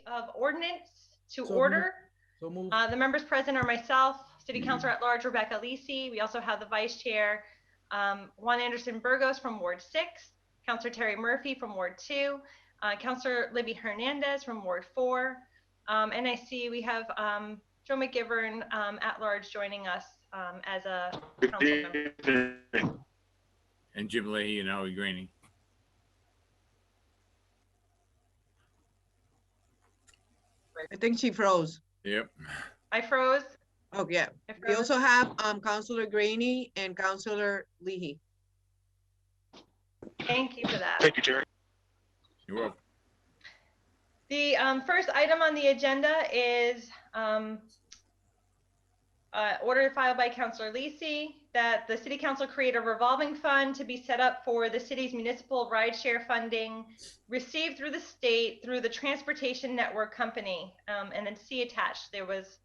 of Ordinance to So order. So moved. The members present are myself, City Councilor at Large Rebecca Lisi. We also have the Vice Chair, Juan Anderson Burgos from Ward 6, Councilor Terry Murphy from Ward 2, Councilor Libby Hernandez from Ward 4, and I see we have Joe McGivern at large joining us as a council member. And Jim Leahy and Howard Greeny. I think she froze. Yep. I froze. Oh, yeah. We also have Councilor Graney and Councilor Leahy. Thank you for that. Thank you, Jerry. You're welcome. The first item on the agenda is order filed by Councilor Lisi that the City Council create a revolving fund to be set up for the city's municipal rideshare funding received through the state through the Transportation Network Company. And then see attached, there was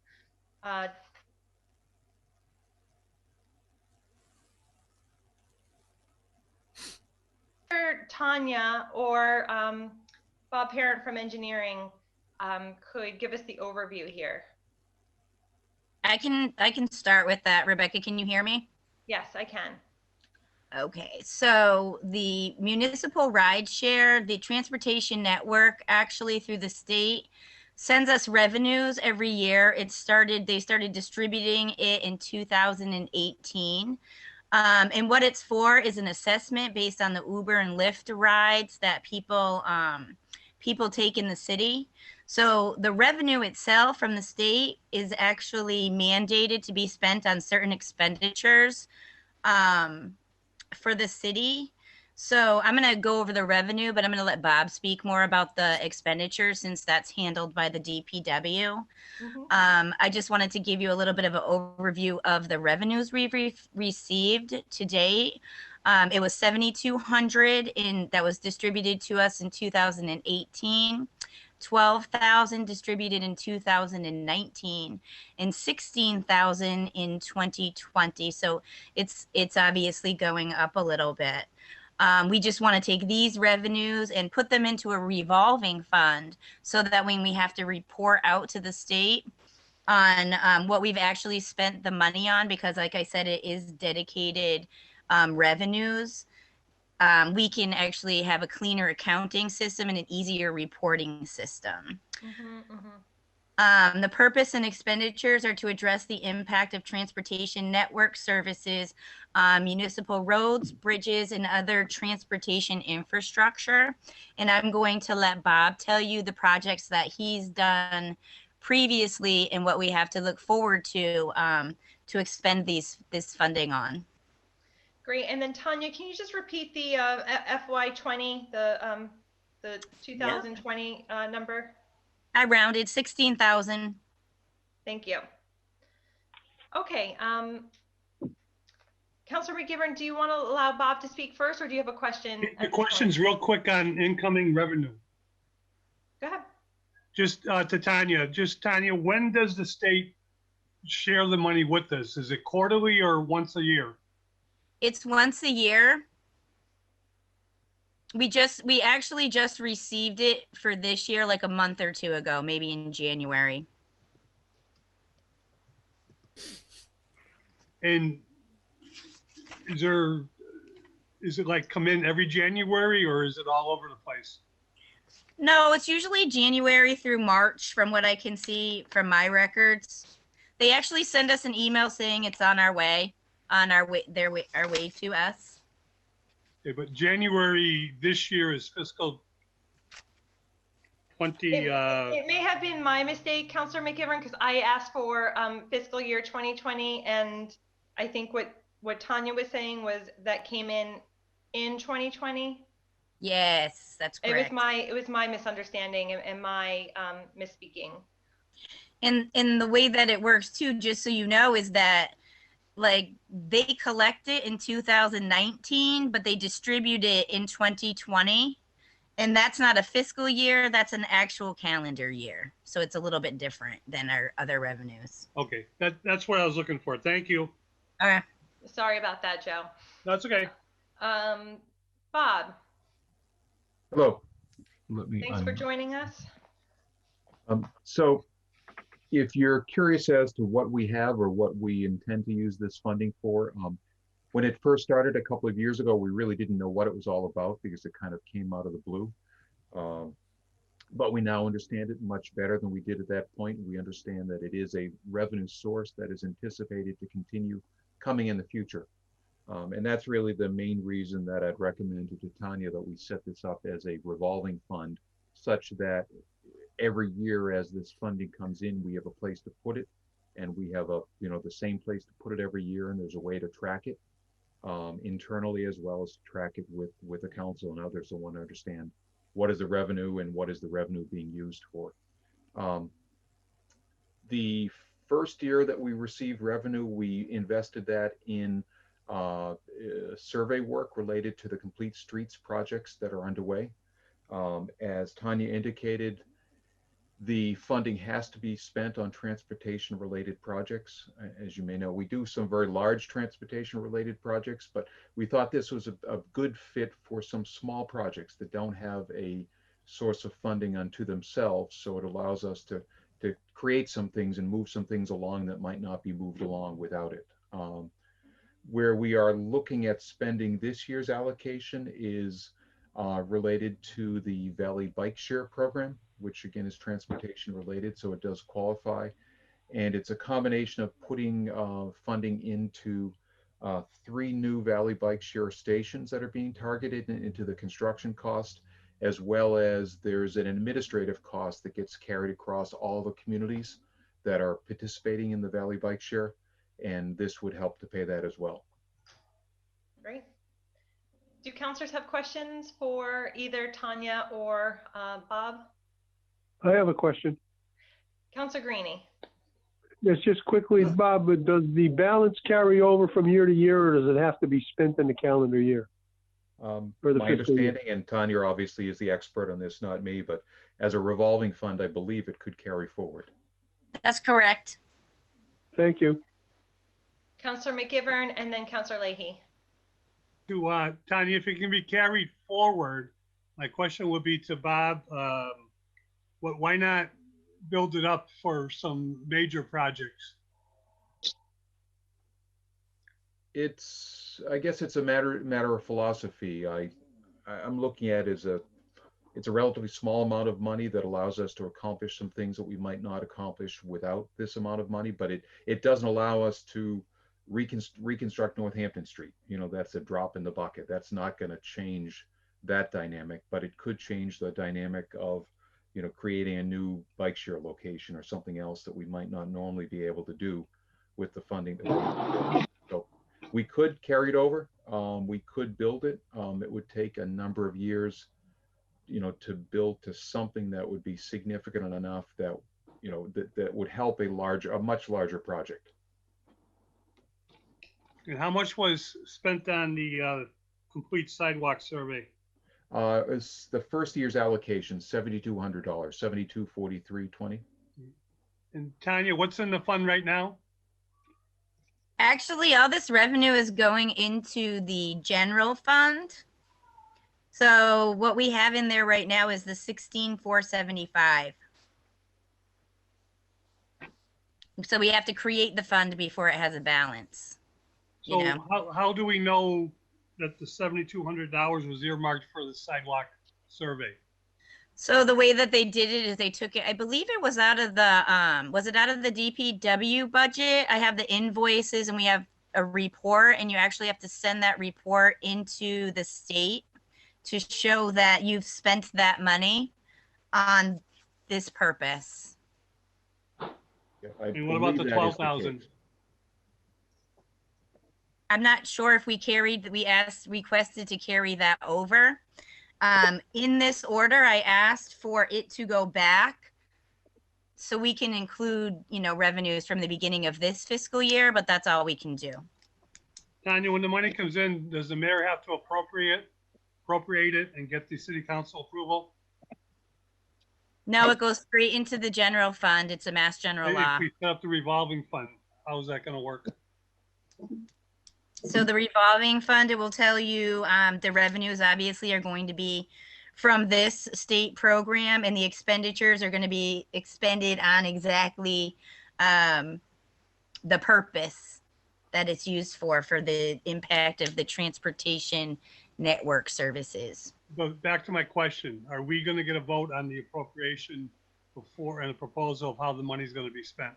Tanya or Bob Parent from engineering could give us the overview here. I can start with that. Rebecca, can you hear me? Yes, I can. Okay, so the municipal ride share, the transportation network actually through the state sends us revenues every year. They started distributing it in 2018. And what it's for is an assessment based on the Uber and Lyft rides that people take in the city. So the revenue itself from the state is actually mandated to be spent on certain expenditures for the city. So I'm going to go over the revenue, but I'm going to let Bob speak more about the expenditure since that's handled by the DPW. I just wanted to give you a little bit of an overview of the revenues we've received to date. It was $7,200 that was distributed to us in 2018. 12,000 distributed in 2019 and 16,000 in 2020. So it's obviously going up a little bit. We just want to take these revenues and put them into a revolving fund so that when we have to report out to the state on what we've actually spent the money on, because like I said, it is dedicated revenues, we can actually have a cleaner accounting system and an easier reporting system. The purpose and expenditures are to address the impact of transportation network services on municipal roads, bridges, and other transportation infrastructure. And I'm going to let Bob tell you the projects that he's done previously and what we have to look forward to expend this funding on. Great. And then Tanya, can you just repeat the FY20, the 2020 number? I rounded 16,000. Thank you. Okay. Councilor McGivern, do you want to allow Bob to speak first, or do you have a question? The question's real quick on incoming revenue. Go ahead. Just to Tanya. Just Tanya, when does the state share the money with us? Is it quarterly or once a year? It's once a year. We actually just received it for this year like a month or two ago, maybe in January. And is it like come in every January or is it all over the place? No, it's usually January through March from what I can see from my records. They actually send us an email saying it's on our way. Our way to us. Okay, but January this year is fiscal 20. It may have been my mistake, Councilor McGivern, because I asked for fiscal year 2020, and I think what Tanya was saying was that came in 2020. Yes, that's correct. It was my misunderstanding and my misspeaking. And the way that it works too, just so you know, is that like they collect it in 2019, but they distribute it in 2020. And that's not a fiscal year, that's an actual calendar year. So it's a little bit different than our other revenues. Okay, that's what I was looking for. Thank you. All right. Sorry about that, Joe. That's okay. Bob. Hello. Thanks for joining us. So if you're curious as to what we have or what we intend to use this funding for, when it first started a couple of years ago, we really didn't know what it was all about because it kind of came out of the blue. But we now understand it much better than we did at that point. We understand that it is a revenue source that is anticipated to continue coming in the future. And that's really the main reason that I'd recommend to Tanya that we set this up as a revolving fund, such that every year as this funding comes in, we have a place to put it, and we have the same place to put it every year, and there's a way to track it internally as well as to track it with the council and others who want to understand what is the revenue and what is the revenue being used for. The first year that we received revenue, we invested that in survey work related to the Complete Streets projects that are underway. As Tanya indicated, the funding has to be spent on transportation related projects. As you may know, we do some very large transportation related projects, but we thought this was a good fit for some small projects that don't have a source of funding unto themselves. So it allows us to create some things and move some things along that might not be moved along without it. Where we are looking at spending this year's allocation is related to the Valley Bike Share program, which again is transportation related, so it does qualify. And it's a combination of putting funding into 3 new Valley Bike Share stations that are being targeted into the construction cost, as well as there's an administrative cost that gets carried across all the communities that are participating in the Valley Bike Share. And this would help to pay that as well. Great. Do councilors have questions for either Tanya or Bob? I have a question. Councilor Greenie. Yes, just quickly, Bob, but does the balance carry over from year to year, or does it have to be spent in the calendar year? My fiscal year? understanding, and Tanya obviously is the expert on this, not me, but as a revolving fund, I believe it could carry forward. That's correct. Thank you. Councilor McGivern and then Councilor Leahy. To Tanya, if it can be carried forward, my question would be to Bob, why not build it up for some major projects? I guess it's a matter of philosophy. I'm looking at it as it's a relatively small amount of money that allows us to accomplish some things that we might not accomplish without this amount of money, but it doesn't allow us to reconstruct Northampton Street. That's a drop in the bucket. That's not going to change that dynamic, but it could change the dynamic of creating a new bike share location or something else that we might not normally be able to do with the funding that we have. So we could carry it over. We could build it. It would take a number of years, to build to something that would be significant enough that, that would help a much larger project. And how much was spent on the complete sidewalk survey? It's the first year's allocation, $7,200, $72,4320. And Tanya, what's in the fund right now? Actually, all this revenue is going into the general fund. So what we have in there right now is the 16,475. So we have to create the fund before it has a balance. So how do we know that the $7,200 was earmarked for the sidewalk survey? So the way that they did it is they took it, I believe it was out of the, was it out of the DPW budget? I have the invoices and we have a report, and you actually have to send that report into the state to show that you've spent that money on this purpose. Yeah, And what about the 12,000? I'm not sure if we requested to carry that over. In this order, I asked for it to go back so we can include, revenues from the beginning of this fiscal year, but that's all we can do. Tanya, when the money comes in, does the mayor have to appropriate it and get the city council approval? No, it goes straight into the general fund. It's a mass general law. If we set up the revolving fund, how is that going to work? So the revolving fund, it will tell you the revenues obviously are going to be from this state program, and the expenditures are going to be expended on exactly the purpose that it's used for the impact of the transportation network services. But back to my question, are we going to get a vote on the appropriation before and a proposal of how the money's going to be spent?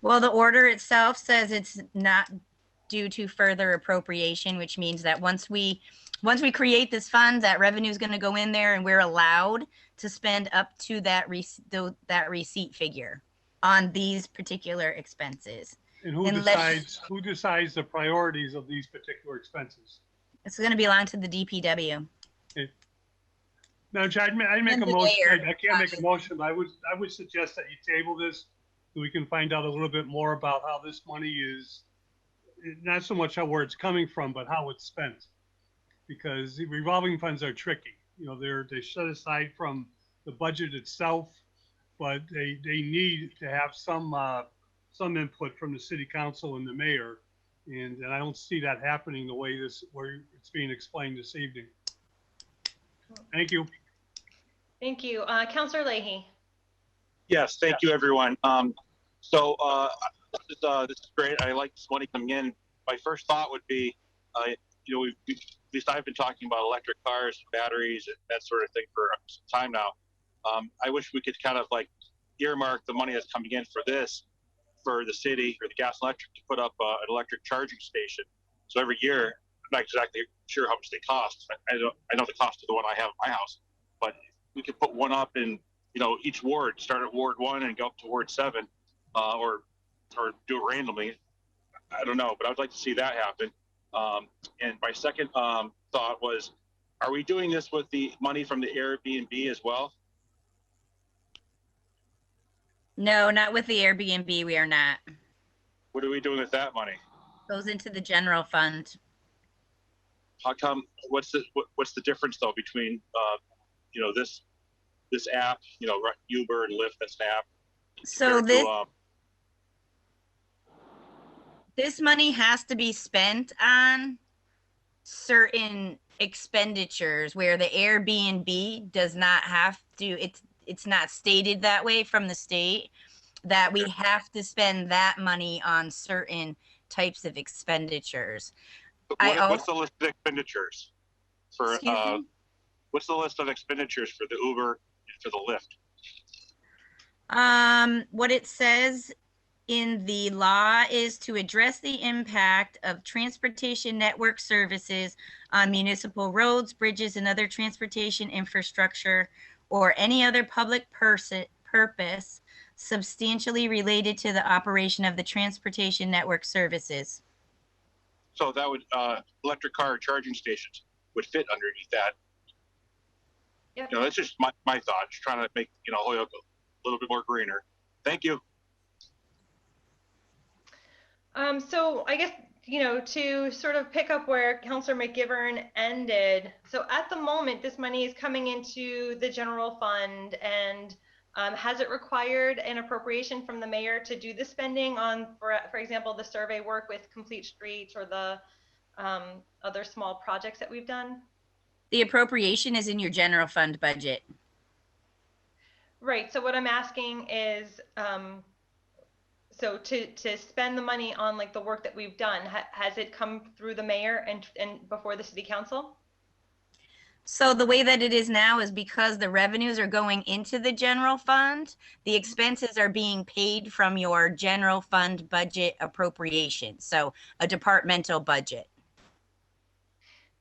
Well, the order itself says it's not due to further appropriation, which means that once we create this fund, that revenue is going to go in there, and we're allowed to spend up to that receipt figure on these particular expenses. And who decides the priorities of these particular expenses? It's going to belong to the DPW. Okay. Now, I'd make And a the motion. mayor. I can't make a motion, but I would suggest that you table this so we can find out a little bit more about how this money is, not so much where it's coming from, but how it's spent. Because the revolving funds are tricky. You know, they're set aside from the budget itself, but they need to have some input from the city council and the mayor. And I don't see that happening the way where it's being explained this evening. Thank you. Thank you. Councillor Leahy. Yes, thank you, everyone. So this is great. I like this money coming in. My first thought would be, you know, at least I've been talking about electric cars, batteries, and that sort of thing for some time now. I wish we could kind of like earmark the money that's coming in for this, for the city or the gas and electric to put up an electric charging station. So every year, I'm not exactly sure how much they cost. I know the cost of the one I have at my house, but we could put one up in, you know, each ward, start at Ward 1 and go up to Ward 7, or do it randomly. I don't know, but I would like to see that happen. And my second thought was, are we doing this with the money from the Airbnb as well? No, not with the Airbnb. We are not. What are we doing with that money? Goes into the general fund. How come? What's the difference though between you know, this app, you know, Uber and Lyft, that's an app. So this money has to be spent on certain expenditures where the Airbnb does not have to. It's not stated that way from the state that we have to spend that money on certain types of expenditures. What's the list of expenditures for? Excuse me? What's the list of expenditures for the Uber and for the Lyft? What it says in the law is to address the impact of transportation network services on municipal roads, bridges, and other transportation infrastructure, or any other public purpose substantially related to the operation of the transportation network services. So that would electric car charging stations would fit underneath that. Yep. You know, that's just my thought. Just trying to make, you know, Holyoke a little bit more greener. Thank you. So I guess, you know, to sort of pick up where Councillor McGivern ended. So at the moment, this money is coming into the general fund, and has it required an appropriation from the mayor to do the spending on, for example, the survey work with Complete Streets or the other small projects that we've done? The appropriation is in your general fund budget. Right. So what I'm asking is, so to spend the money on like the work that we've done, has it come through the mayor and before the city council? So the way that it is now is because the revenues are going into the general fund, the expenses are being paid from your general fund budget appropriation. So a departmental budget.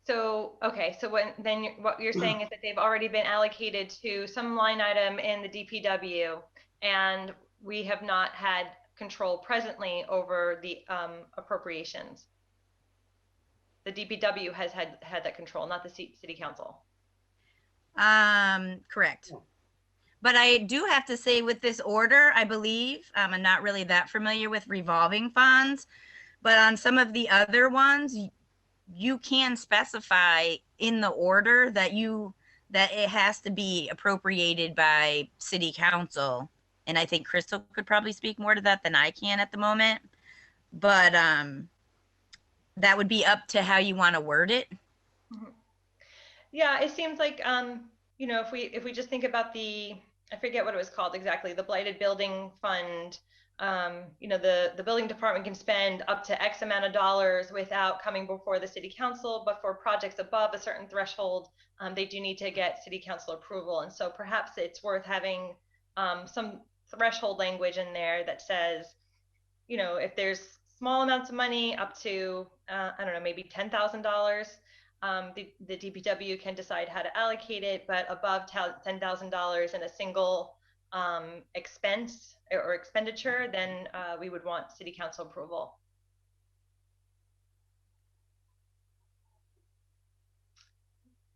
So, okay, so what you're saying is that they've already been allocated to some line item in the DPW, and we have not had control presently over the appropriations. The DPW has had that control, not the city council. Correct. But I do have to say with this order, I believe, I'm not really that familiar with revolving funds, but on some of the other ones, you can specify in the order that it has to be appropriated by city council. And I think Crystal could probably speak more to that than I can at the moment. But that would be up to how you want to word it. Yeah, it seems like, you know, if we just think about I forget what it was called exactly, the blighted building fund, you know, the building department can spend up to X amount of dollars without coming before the city council, but for projects above a certain threshold, they do need to get city council approval. And so perhaps it's worth having some threshold language in there that says, you know, if there's small amounts of money up to, I don't know, maybe $10,000, the DPW can decide how to allocate it, but above $10,000 in a single expense or expenditure, then we would want city council approval.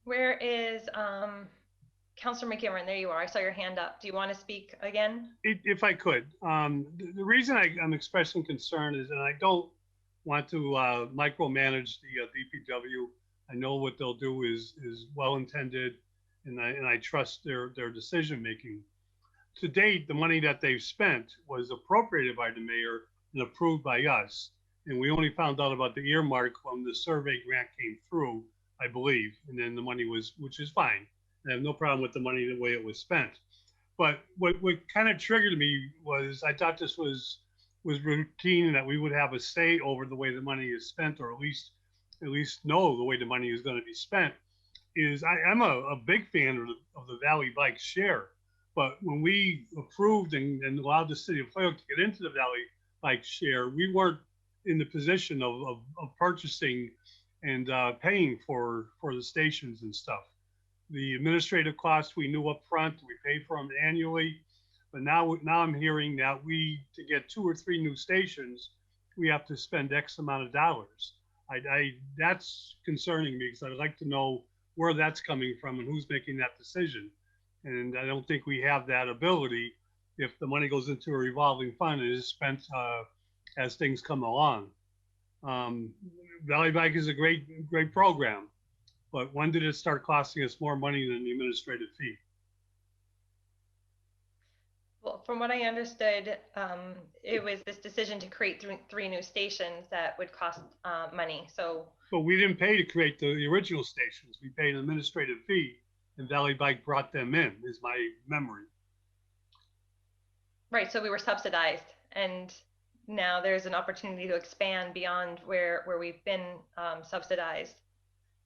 Where is Councilor McGivern? There you are. I saw your hand up. Do you want to speak again? If I could, the reason I'm expressing concern is, and I don't want to micromanage the DPW. I know what they'll do is well intended, and I trust their decision making. To date, the money that they've spent was appropriated by the mayor and approved by us, and we only found out about the earmark when the survey grant came through, I believe, and then the money was, which is fine. I have no problem with the money the way it was spent. But what kind of triggered me was I thought this was routine, that we would have a say over the way the money is spent, or at least know the way the money is going to be spent. I'm a big fan of the Valley Bike Share, but when we approved and allowed the city of Fairfield to get into the Valley Bike Share, we weren't in the position of purchasing and paying for the stations and stuff. The administrative costs we knew up front, we paid for them annually, but now I'm hearing that to get 2 or 3 new stations, we have to spend X amount of dollars. That's concerning me, because I'd like to know where that's coming from and who's making that decision. And I don't think we have that ability if the money goes into a revolving fund and is spent as things come along. Valley Bike is a great program, but when did it start costing us more money than the administrative fee? Well, from what I understood, it was this decision to create 3 new stations that would cost money. So, but we didn't pay to create the original stations. We paid an administrative fee, and Valley Bike brought them in, is my memory. Right. So we were subsidized, and now there's an opportunity to expand beyond where we've been subsidized.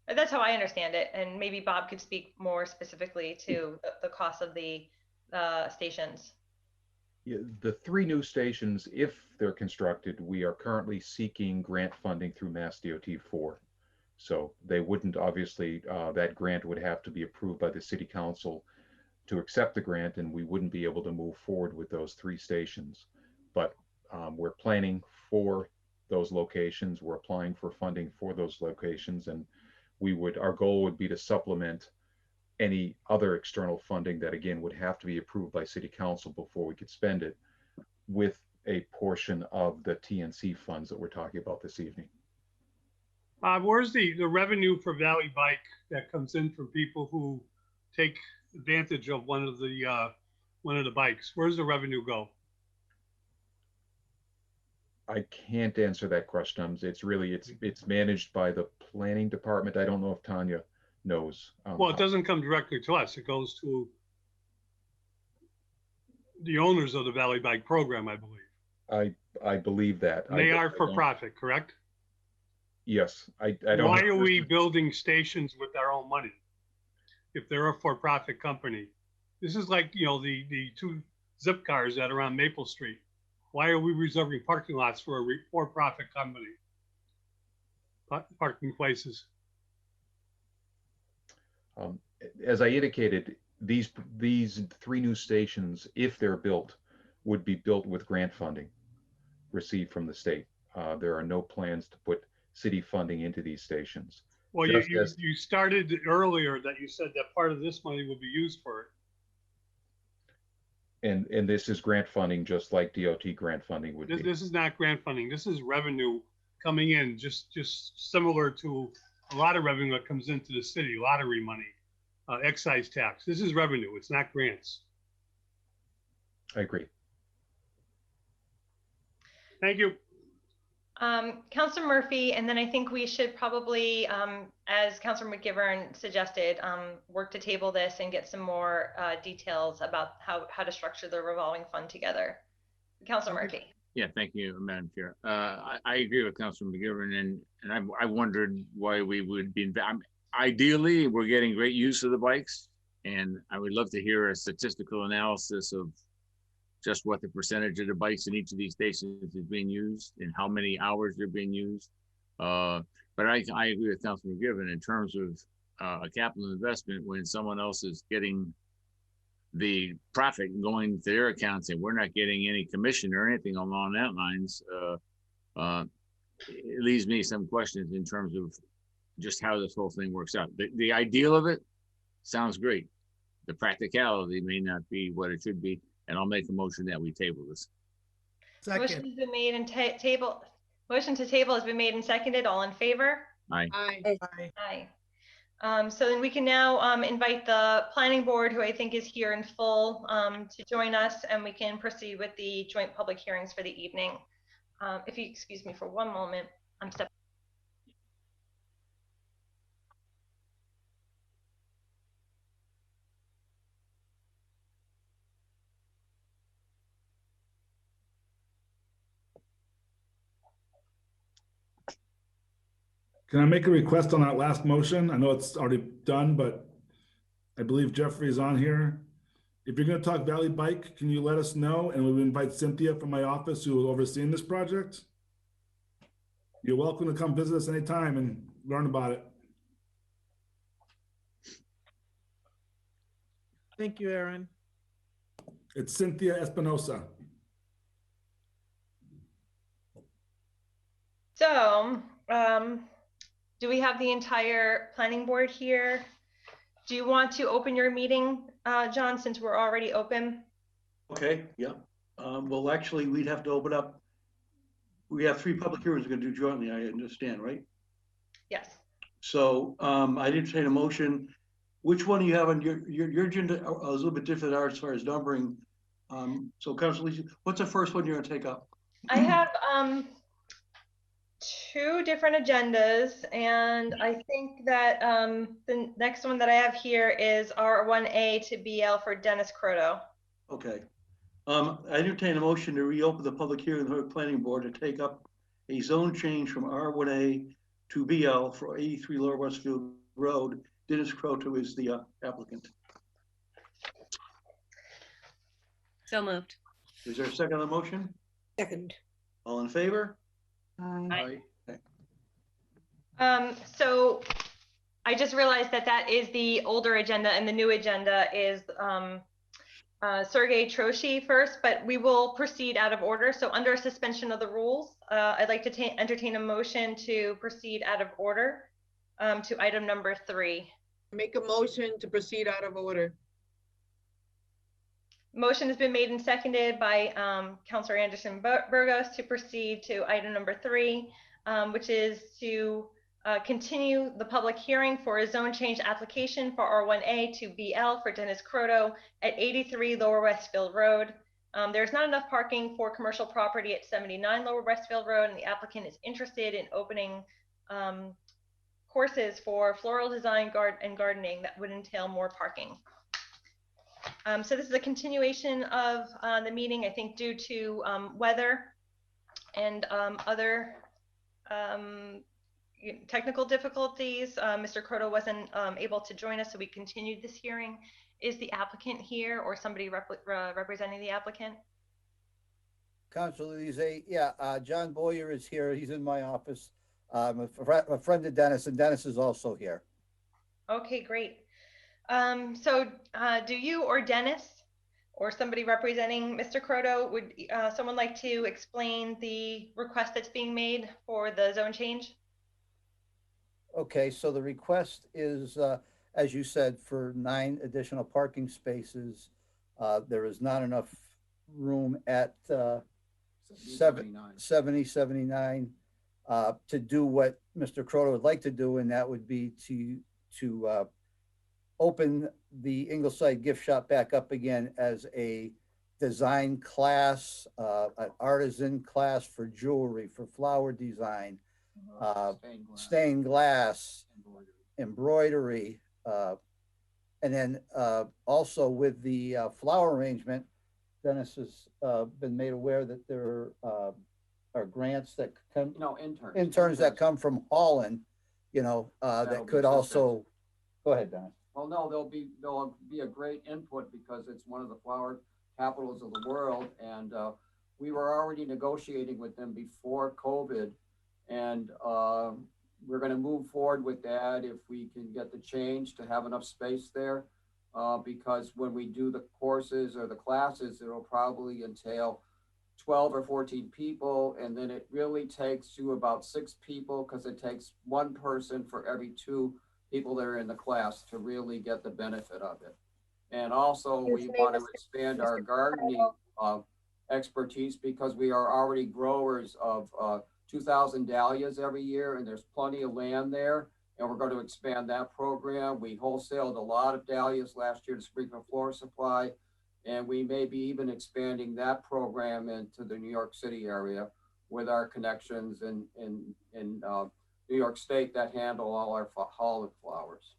That's how I understand it. And maybe Bob could speak more specifically to the cost of the stations. Yeah, the 3 new stations, if they're constructed, we are currently seeking grant funding through Mass DOT 4. So they wouldn't, obviously, that grant would have to be approved by the city council to accept the grant, and we wouldn't be able to move forward with those 3 stations. But we're planning for those locations. We're applying for funding for those locations, and our goal would be to supplement any other external funding that, again, would have to be approved by city council before we could spend it, with a portion of the TNC funds that we're talking about this evening. Where's the revenue for Valley Bike that comes in from people who take advantage of one of the bikes? Where's the revenue go? I can't answer that question. It's managed by the planning department. I don't know if Tanya knows. Well, it doesn't come directly to us. It goes to the owners of the Valley Bike program, I believe. I believe that. They are for profit, correct? Yes. I don't. Why are we building stations with our own money if they're a for-profit company? This is like, you know, the 2 zip cars that are on Maple Street. Why are we reserving parking lots for a for-profit company? Parking places. As I indicated, these 3 new stations, if they're built, would be built with grant funding received from the state. There are no plans to put city funding into these stations. Well, you started earlier that you said that part of this money would be used for it. And this is grant funding, just like DOT grant funding would be. This is not grant funding. This is revenue coming in, just similar to a lot of revenue that comes into the city, lottery money, excise tax. This is revenue. It's not grants. I agree. Thank you. Councilor Murphy, and then I think we should probably, as Councilor McGivern suggested, work to table this and get some more details about how to structure the revolving fund together. Councilor Murphy. Yeah, thank you, Madam Chair. I agree with Councilor McGivern, and I wondered why we would be, ideally, we're getting great use of the bikes, and I would love to hear a statistical analysis of just what the percentage of the bikes in each of these stations is being used and how many hours they're being used. But I agree with Councilor McGivern in terms of a capital investment when someone else is getting the profit going to their accounts and we're not getting any commission or anything along that lines. It leaves me some questions in terms of just how this whole thing works out. The ideal of it sounds great. The practicality may not be what it should be, and I'll make a motion that we table this. Motion has been made and motion to table has been made and seconded. All in favor? Aye. Aye. So then we can now invite the planning board, who I think is here in full, to join us, and we can proceed with the joint public hearings for the evening. If you excuse me for one moment, I'm stepping. Can I make a request on that last motion? I know it's already done, but I believe Jeffrey's on here. If you're going to talk Valley Bike, can you let us know? And we'll invite Cynthia from my office who will oversee this project. You're welcome to come visit us anytime and learn about it. Thank you, Aaron. It's Cynthia Espinosa. So, do we have the entire planning board here? Do you want to open your meeting, John, since we're already open? Okay, yeah. Well, actually, we'd have to open up. We have 3 public hearings we're going to do jointly, I understand, right? Yes. So I entertain a motion. Which one do you have on your agenda? A little bit different as far as numbering. So, Councilor Lisi, what's the first one you're going to take up? I have 2 different agendas, and I think that the next one that I have here is R1A to BL for Dennis Croto. Okay. I entertain a motion to reopen the public hearing of the Planning Board to take up a zone change from R1A to BL for 83 Lower Westfield Road. Dennis Croto is the applicant. So moved. Is there a second on the motion? Second. All in favor? Aye. Aye. So I just realized that that is the older agenda, and the new agenda is Sergey Troshi first, but we will proceed out of order. So under suspension of the rules, I'd like to entertain a motion to proceed out of order to item number 3. Make a motion to proceed out of order. Motion has been made and seconded by Councilor Anderson Burgos to proceed to item number 3, which is to continue the public hearing for a zone change application for R1A to BL for Dennis Croto at 83 Lower Westfield Road. There's not enough parking for commercial property at 79 Lower Westfield Road, and the applicant is interested in opening courses for floral design and gardening that would entail more parking. So this is a continuation of the meeting, I think, due to weather and other technical difficulties. Mr. Croto wasn't able to join us, so we continued this hearing. Is the applicant here or somebody representing the applicant? Councilor Lisi, yeah, John Boyer is here. He's in my office. I'm a friend of Dennis, and Dennis is also here. Okay, great. So do you or Dennis or somebody representing Mr. Croto, would someone like to explain the request that's being made for the zone change? Okay, so the request is, as you said, for 9 additional parking spaces. There is not enough room at 79 to do what Mr. Croto would like to do, and that would be to open the Ingleside gift shop back up again as a design class, an artisan class for jewelry, for flower design, stained glass, embroidery, and then also with the flower arrangement, Dennis has been made aware that there are grants that come, interns that come from Holland, that could also, go ahead, Dennis. Well, no, there'll be a great input because it's one of the flower capitals of the world, and we were already negotiating with them before COVID, and we're going to move forward with that if we can get the change to have enough space there, because when we do the courses or the classes, it'll probably entail 12 or 14 people, and then it really takes you about 6 people because it takes one person for every 2 people that are in the class to really get the benefit of it. And also we want to expand our gardening expertise because we are already growers of 2,000 dahlias every year, and there's plenty of land there, and we're going to expand that program. We wholesaled a lot of dahlias last year to Springfield Flora Supply, and we may be even expanding that program into the New York City area with our connections in New York State that handle all our Holland flowers.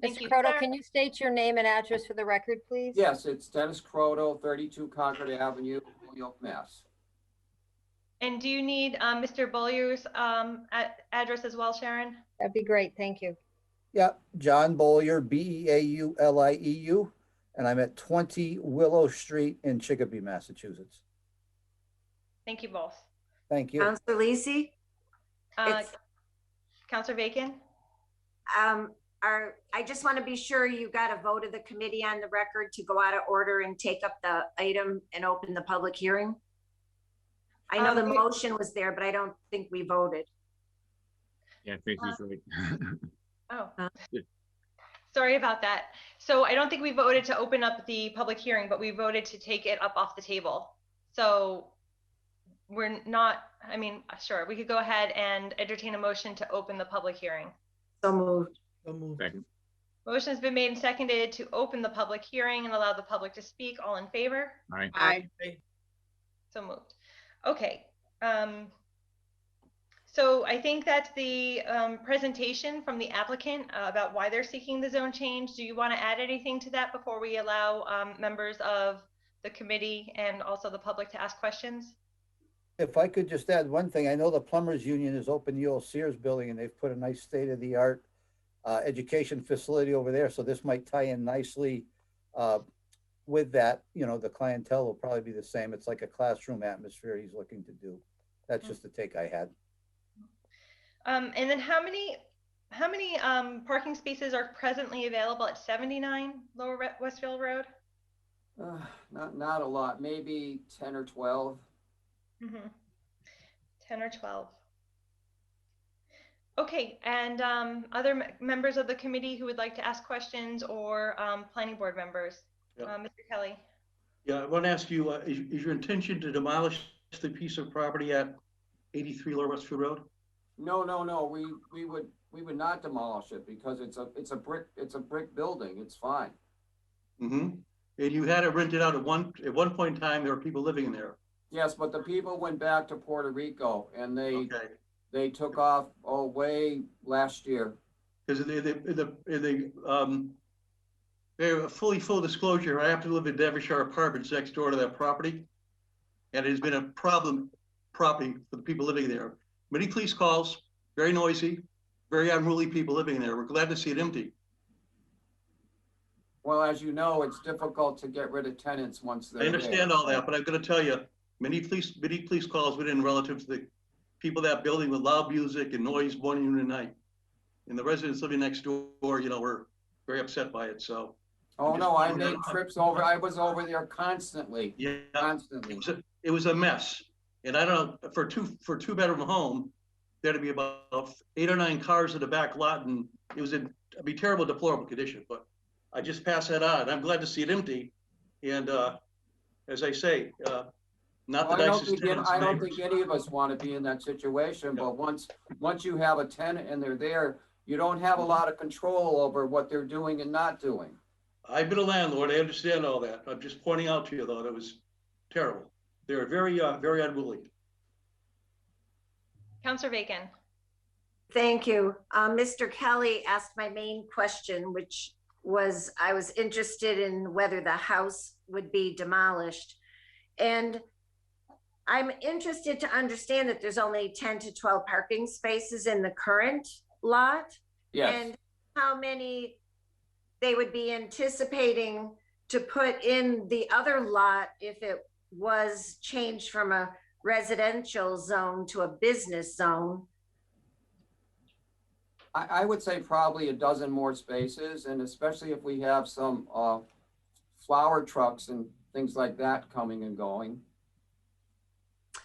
Thank you, Croto, sir. can you state your name and address for the record, please? Yes, it's Dennis Croto, 32 Concord Avenue, Holyoke, Mass. And do you need Mr. Bolyer's address as well, Sharon? That'd be great. Thank you. Yeah, John Bollier, Beaulieu, and I'm at 20 Willow Street in Chicopee, Massachusetts. Thank you both. Thank you. Councilor Lisi? Councilor Bacon? I just want to be sure you got a vote of the committee on the record to go out of order and take up the item and open the public hearing. I know the motion was there, but I don't think we voted. Yeah, I think he's right. Oh, sorry about that. So I don't think we voted to open up the public hearing, but we voted to take it up off the table. So we're not, I mean, sure, we could go ahead and entertain a motion to open the public hearing. So moved. Second. Motion has been made and seconded to open the public hearing and allow the public to speak. All in favor? Aye. Aye. So moved. Okay. So I think that's the presentation from the applicant about why they're seeking the zone change. Do you want to add anything to that before we allow members of the committee and also the public to ask questions? If I could just add one thing, I know the Plumbers Union has opened the old Sears building and they've put a nice state-of-the-art education facility over there. So this might tie in nicely with that. The clientele will probably be the same. It's like a classroom atmosphere he's looking to do. That's just the take I had. And then how many parking spaces are presently available at 79 Lower Westfield Road? Not a lot, maybe 10 or 12. 10 or 12. Okay, and other members of the committee who would like to ask questions, or planning board members? Yeah. Mr. Kelly. Yeah, I want to ask you, is your intention to demolish the piece of property at 83 Lower Westfield Road? No. We would not demolish it because it's a brick building. It's fine. Mm-hmm. And you had it rented out at one point in time. There were people living in there. Yes, but the people went back to Puerto Rico and they took off way last year. Because they're full disclosure. I happen to live in Devonshire Apartments next door to that property, and it has been a problem property for the people living there. Many police calls, very noisy, very unruly people living there. We're glad to see it empty. Well, as you know, it's difficult to get rid of tenants once they're I understand all that, but I'm going to tell you, many police calls within relative to the people that building with loud music and noise morning and night. And the residents living next door, were very upset by it. So. Oh no, I made trips over. I was over there constantly. Yeah, constantly. It was a mess. And I don't know, for a 2-bedroom home, there'd be about 8 or 9 cars in the back lot, and it was in terrible, deplorable condition. But I just pass that on. I'm glad to see it empty. And as I say, not the nicest tenants. I don't think any of us want to be in that situation. But once you have a tenant and they're there, you don't have a lot of control over what they're doing and not doing. I've been a landlord, I understand all that. I'm just pointing out to you, though, that was terrible. They're very unwilling. Counselor Bacon. Thank you. Mr. Kelly asked my main question, which was, I was interested in whether the house would be demolished. And I'm interested to understand that there's only 10 to 12 parking spaces in the current lot. Yes. And how many they would be anticipating to put in the other lot if it was changed from a residential zone to a business zone. I would say probably a dozen more spaces, and especially if we have some flower trucks and things like that coming and going.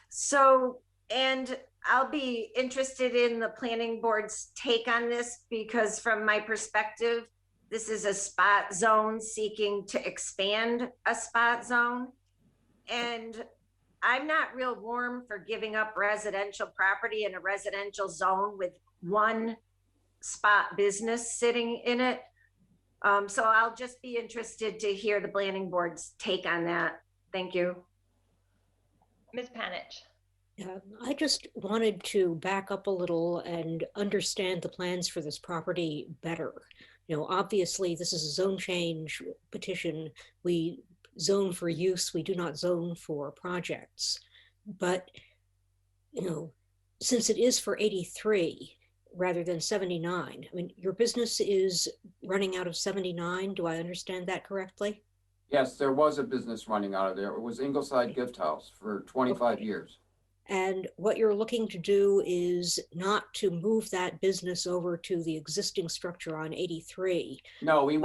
So, and I'll be interested in the planning board's take on this, because from my perspective, this is a spot zone seeking to expand a spot zone. And I'm not real warm for giving up residential property in a residential zone with one spot business sitting in it. So I'll just be interested to hear the planning board's take on that. Thank you. Ms. Panich. Yeah, I just wanted to back up a little and understand the plans for this property better. You know, obviously this is a zone change petition. We zone for use, we do not zone for projects. But, you know, since it is for 83 rather than 79, I mean, your business is running out of 79. Do I understand that correctly? Yes, there was a business running out of there. It was Ingleside Gift House for 25 years. And what you're looking to do is not to move that business over to the existing structure on 83. No, we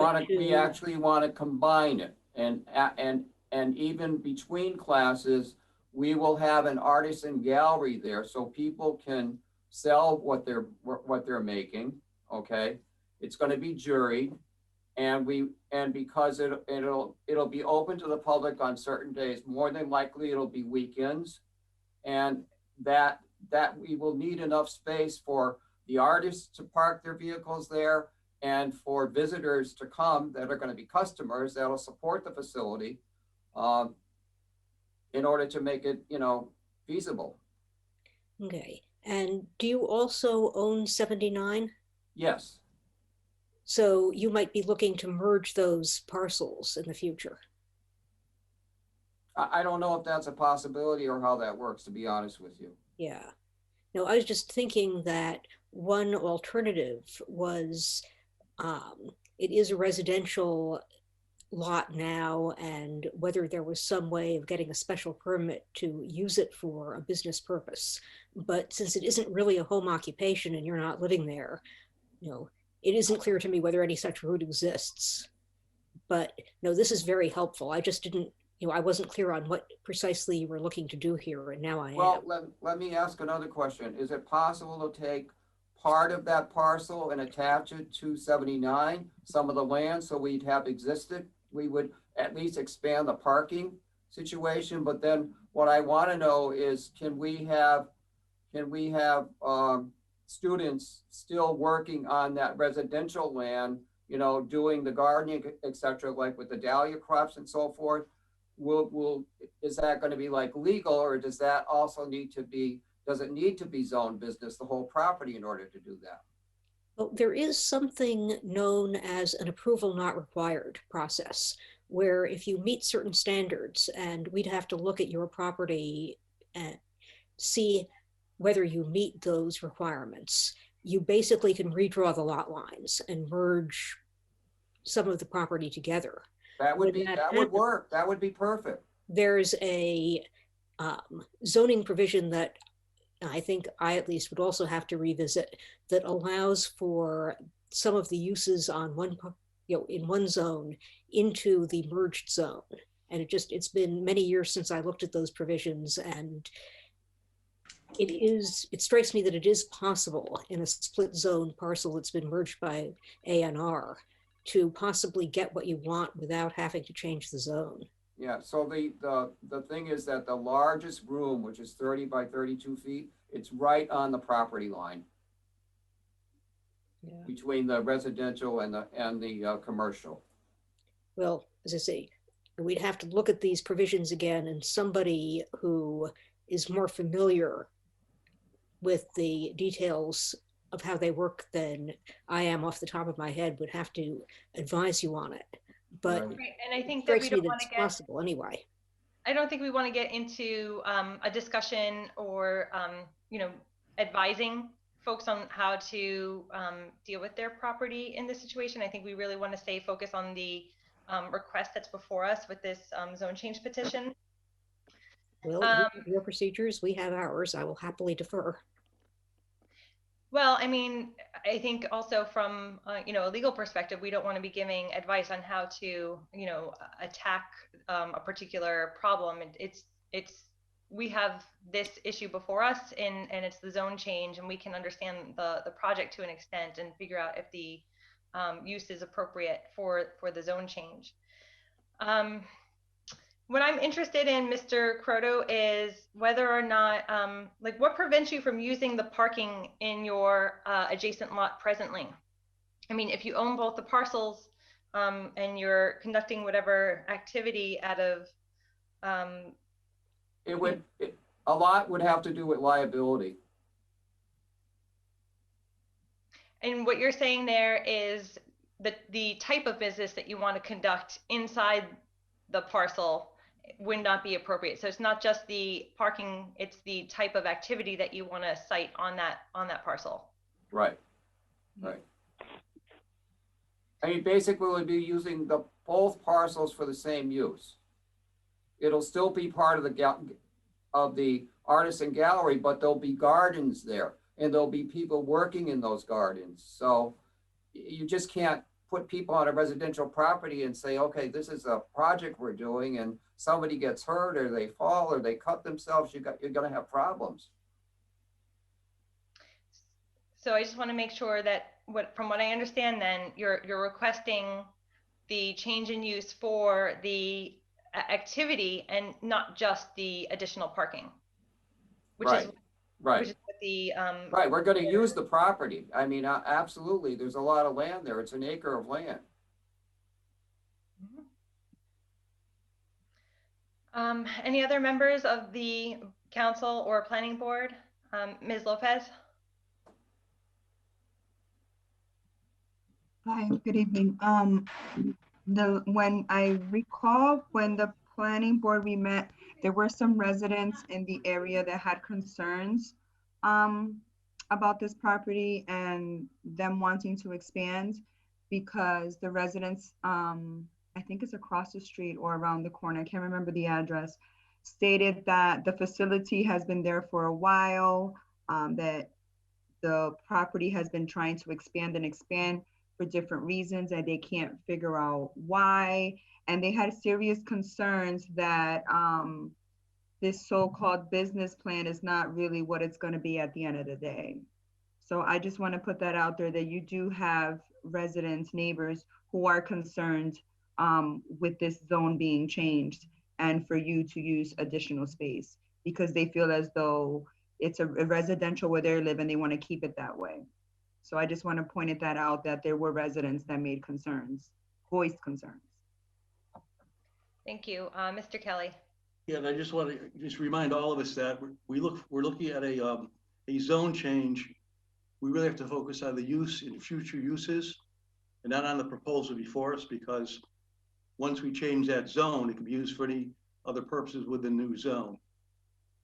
actually want to combine it, and even between classes, we will have an artisan gallery there so people can sell what they're making. Okay, it's going to be juried, and because it'll be open to the public on certain days. More than likely, it'll be weekends. And that we will need enough space for the artists to park their vehicles there and for visitors to come that are going to be customers that'll support the facility in order to make it, you know, feasible. Okay. And do you also own 79? Yes. So you might be looking to merge those parcels in the future. I don't know if that's a possibility or how that works, to be honest with you. Yeah. No, I was just thinking that one alternative was it is a residential lot now, and whether there was some way of getting a special permit to use it for a business purpose. But since it isn't really a home occupation and you're not living there, you know, it isn't clear to me whether any such route exists. But no, this is very helpful. I just didn't, you know, I wasn't clear on what precisely you were looking to do here, and now I am. Well, let me ask another question. Is it possible to take part of that parcel and attach it to 79, some of the land, so we'd have existed? We would at least expand the parking situation. But then what I want to know is, can we have students still working on that residential land, you know, doing the gardening, et cetera, like with the dahlia crops and so forth? Is that going to be like legal, or does that also need to be, does it need to be zone business, the whole property, in order to do that? Well, there is something known as an approval not required process, where if you meet certain standards, and we'd have to look at your property and see whether you meet those requirements, you basically can redraw the lot lines and merge some of the property together. That would work. That would be perfect. There's a zoning provision that I think I at least would also have to revisit, that allows for some of the uses on one, you know, in one zone into the merged zone. And it's been many years since I looked at those provisions, and it strikes me that it is possible in a split zone parcel that's been merged by A&R to possibly get what you want without having to change the zone. Yeah, so the thing is that the largest room, which is 30 by 32 feet, it's right on the property line. Yeah. Between the residential and the commercial. Well, as I say, we'd have to look at these provisions again, and somebody who is more familiar with the details of how they work than I am off the top of my head would have to advise you on it. But Right, and I think it that strikes we me don't that want it's to get. possible anyway. I don't think we want to get into a discussion or, advising folks on how to deal with their property in this situation. I think we really want to stay focused on the request that's before us with this zone change petition. Well, you have your procedures, we have ours. I will happily defer. Well, I mean, I think also from, a legal perspective, we don't want to be giving advice on how to, attack a particular problem. We have this issue before us and it's the zone change, and we can understand the project to an extent and figure out if the use is appropriate for the zone change. What I'm interested in, Mr. Croto, is whether or not, what prevents you from using the parking in your adjacent lot presently? I mean, if you own both the parcels and you're conducting whatever activity out of. A lot would have to do with liability. And what you're saying there is the type of business that you want to conduct inside the parcel would not be appropriate. So it's not just the parking, it's the type of activity that you want to cite on that parcel. Right. Right. I mean, basically we'll be using both parcels for the same use. It'll still be part of the artisan gallery, but there'll be gardens there and there'll be people working in those gardens. So you just can't put people on a residential property and say, okay, this is a project we're doing, and somebody gets hurt or they fall or they cut themselves, you're going to have problems. So I just want to make sure that from what I understand, then you're requesting the change in use for the activity and not just the additional parking, which right. is right. Which is what the right. We're going to use the property. I mean, absolutely. There's a lot of land there. It's an acre of land. Any other members of the council or planning board? Ms. Lopez? Hi, good evening. When I recall, when the planning board we met, there were some residents in the area that had concerns about this property and them wanting to expand, because the residents, I think it's across the street or around the corner, I can't remember the address, stated that the facility has been there for a while, that the property has been trying to expand for different reasons, and they can't figure out why. And they had serious concerns that this so-called business plan is not really what it's going to be at the end of the day. So I just want to put that out there, that you do have residents, neighbors who are concerned with this zone being changed and for you to use additional space, because they feel as though it's a residential where they live and they want to keep it that way. So I just want to point that out, that there were residents that made concerns, voiced concerns. Thank you. Mr. Kelly. Yeah, and I just want to remind all of us that we're looking at a zone change. We really have to focus on the use and future uses and not on the proposal before us, because once we change that zone, it can be used for any other purposes with the new zone.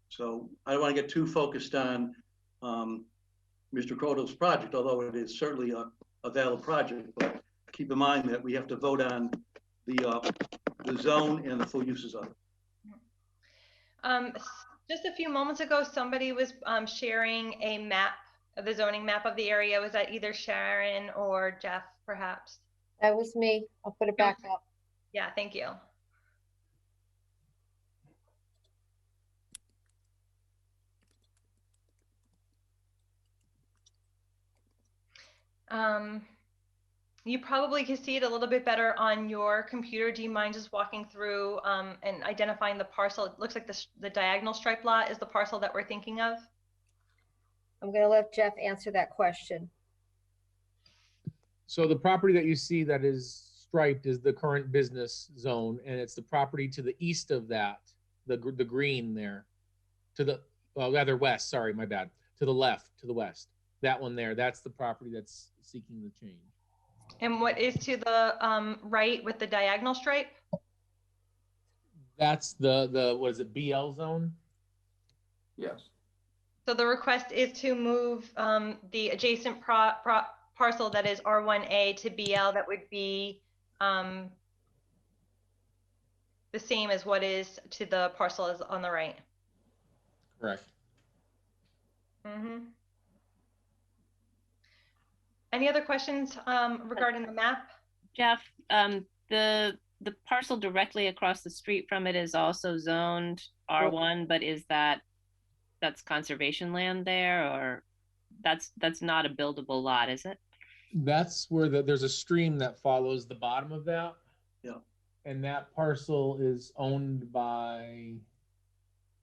So I don't want to get too focused on Mr. Croto's project, although it is certainly a valid project, but keep in mind that we have to vote on the zone and the full uses of it. Just a few moments ago, somebody was sharing a map, the zoning map of the area. Was that either Sharon or Jeff, perhaps? That was me. I'll put it back up. Yeah, thank you. You probably can see it a little bit better on your computer. Do you mind just walking through and identifying the parcel? It looks like the diagonal stripe lot is the parcel that we're thinking of. I'm going to let Jeff answer that question. So the property that you see that is striped is the current business zone, and it's the property to the east of that, the green there, to the, well, rather west, sorry, my bad, to the left, to the west. That one there, that's the property that's seeking the change. And what is to the right with the diagonal stripe? That's the what is it, BL zone? Yes. So the request is to move the adjacent parcel that is R1A to BL. That would be the same as what is to the parcel is on the right. Correct. Mm-hmm. Any other questions regarding the map? Jeff, the parcel directly across the street from it is also zoned R1, but is that's conservation land there, or that's not a buildable lot, is it? That's where there's a stream that follows the bottom of that. Yeah. And that parcel is owned by,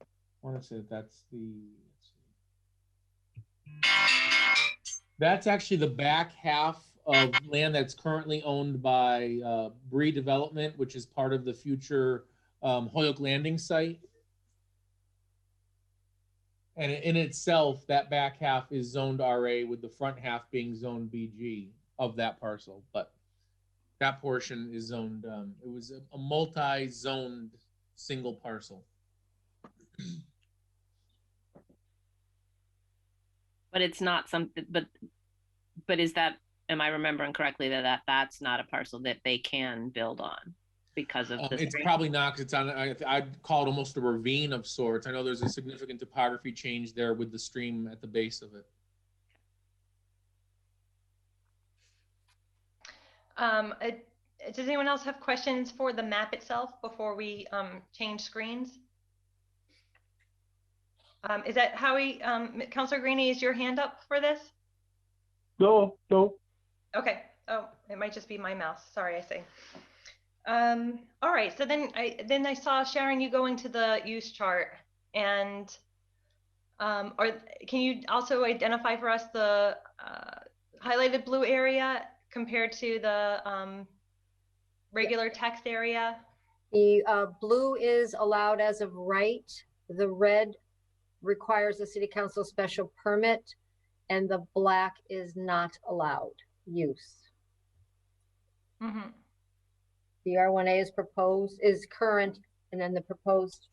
I want to say that's that's actually the back half of land that's currently owned by Bree Development, which is part of the future Holyoke Landing site. And in itself, that back half is zoned RA, with the front half being zoned BG of that parcel. But that portion is zoned, it was a multi-zoned single parcel. But it's not something, but is that, am I remembering correctly that's not a parcel that they can build on because of the it's probably not, because it's on, I'd call it almost a ravine of sorts. I know there's a significant topography change there with the stream at the base of it. Does anyone else have questions for the map itself before we change screens? Is that Howie, Councilor Greeny, is your hand up for this? No. Okay. Oh, it might just be my mouse. Sorry, I see. All right. So then I saw, Sharon, you going to the use chart, and can you also identify for us the highlighted blue area compared to the regular text area? The blue is allowed as of right. The red requires a city council special permit, and the black is not allowed use. Mm-hmm. The R1A is current, and then the proposed,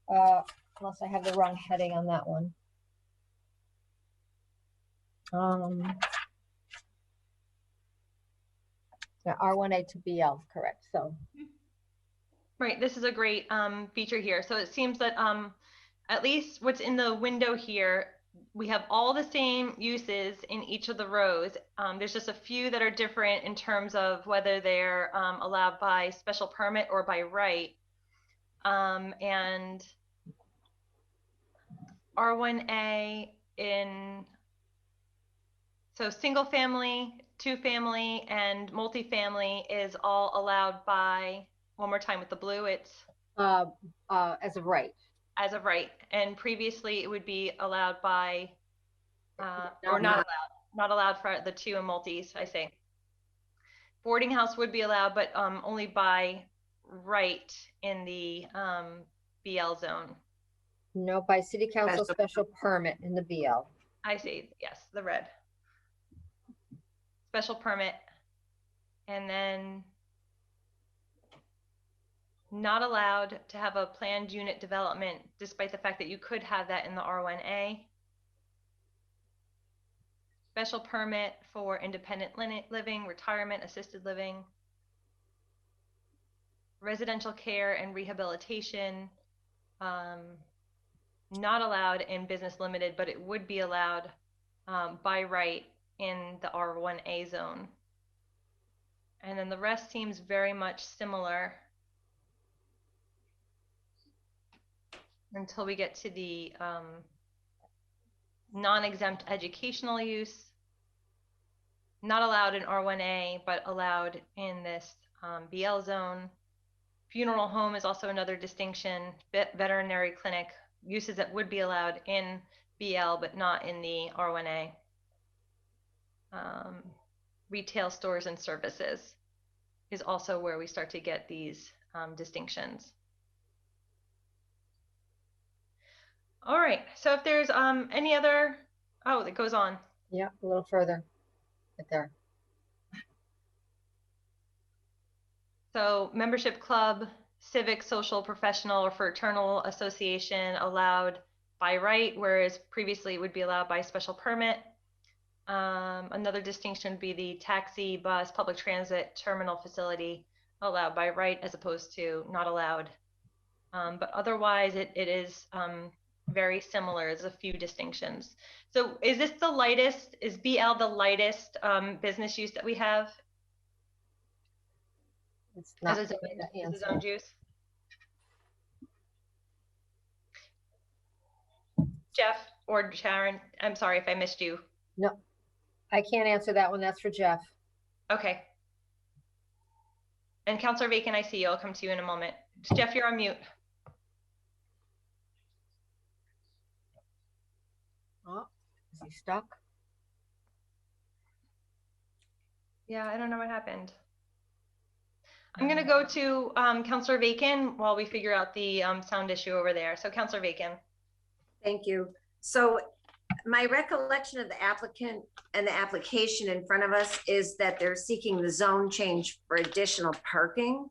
unless I have the wrong heading on that one. Yeah, R1A to BL, correct. So. Right, this is a great feature here. So it seems that at least what's in the window here, we have all the same uses in each of the rows. There's just a few that are different in terms of whether they're allowed by special permit or by right. And R1A so single family, two family, and multifamily is all allowed by, one more time with the blue, it's as of right. As of right. And previously it would be allowed by, or not allowed for the two and multis, I think. Boarding house would be allowed, but only by right in the BL zone. No, by city council special permit in the BL. I see, yes, the red. Special permit, and then not allowed to have a planned unit development, despite the fact that you could have that in the R1A. Special permit for independent living, retirement, assisted living, residential care and rehabilitation, not allowed in business limited, but it would be allowed by right in the R1A zone. And then the rest seems very much similar until we get to the non-exempt educational use, not allowed in R1A, but allowed in this BL zone. Funeral home is also another distinction. Veterinary clinic, uses that would be allowed in BL, but not in the R1A. Retail stores and services. is also where we start to get these distinctions. All right, so if there's any other, oh, that goes on. Yeah, a little further, right there. So membership club, civic, social, professional, or fraternal association allowed by right, whereas previously it would be allowed by special permit. Another distinction would be the taxi, bus, public transit, terminal facility allowed by right as opposed to not allowed. But otherwise it is very similar. There's a few distinctions. So is this the lightest, is BL the lightest business use that we have? It's not As a zone use? Jeff or Sharon, I'm sorry if I missed you. No, I can't answer that one. That's for Jeff. Okay. And Councilor Bacon, I see you. I'll come to you in a moment. Jeff, you're on mute. Oh, is he stuck? Yeah, I don't know what happened. I'm going to go to Councilor Bacon while we figure out the sound issue over there. So Councilor Bacon. Thank you. So my recollection of the applicant and the application in front of us is that they're seeking the zone change for additional parking.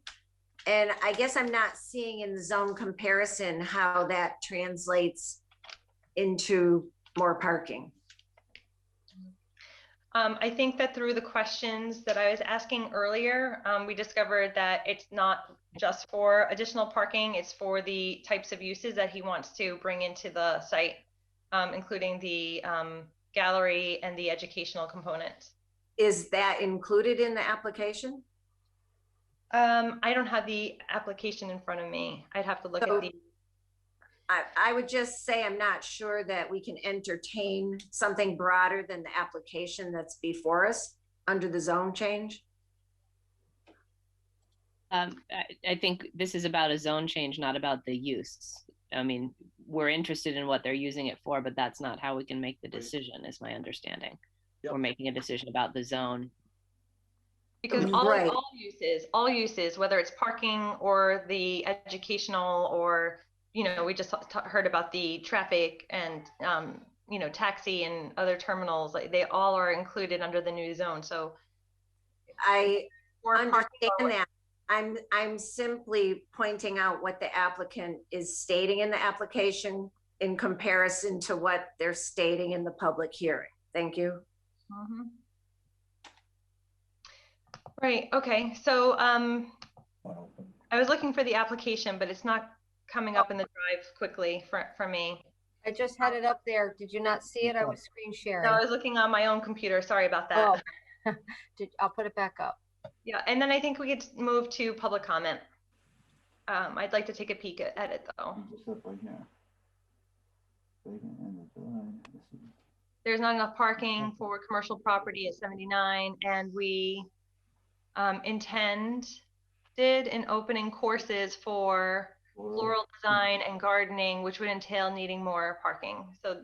And I guess I'm not seeing in the zone comparison how that translates into more parking. I think that through the questions that I was asking earlier, we discovered that it's not just for additional parking, it's for the types of uses that he wants to bring into the site, including the gallery and the educational component. Is that included in the application? I don't have the application in front of me. I'd have to look at the. I would just say I'm not sure that we can entertain something broader than the application that's before us under the zone change. I think this is about a zone change, not about the use. I mean, we're interested in what they're using it for, but that's not how we can make the decision, is my understanding. Yep. We're making a decision about the zone. Because all uses, whether it's parking or the educational or, you know, we just heard about the traffic and, you know, taxi and other terminals, like they all are included under the new zone. So I understand that. I'm simply pointing out what the applicant is stating in the application in comparison to what they're stating in the public hearing. Thank you. Mm-hmm. Right, okay, so I was looking for the application, but it's not coming up in the drive quickly for me. I just had it up there. Did you not see it? I was screen sharing. No, I was looking on my own computer. Sorry about that. Oh. I'll put it back up. Yeah, and then I think we could move to public comment. I'd like to take a peek at it though. There's not enough parking for commercial property at 79, and we intended in opening courses for floral design and gardening, which would entail needing more parking. So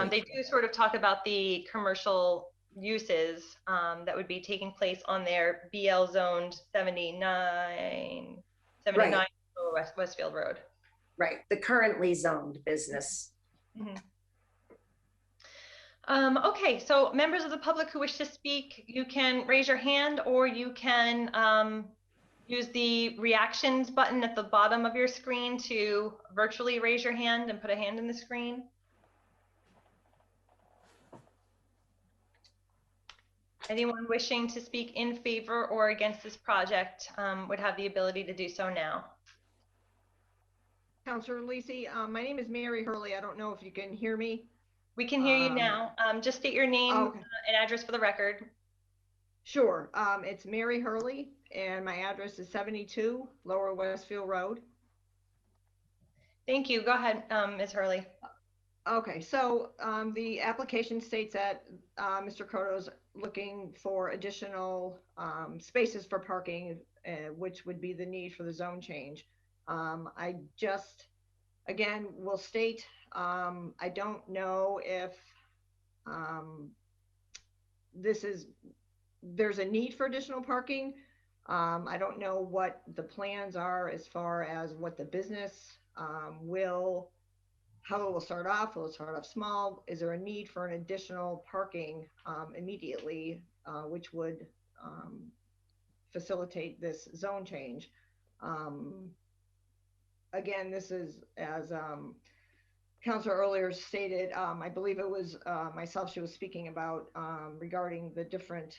they do sort of talk about the commercial uses that would be taking place on their BL zoned 79 right. Westfield Road. Right, the currently zoned business. Mm-hmm. Okay, so members of the public who wish to speak, you can raise your hand or you can use the reactions button at the bottom of your screen to virtually raise your hand and put a hand in the screen. Anyone wishing to speak in favor or against this project would have the ability to do so now. Councilor Lisi, my name is Mary Hurley. I don't know if you can hear me. We can hear you now. Just state your name and address for the record. Sure. It's Mary Hurley, and my address is 72 Lower Westfield Road. Thank you. Go ahead, Ms. Hurley. Okay, so the application states that Mr. Cotto's looking for additional spaces for parking, which would be the need for the zone change. I just, again, will state, I don't know if there's a need for additional parking, I don't know what the plans are as far as what the business how it will start off. Will it start off small? Is there a need for an additional parking immediately, which would facilitate this zone change? Again, this is, as Councilor earlier stated, I believe it was myself she was speaking about regarding the different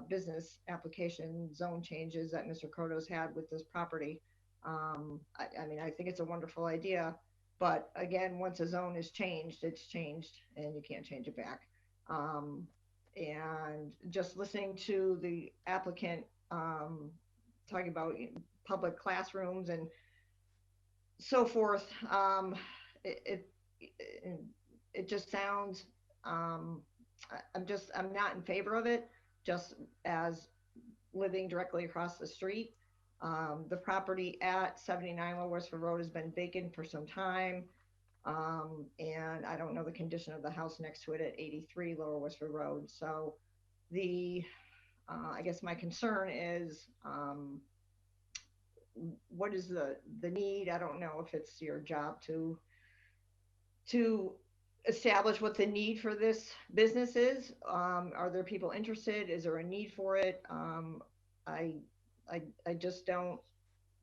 business application zone changes that Mr. Krotos had with this property. I mean, I think it's a wonderful idea, but again, once a zone is changed, it's changed and you can't change it back. And just listening to the applicant talking about public classrooms and so forth, it just sounds, I'm not in favor of it, just as living directly across the street. The property at 79 Lower Westford Road has been vacant for some time. And I don't know the condition of the house next to it at 83 Lower Westford Road. So I guess my concern is, what is the need? I don't know if it's your job to establish what the need for this business is. Are there people interested? Is there a need for it? I just don't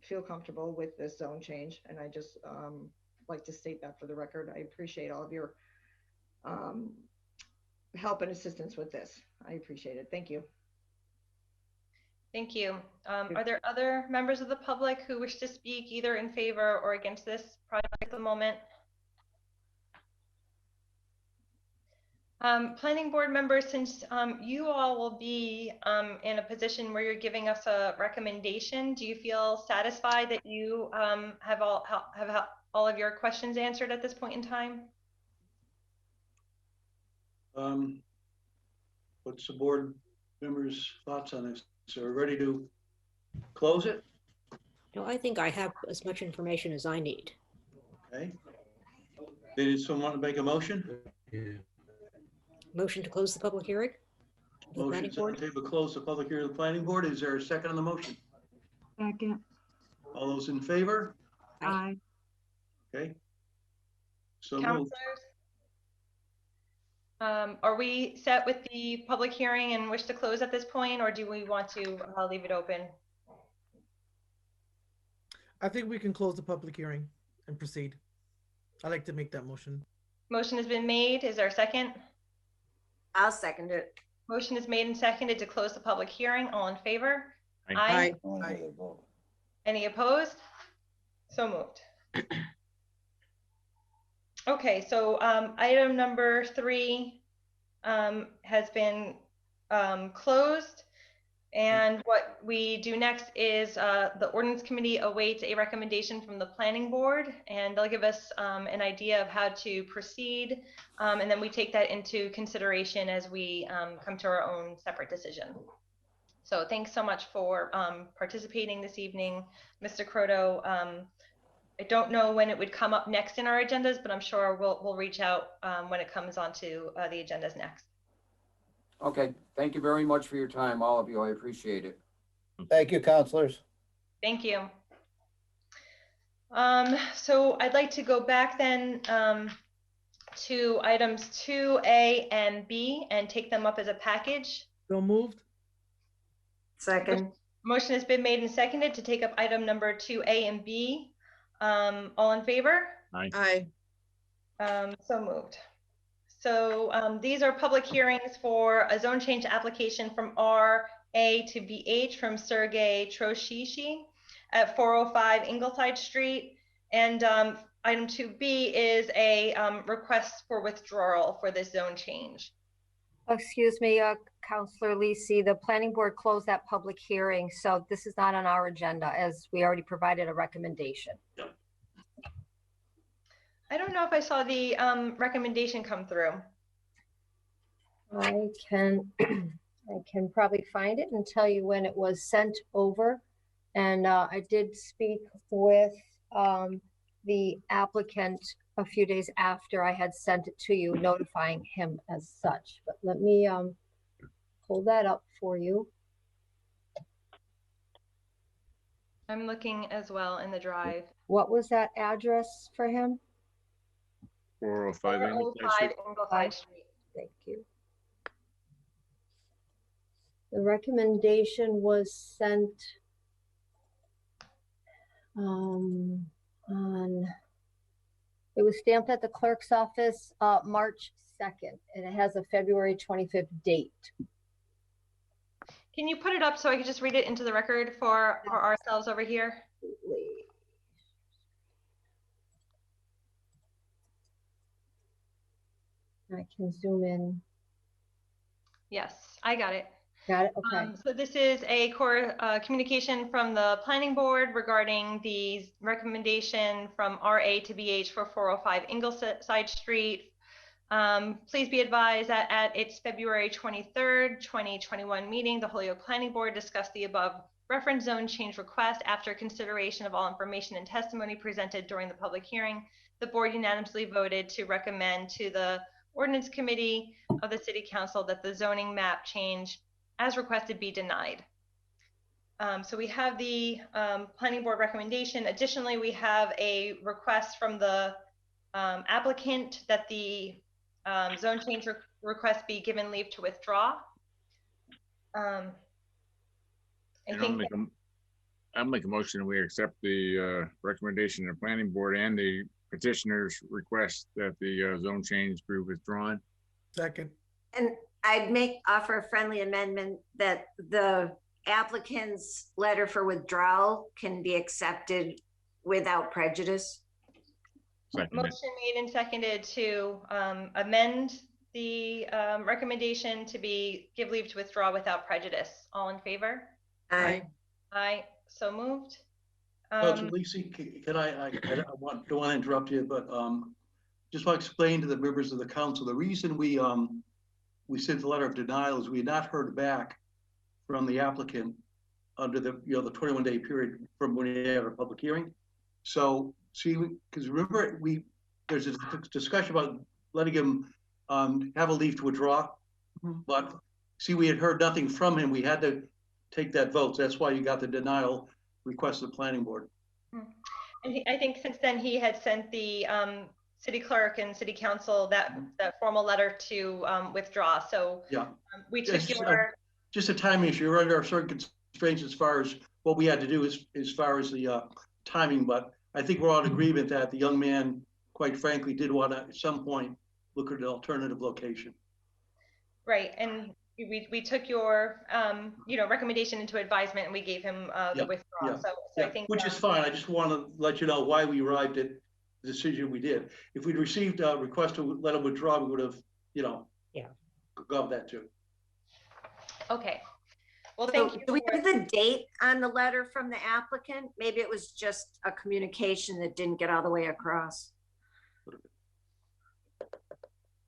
feel comfortable with this zone change, and I just like to state that for the record. I appreciate all of your help and assistance with this. I appreciate it. Thank you. Thank you. Are there other members of the public who wish to speak either in favor or against this project at the moment? Planning board members, since you all will be in a position where you're giving us a recommendation, do you feel satisfied that you have all of your questions answered at this point in time? What's the board members' thoughts on this? So we're ready to close it? No, I think I have as much information as I need. Okay. Did someone want to make a motion? Motion to close the public hearing? Motion to close the public hearing of the planning board. Is there a second on the motion? Second. All those in favor? Aye. Okay. So Councilors, are we set with the public hearing and wish to close at this point, or do we want to leave it open? I think we can close the public hearing and proceed. I'd like to make that motion. Motion has been made. Is there a second? I'll second it. Motion is made and seconded to close the public hearing. All in favor? Aye. Any opposed? So moved. Okay, so item number 3 has been closed. And what we do next is the ordinance committee awaits a recommendation from the planning board, and they'll give us an idea of how to proceed. And then we take that into consideration as we come to our own separate decision. So thanks so much for participating this evening, Mr. Croto. I don't know when it would come up next in our agendas, but I'm sure we'll reach out when it comes onto the agendas next. Okay, thank you very much for your time, all of you. I appreciate it. Thank you, counselors. Thank you. So I'd like to go back then to items 2A and B and take them up as a package. So moved. Second. Motion has been made and seconded to take up item number 2A and B. All in favor? Aye. So moved. So these are public hearings for a zone change application from RA to BH from Sergei Troshishi at 405 Ingleside Street. And item 2B is a request for withdrawal for this zone change. Excuse me, Councilor Lisi, the planning board closed that public hearing, so this is not on our agenda as we already provided a recommendation. I don't know if I saw the recommendation come through. I can probably find it and tell you when it was sent over. And I did speak with the applicant a few days after I had sent it to you, notifying him as such. But let me pull that up for you. I'm looking as well in the drive. What was that address for him? 405 Ingleside Street. Ingleside Street. Thank you. The recommendation was sent on, it was stamped at the clerk's office March 2nd, and it has a February 25th date. Can you put it up so I can just read it into the record for ourselves over here? I can zoom in. Yes, I got it. Got it, okay. So this is a communication from the planning board regarding the recommendation from RA to BH for 405 Ingleside Street. Please be advised that at its February 23rd, 2021 meeting, the Holyoke Planning Board discussed the above reference zone change request. After consideration of all information and testimony presented during the public hearing, the board unanimously voted to recommend to the Ordinance Committee of the City Council that the zoning map change as requested be denied. So we have the Planning Board recommendation. Additionally, we have a request from the applicant that the zone change request be given leave to withdraw. I'll make a motion that we accept the recommendation of the planning board and the petitioner's request that the zone change be withdrawn. Second. And I'd offer a friendly amendment that the applicant's letter for withdrawal can be accepted without prejudice. Motion made and seconded to amend the recommendation to give leave to withdraw without prejudice. All in favor? Aye. Aye. So moved. Lisa, can I don't want to interrupt you, but just want to explain to the members of the council, the reason we sent the letter of denial is we had not heard back from the applicant under the 21-day period from when we had our public hearing. So see, because remember there's a discussion about letting him have a leave to withdraw, but see, we had heard nothing from him. We had to take that vote. So that's why you got the denial request of the planning board. And I think since then he had sent the city clerk and city council that formal letter to withdraw. So yeah, we took just a timing issue. We're under certain constraints as far as what we had to do as far as the timing, but I think we're all in agreement that the young man, quite frankly, did want to at some point look at an alternative location. Right, and we took your recommendation into advisement, and we gave him the withdrawal. So I think which is fine. I just want to let you know why we arrived at the decision we did. If we'd received a request to let him withdraw, we would have, gone that too. Okay. Well, thank you. Do we have the date on the letter from the applicant? Maybe it was just a communication that didn't get all the way across.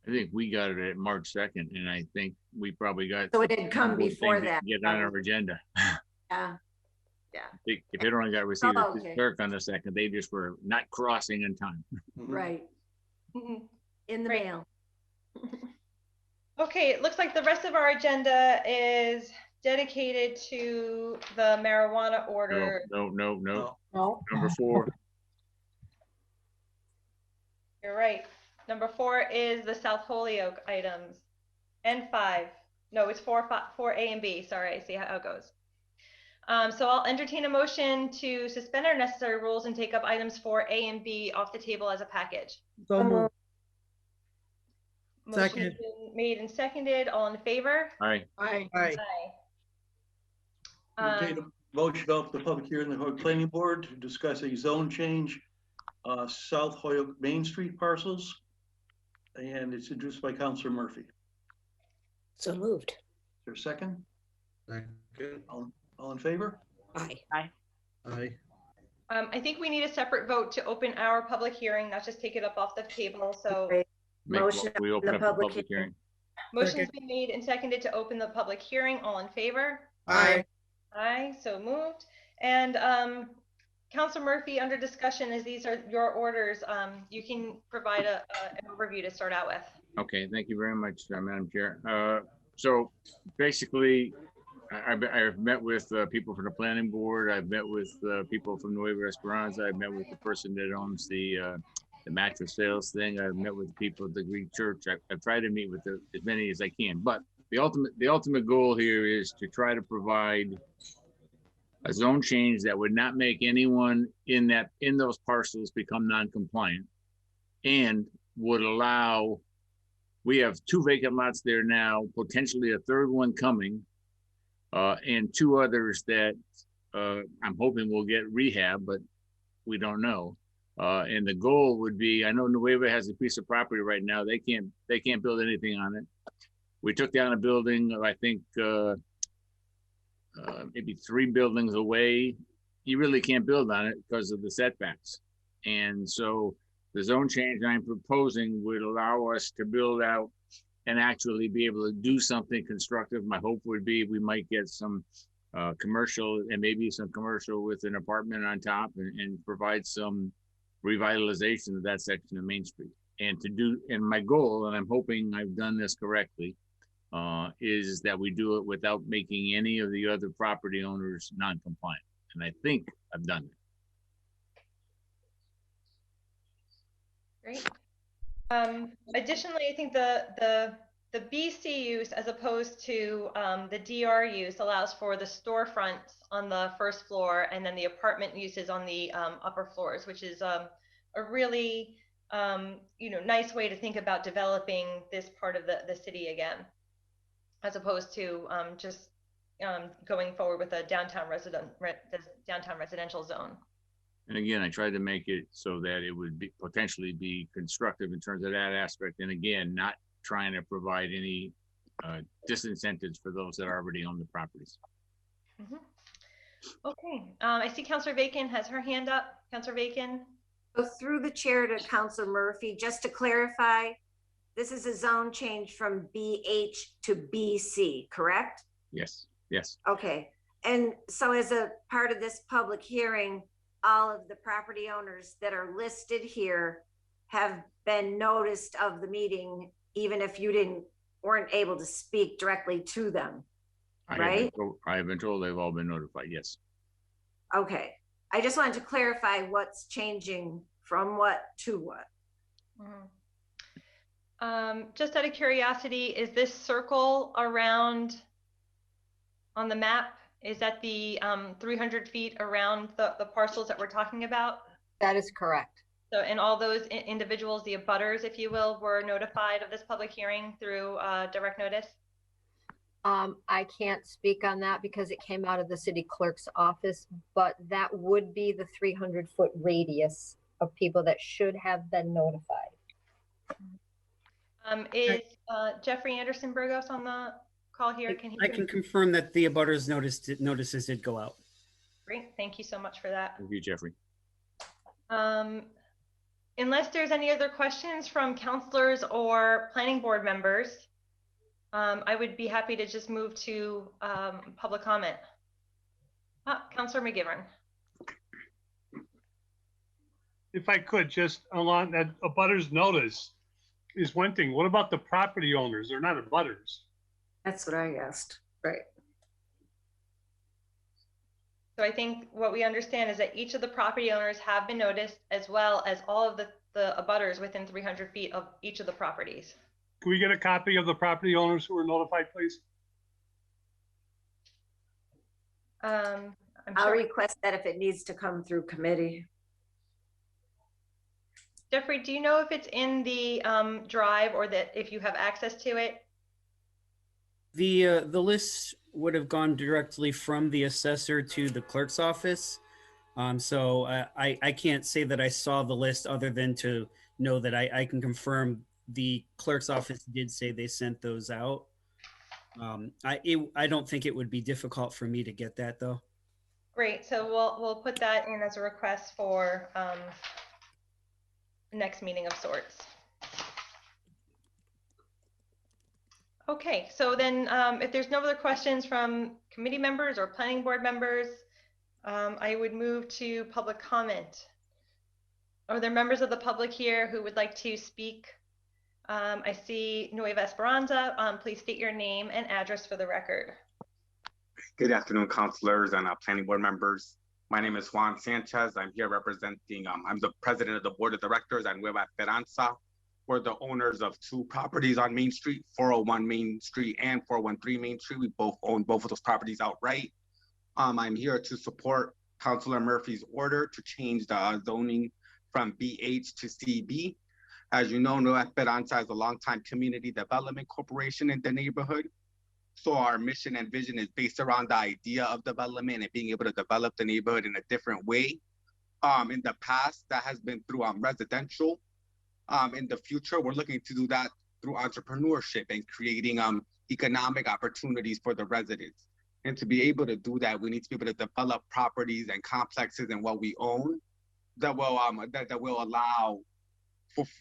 I think we got it at March 2nd, and I think we probably got. So it had come before that. Get on our agenda. Yeah. If it only got received at the clerk on the 2nd, they just were not crossing in time. Right. In the mail. Okay, it looks like the rest of our agenda is dedicated to the marijuana order. No. Number 4. You're right. Number 4 is the South Holyoke items. And 5. No, it's 4A and B. Sorry, I see how it goes. So I'll entertain a motion to suspend our necessary rules and take up items 4A and B off the table as a package. So moved. Motion has been made and seconded. All in favor? Aye. Aye. Entertain a motion off the public hearing in the Holyoke Planning Board to discuss a zone change, South Holyoke Main Street parcels. And it's introduced by Councilor Murphy. So moved. Is there a second? Second. All in favor? Aye. Aye. I think we need a separate vote to open our public hearing, not just take it up off the table. So We open up the public hearing. Motion's been made and seconded to open the public hearing. All in favor? Aye. Aye, so moved. And Councilor Murphy, under discussion, as these are your orders, you can provide an overview to start out with. Okay, thank you very much, Madam Chair. So basically, I've met with people from the planning board. I've met with people from Nueva Esperanza. I've met with the person that owns the mattress sales thing. I've met with people at the Greek church. I've tried to meet with as many as I can. But the ultimate goal here is to try to provide a zone change that would not make anyone in those parcels become non-compliant, and would allow. We have 2 vacant lots there now, potentially a 3rd one coming. And 2 others that I'm hoping will get rehab, but we don't know. And the goal would be, I know Nueva has a piece of property right now. They can't build anything on it. We took down a building, I think maybe 3 buildings away. You really can't build on it because of the setbacks. And so the zone change I'm proposing would allow us to build out and actually be able to do something constructive. My hope would be we might get some commercial, and maybe some commercial with an apartment on top, and provide some revitalization of that section of Main Street. And my goal, and I'm hoping I've done this correctly, is that we do it without making any of the other property owners non-compliant. And I think I've done it. Great. Additionally, I think the BC use, as opposed to the DR use, allows for the storefronts on the 1st floor, and then the apartment uses on the upper floors, which is a really nice way to think about developing this part of the city again, as opposed to just going forward with a downtown residential zone. And again, I tried to make it so that it would potentially be constructive in terms of that aspect. And again, not trying to provide any disincentives for those that already own the properties. Mm-hmm. Okay, I see Councilor Bacon has her hand up. Councilor Bacon. So through the chair to Councilor Murphy, just to clarify, this is a zone change from BH to BC, correct? Yes, yes. Okay, and so as a part of this public hearing, all of the property owners that are listed here have been noticed of the meeting, even if you weren't able to speak directly to them, right? I have been told they've all been notified, yes. Okay, I just wanted to clarify what's changing from what to what. Just out of curiosity, is this circle around on the map? Is that the 300 feet around the parcels that we're talking about? That is correct. So, and all those individuals, the abutters, if you will, were notified of this public hearing through direct notice? I can't speak on that because it came out of the city clerk's office, but that would be the 300-foot radius of people that should have been notified. Is Jeffrey Anderson Burgos on the call here? I can confirm that the abutters notices did go out. Great, thank you so much for that. Thank you, Jeffrey. Unless there's any other questions from councilors or planning board members, I would be happy to just move to public comment. Councilor McGivern. If I could, just along that abutters notice is one thing. What about the property owners? They're not abutters. That's what I asked, right? So I think what we understand is that each of the property owners have been noticed, as well as all of the abutters within 300 feet of each of the properties. Can we get a copy of the property owners who were notified, please? I'll request that if it needs to come through committee. Jeffrey, do you know if it's in the drive, or that if you have access to it? The list would have gone directly from the assessor to the clerk's office. So I can't say that I saw the list, other than to know that I can confirm the clerk's office did say they sent those out. I don't think it would be difficult for me to get that, though. Great, so we'll put that in as a request for next meeting of sorts. Okay, so then if there's no other questions from committee members or planning board members, I would move to public comment. Are there members of the public here who would like to speak? I see Nueva Esperanza. Please state your name and address for the record. Good afternoon, councilors and planning board members. My name is Juan Sanchez. I'm here representing, I'm the president of the board of directors at Nueva Esperanza. We're the owners of 2 properties on Main Street, 401 Main Street and 413 Main Street. We both own both of those properties outright. I'm here to support Councilor Murphy's order to change the zoning from BH to CB. As you know, Nueva Esperanza is a longtime community development corporation in the neighborhood. So our mission and vision is based around the idea of development and being able to develop the neighborhood in a different way. In the past, that has been through residential. In the future, we're looking to do that through entrepreneurship and creating economic opportunities for the residents. And to be able to do that, we need to be able to develop properties and complexes and what we own that will allow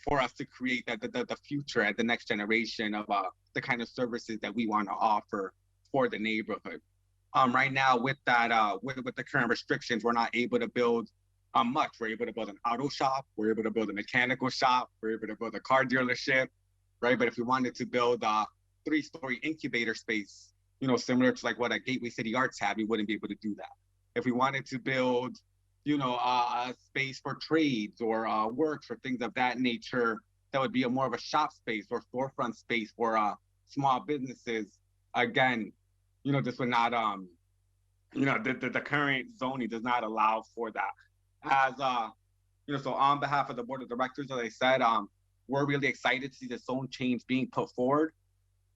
for us to create the future and the next generation of the kind of services that we want to offer for the neighborhood. Right now, with that, with the current restrictions, we're not able to build much. We're able to build an auto shop. We're able to build a mechanical shop. We're able to build a car dealership, right? But if we wanted to build a 3-story incubator space, you know, similar to like what a Gateway City Arts had, we wouldn't be able to do that. If we wanted to build, you know, a space for trades or works or things of that nature, that would be more of a shop space or storefront space for small businesses. Again, you know, this would not, you know, the current zoning does not allow for that. As, you know, so on behalf of the board of directors, as I said, we're really excited to see the zone change being put forward.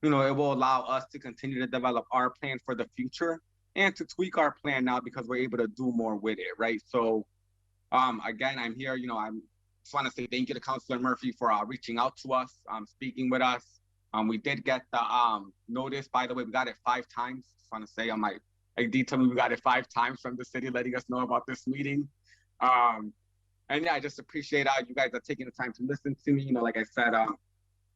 You know, it will allow us to continue to develop our plan for the future and to tweak our plan now because we're able to do more with it, right? So, again, I'm here, you know, I just want to say thank you to Councilor Murphy for reaching out to us, speaking with us. We did get the notice, by the way, we got it 5 times. Just want to say on my ID told me we got it 5 times from the city letting us know about this meeting. And yeah, I just appreciate you guys are taking the time to listen to me. You know, like I said,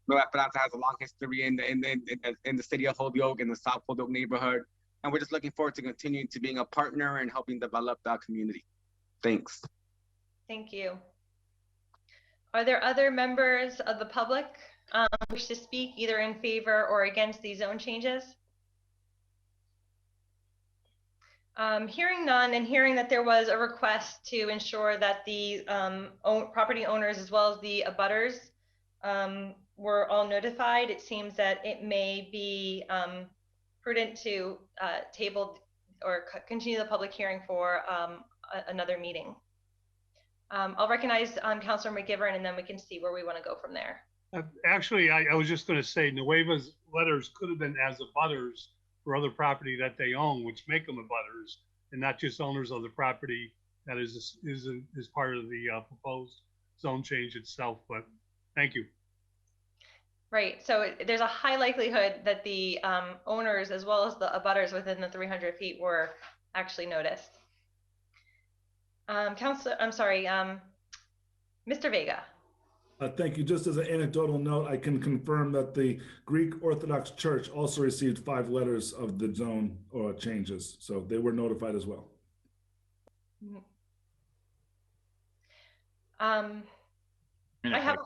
Nueva Esperanza has a long history in the city of Holyoke, in the South Holyoke neighborhood. And we're just looking forward to continuing to being a partner and helping develop the community. Thanks. Thank you. Are there other members of the public who wish to speak either in favor or against these zone changes? Hearing none and hearing that there was a request to ensure that the property owners as well as the abutters were all notified, it seems that it may be prudent to table or continue the public hearing for another meeting. I'll recognize Councilor McGivern and then we can see where we want to go from there. Actually, I was just going to say Nueva's letters could have been as abutters for other property that they own, which make them abutters and not just owners of the property that is part of the proposed zone change itself. But thank you. Right, so there's a high likelihood that the owners as well as the abutters within the 300 feet were actually noticed. Mr. Vega. Thank you. Just as an anecdotal note, I can confirm that the Greek Orthodox Church also received 5 letters of the zone changes, so they were notified as well. I have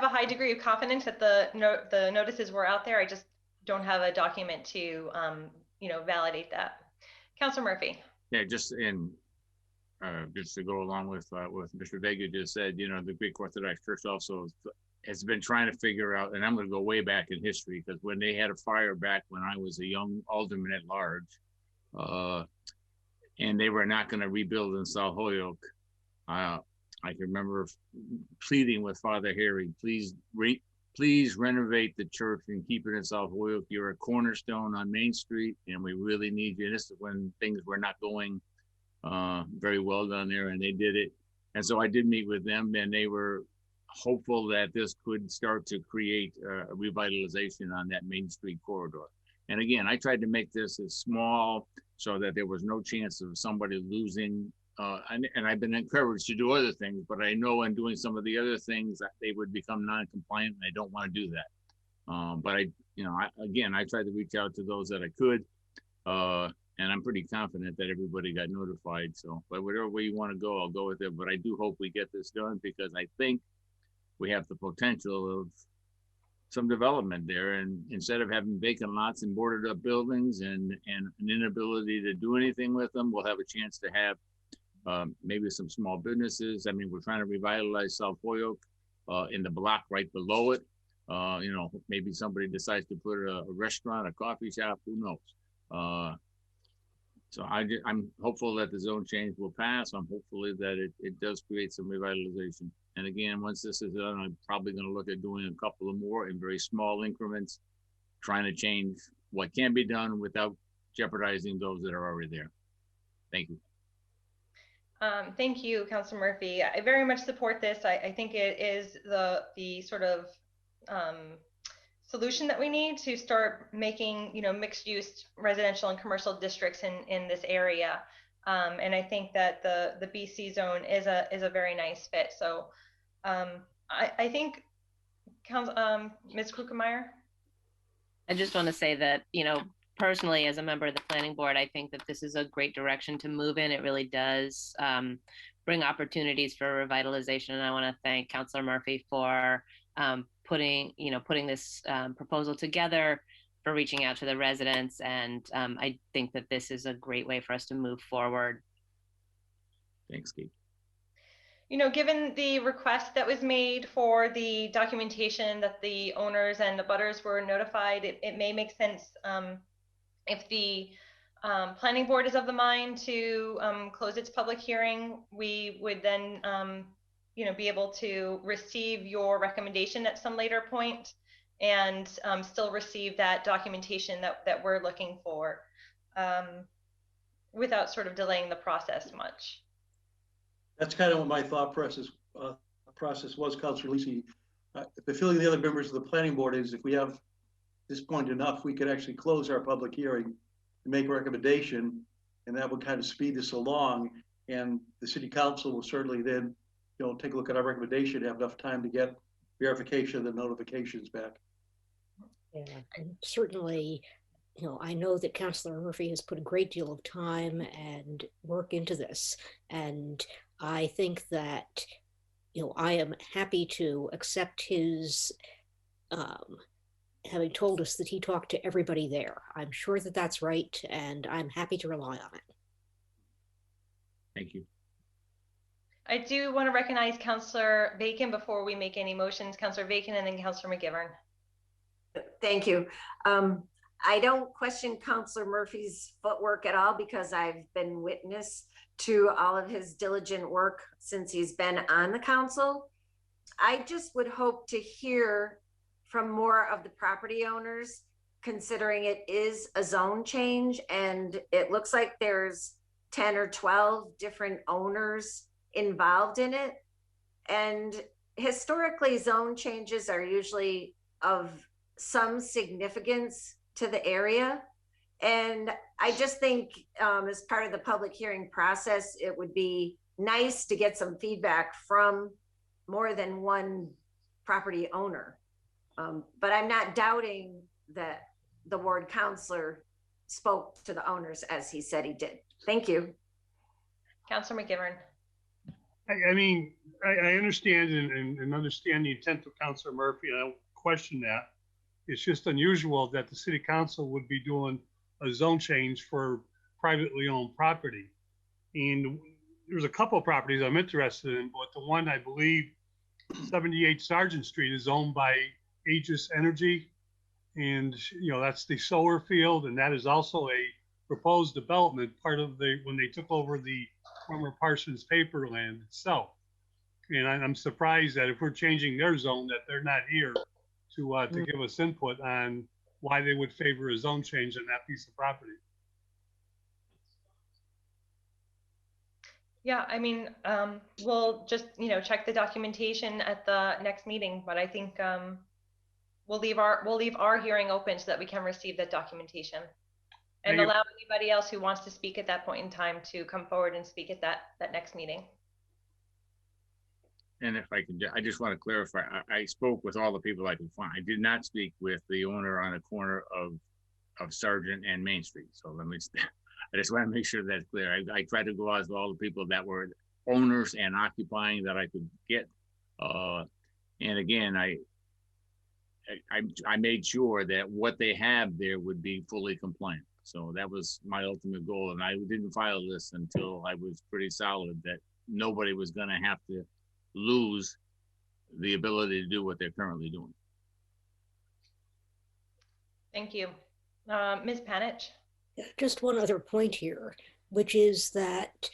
a high degree of confidence that the notices were out there. I just don't have a document to you know, validate that. Councilor Murphy. Yeah, just to go along with what Mr. Vega just said, you know, the Greek Orthodox Church also has been trying to figure out, and I'm going to go way back in history, because when they had a fire back when I was a young alderman at large, and they were not going to rebuild in South Holyoke, I can remember pleading with Father Harry, please renovate the church and keep it in South Holyoke. You're a cornerstone on Main Street, and we really need you. And this is when things were not going very well down there, and they did it. And so I did meet with them, and they were hopeful that this could start to create a revitalization on that Main Street corridor. And again, I tried to make this as small so that there was no chance of somebody losing. And I've been encouraged to do other things, but I know in doing some of the other things that they would become non-compliant, and I don't want to do that. But I tried to reach out to those that I could. And I'm pretty confident that everybody got notified. So, but whatever way you want to go, I'll go with it. But I do hope we get this done, because I think we have the potential of some development there. And instead of having vacant lots and boarded up buildings and an inability to do anything with them, we'll have a chance to have maybe some small businesses. I mean, we're trying to revitalize South Holyoke in the block right below it. You know, maybe somebody decides to put a restaurant, a coffee shop, who knows? So I'm hopeful that the zone change will pass. I'm hopefully that it does create some revitalization. And again, once this is done, I'm probably going to look at doing a couple of more in very small increments, trying to change what can be done without jeopardizing those that are already there. Thank you. Thank you, Councilor Murphy. I very much support this. I think it is the sort of solution that we need to start making, you know, mixed use residential and commercial districts in this area. And I think that the BC zone is a very nice fit. So I think Ms. Krukemeyer. I just want to say that, you know, personally, as a member of the planning board, I think that this is a great direction to move in. It really does bring opportunities for revitalization. And I want to thank Councilor Murphy for putting this proposal together, for reaching out to the residents. And I think that this is a great way for us to move forward. Thanks, Kate. You know, given the request that was made for the documentation that the owners and the butters were notified, it may make sense if the planning board is of the mind to close its public hearing. We would then you know, be able to receive your recommendation at some later point and still receive that documentation that we're looking for without sort of delaying the process much. That's kind of what my thought process was, Councilor Lisi. The feeling of the other members of the planning board is if we have this point enough, we could actually close our public hearing and make a recommendation, and that would kind of speed this along. And the city council will certainly then, you know, take a look at our recommendation, have enough time to get verification of the notifications back. Yeah, and certainly, you know, I know that Councilor Murphy has put a great deal of time and work into this. And I think that, you know, I am happy to accept his, having told us that he talked to everybody there. I'm sure that that's right, and I'm happy to rely on it. Thank you. I do want to recognize Councilor Bacon before we make any motions. Councilor Bacon and then Councilor McGivern. Thank you. I don't question Councilor Murphy's footwork at all because I've been witness to all of his diligent work since he's been on the council. I just would hope to hear from more of the property owners, considering it is a zone change and it looks like there's 10 or 12 different owners involved in it. And historically, zone changes are usually of some significance to the area. And I just think as part of the public hearing process, it would be nice to get some feedback from more than one property owner. But I'm not doubting that the ward councilor spoke to the owners as he said he did. Thank you. Councilor McGivern. I mean, I understand and understand the intent of Councilor Murphy, and I don't question that. It's just unusual that the city council would be doing a zone change for privately owned property. And there's a couple of properties I'm interested in, but the one I believe 78 Sargent Street is owned by Aegis Energy. And, you know, that's the solar field. And that is also a proposed development, part of when they took over the former Parsons paper land itself. And I'm surprised that if we're changing their zone, that they're not here to give us input on why they would favor a zone change on that piece of property. Yeah, I mean, we'll just, you know, check the documentation at the next meeting, but I think we'll leave our hearing open so that we can receive that documentation and allow anybody else who wants to speak at that point in time to come forward and speak at that next meeting. And if I can, I just want to clarify, I spoke with all the people I could find. I did not speak with the owner on the corner of Sargent and Main Street. So let me, I just want to make sure that's clear. I tried to go out to all the people that were owners and occupying that I could get. And again, I made sure that what they have there would be fully compliant. So that was my ultimate goal. And I didn't file this until I was pretty solid that nobody was going to have to lose the ability to do what they're currently doing. Thank you. Ms. Panich? Just one other point here, which is that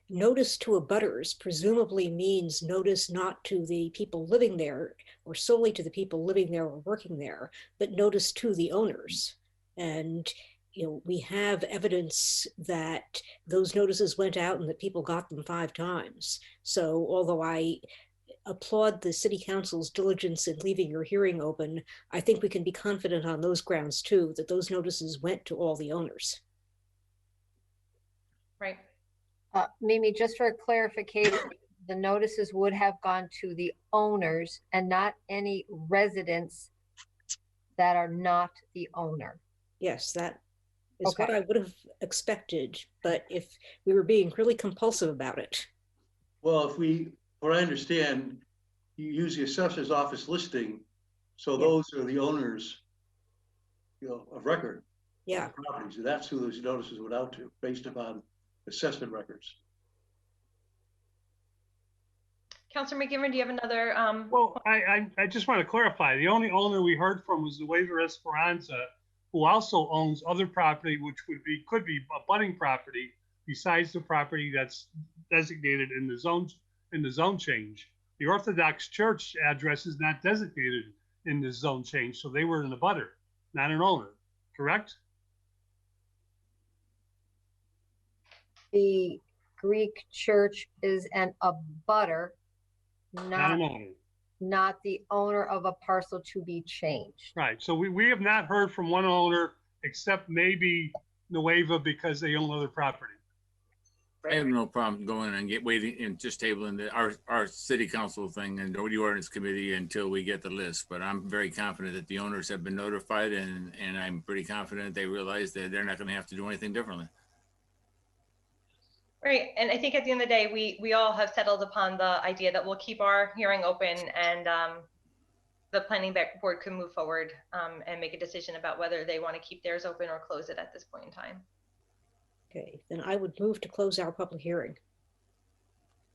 notice to abutters presumably means notice not to the people living there or solely to the people living there or working there, but notice to the owners. And we have evidence that those notices went out and that people got them 5 times. So although I applaud the city council's diligence in leaving your hearing open, I think we can be confident on those grounds too, that those notices went to all the owners. Right. Mimi, just for clarification, the notices would have gone to the owners and not any residents that are not the owner. Yes, that is what I would have expected, but if we were being really compulsive about it. Well, what I understand, you use the assessor's office listing, so those are the owners, of record. Yeah. Properties. That's who those notices went out to, based upon assessment records. Councilor McGivern, do you have another? Well, I just want to clarify. The only owner we heard from was the Waiver Esperanza, who also owns other property, which could be abutting property besides the property that's designated in the zone change. The Orthodox Church address is not designated in the zone change, so they were an abutter, not an owner, correct? The Greek church is an abutter, not the owner of a parcel to be changed. Right. So we have not heard from one owner except maybe Nueva because they own other property. I have no problem going and waiting and just tabling our city council thing and the ordinance committee until we get the list. But I'm very confident that the owners have been notified, and I'm pretty confident they realize that they're not going to have to do anything differently. Right, and I think at the end of the day, we all have settled upon the idea that we'll keep our hearing open, and the planning board can move forward and make a decision about whether they want to keep theirs open or close it at this point in time. Okay, then I would move to close our public hearing.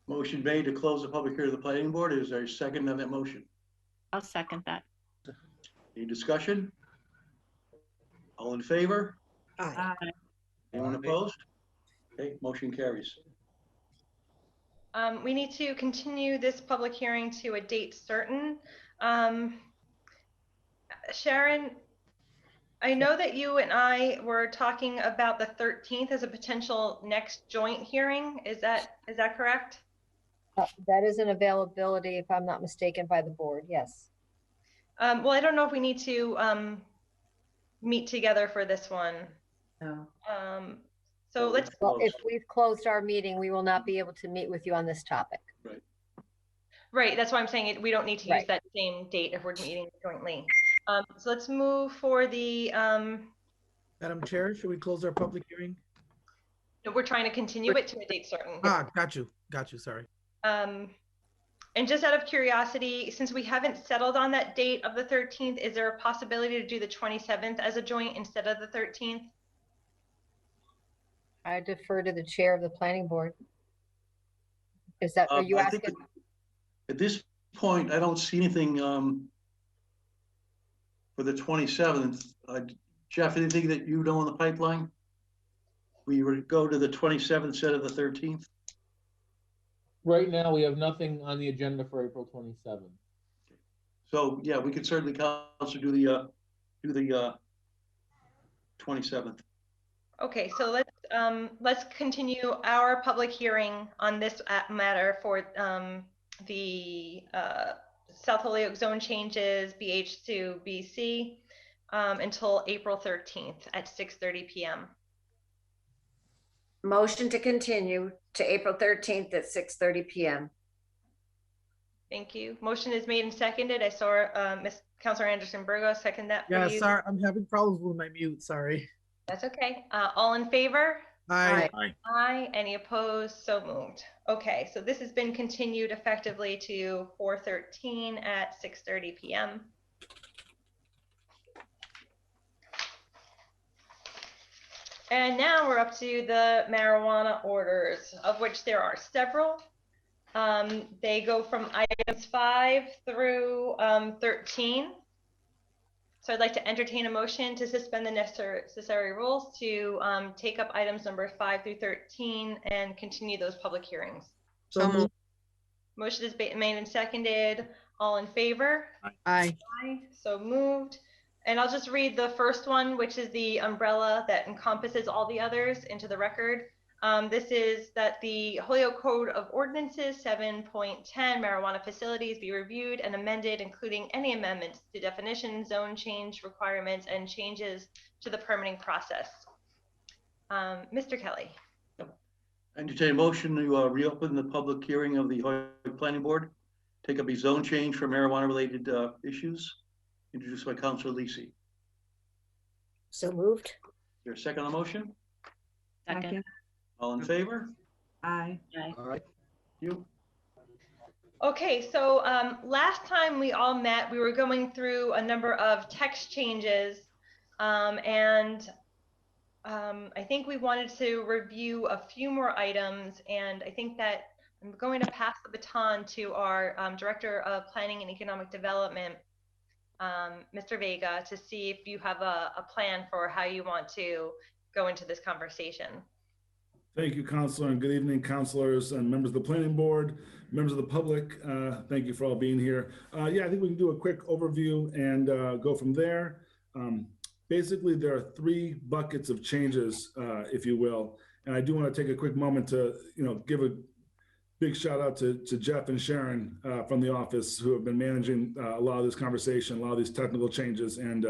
Motion made to close the public hearing of the planning board. Is there a second on that motion? I'll second that. Any discussion? All in favor? Aye. Anyone opposed? Okay, motion carries. We need to continue this public hearing to a date certain. Sharon, I know that you and I were talking about the 13th as a potential next joint hearing. Is that correct? That is an availability, if I'm not mistaken, by the board. Yes. Well, I don't know if we need to meet together for this one. No. So let's. Well, if we've closed our meeting, we will not be able to meet with you on this topic. Right. Right. That's why I'm saying we don't need to use that same date if we're meeting jointly. So let's move for the. Madam Chair, should we close our public hearing? No, we're trying to continue it to a date certain. Got you. Sorry. And just out of curiosity, since we haven't settled on that date of the 13th, is there a possibility to do the 27th as a joint instead of the 13th? I defer to the chair of the planning board. Is that, are you asking? At this point, I don't see anything for the 27th. Jeff, anything that you know in the pipeline? We would go to the 27th instead of the 13th? Right now, we have nothing on the agenda for April 27th. So yeah, we could certainly council do the 27th. Okay, so let's continue our public hearing on this matter for the South Holyoke zone changes BH to BC until April 13th at 6:30 p.m. Motion to continue to April 13th at 6:30 p.m. Thank you. Motion is made and seconded. I saw Ms. Councilor Anderson Burgos second that. Yeah, for you. sorry, I'm having problems with my mute. Sorry. That's okay. All in favor? Aye. Aye. Aye. Any opposed? So moved. Okay, so this has been continued effectively to 4/13 at 6:30 p.m. And now we're up to the marijuana orders, of which there are several. They go from items 5 through 13. So I'd like to entertain a motion to suspend the necessary rules to take up items number 5 through 13 and continue those public hearings. So moved. Motion is made and seconded. All in favor? Aye. Aye. So moved. And I'll just read the first one, which is the umbrella that encompasses all the others, into the record. This is that the Holyoke Code of Ordinances 7.10 marijuana facilities be reviewed and amended, including any amendments to definitions, zone change requirements, and changes to the permitting process. Mr. Kelly. Entertain a motion to reopen the public hearing of the Holyoke Planning Board, take up a zone change for marijuana related issues, introduced by Councilor Lisi. So moved. Is there a second on the motion? Second. All in favor? Aye. Aye. All right. You. Okay, so last time we all met, we were going through a number of text changes, and I think we wanted to review a few more items, and I think that I'm going to pass the baton to our Director of Planning and Economic Development, Mr. Vega, to see if you have a plan for how you want to go into this conversation. Thank you, Councilor, and good evening, councilors and members of the planning board, members of the public. Thank you for all being here. Yeah, I think we can do a quick overview and go from there. Basically, there are 3 buckets of changes, if you will. And I do want to take a quick moment to, give a big shout out to Jeff and Sharon from the office, who have been managing a lot of this conversation, a lot of these technical changes, and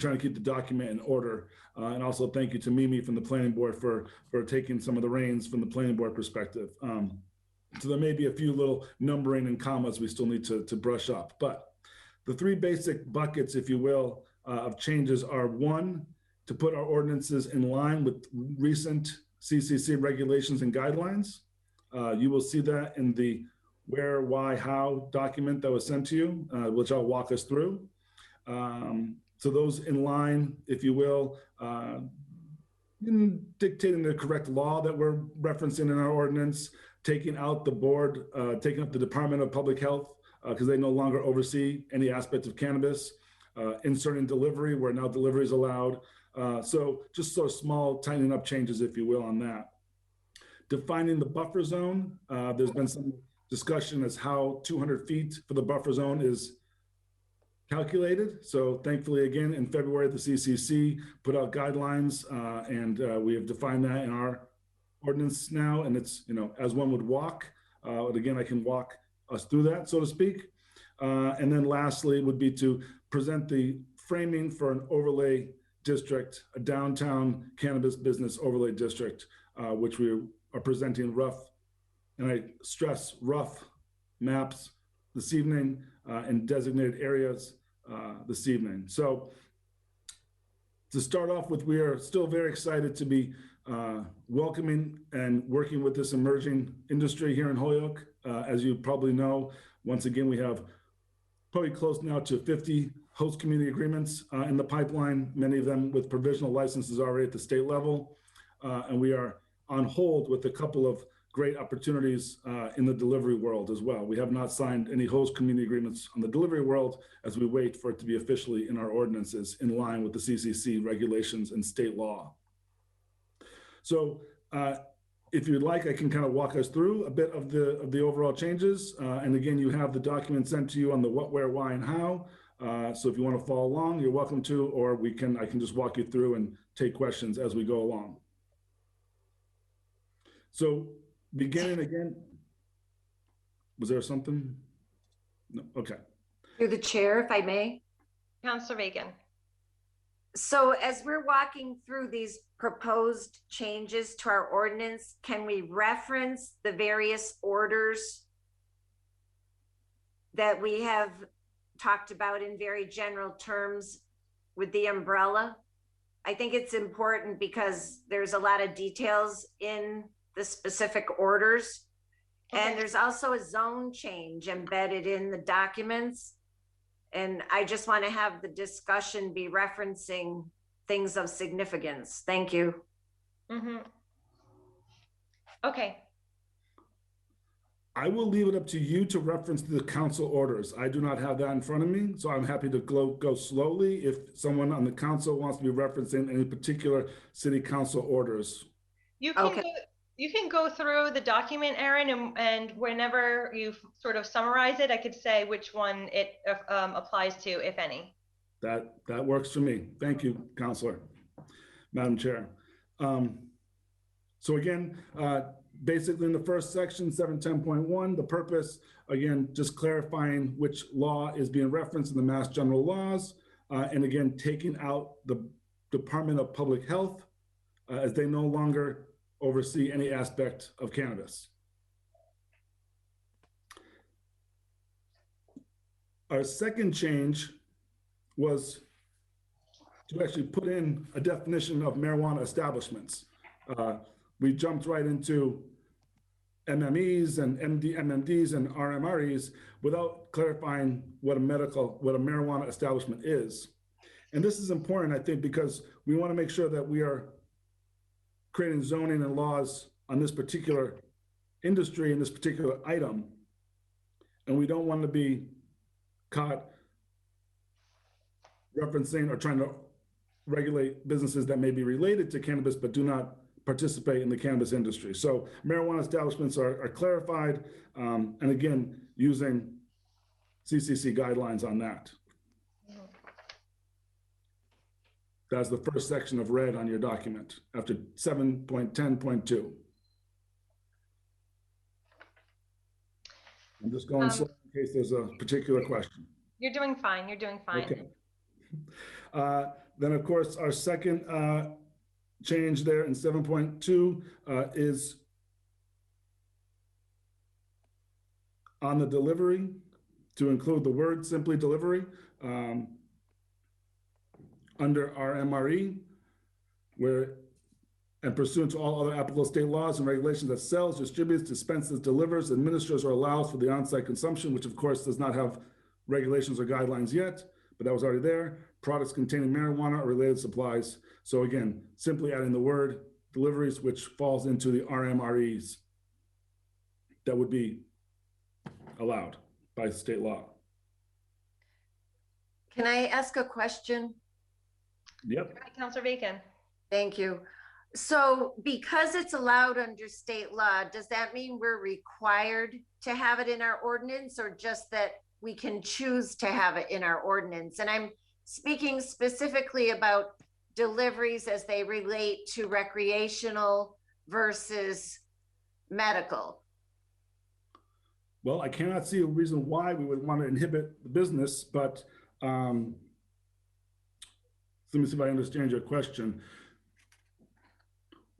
trying to keep the document in order. And also thank you to Mimi from the planning board for taking some of the reins from the planning board perspective. So there may be a few little numbering and commas we still need to brush up, but the 3 basic buckets, if you will, of changes are: 1, to put our ordinances in line with recent CCC regulations and guidelines. You will see that in the where, why, how document that was sent to you, which I'll walk us through. So those in line, if you will, dictating the correct law that we're referencing in our ordinance, taking out the board, taking up the Department of Public Health, because they no longer oversee any aspect of cannabis, inserting delivery where now delivery is allowed. So just sort of small tightening up changes, if you will, on that. Defining the buffer zone, there's been some discussion as how 200 feet for the buffer zone is calculated. So thankfully, again, in February, the CCC put out guidelines, and we have defined that in our ordinance now, and it's, as one would walk. But again, I can walk us through that, so to speak. And then lastly would be to present the framing for an overlay district, a downtown cannabis business overlay district, which we are presenting rough, and I stress rough, maps this evening in designated areas this evening. So to start off with, we are still very excited to be welcoming and working with this emerging industry here in Holyoke. As you probably know, once again, we have probably close now to 50 host community agreements in the pipeline, many of them with provisional licenses already at the state level. And we are on hold with a couple of great opportunities in the delivery world as well. We have not signed any host community agreements on the delivery world as we wait for it to be officially in our ordinances in line with the CCC regulations and state law. So if you'd like, I can kind of walk us through a bit of the overall changes. And again, you have the document sent to you on the what, where, why, and how. So if you want to follow along, you're welcome to, or I can just walk you through and take questions as we go along. So beginning again, was there something? No, okay. Through the chair, if I may. Councilor Reagan. So as we're walking through these proposed changes to our ordinance, can we reference the various orders that we have talked about in very general terms with the umbrella? I think it's important because there's a lot of details in the specific orders. Okay. And there's also a zone change embedded in the documents. And I just want to have the discussion be referencing things of significance. Thank you. Mm-hmm. Okay. I will leave it up to you to reference the council orders. I do not have that in front of me, so I'm happy to go slowly if someone on the council wants to be referencing any particular city council orders. You can go through the document, Aaron, and whenever you sort of summarize it, I could say which one it applies to, if any. That works for me. Thank you, Councilor, Madam Chair. So again, basically in the first section, 710.1, the purpose, again, just clarifying which law is being referenced in the Mass General Laws, and again, taking out the Department of Public Health as they no longer oversee any aspect of cannabis. Our second change was to actually put in a definition of marijuana establishments. We jumped right into MMEs and MMDs and RMREs without clarifying what a marijuana establishment is. And this is important, I think, because we want to make sure that we are creating zoning and laws on this particular industry and this particular item. And we don't want to be caught referencing or trying to regulate businesses that may be related to cannabis but do not participate in the cannabis industry. So marijuana establishments are clarified, and again, using CCC guidelines on that. That's the first section of red on your document after 7.10.2. I'm just going slow in case there's a particular question. You're doing fine. You're doing fine. Okay. Then, of course, our second change there in 7.2 is on the delivery to include the word simply delivery under our MRE, where and pursuant to all other applicable state laws and regulations that sells, distributes, dispenses, delivers, administers, or allows for the on-site consumption, which of course does not have regulations or guidelines yet, but that was already there. Products containing marijuana or related supplies. So again, simply adding the word deliveries, which falls into the RMREs that would be allowed by state law. Can I ask a question? Yep. Councilor Bacon. Thank you. So because it's allowed under state law, does that mean we're required to have it in our ordinance, or just that we can choose to have it in our ordinance? And I'm speaking specifically about deliveries as they relate to recreational versus medical. Well, I cannot see a reason why we would want to inhibit the business, but let me see if I understand your question.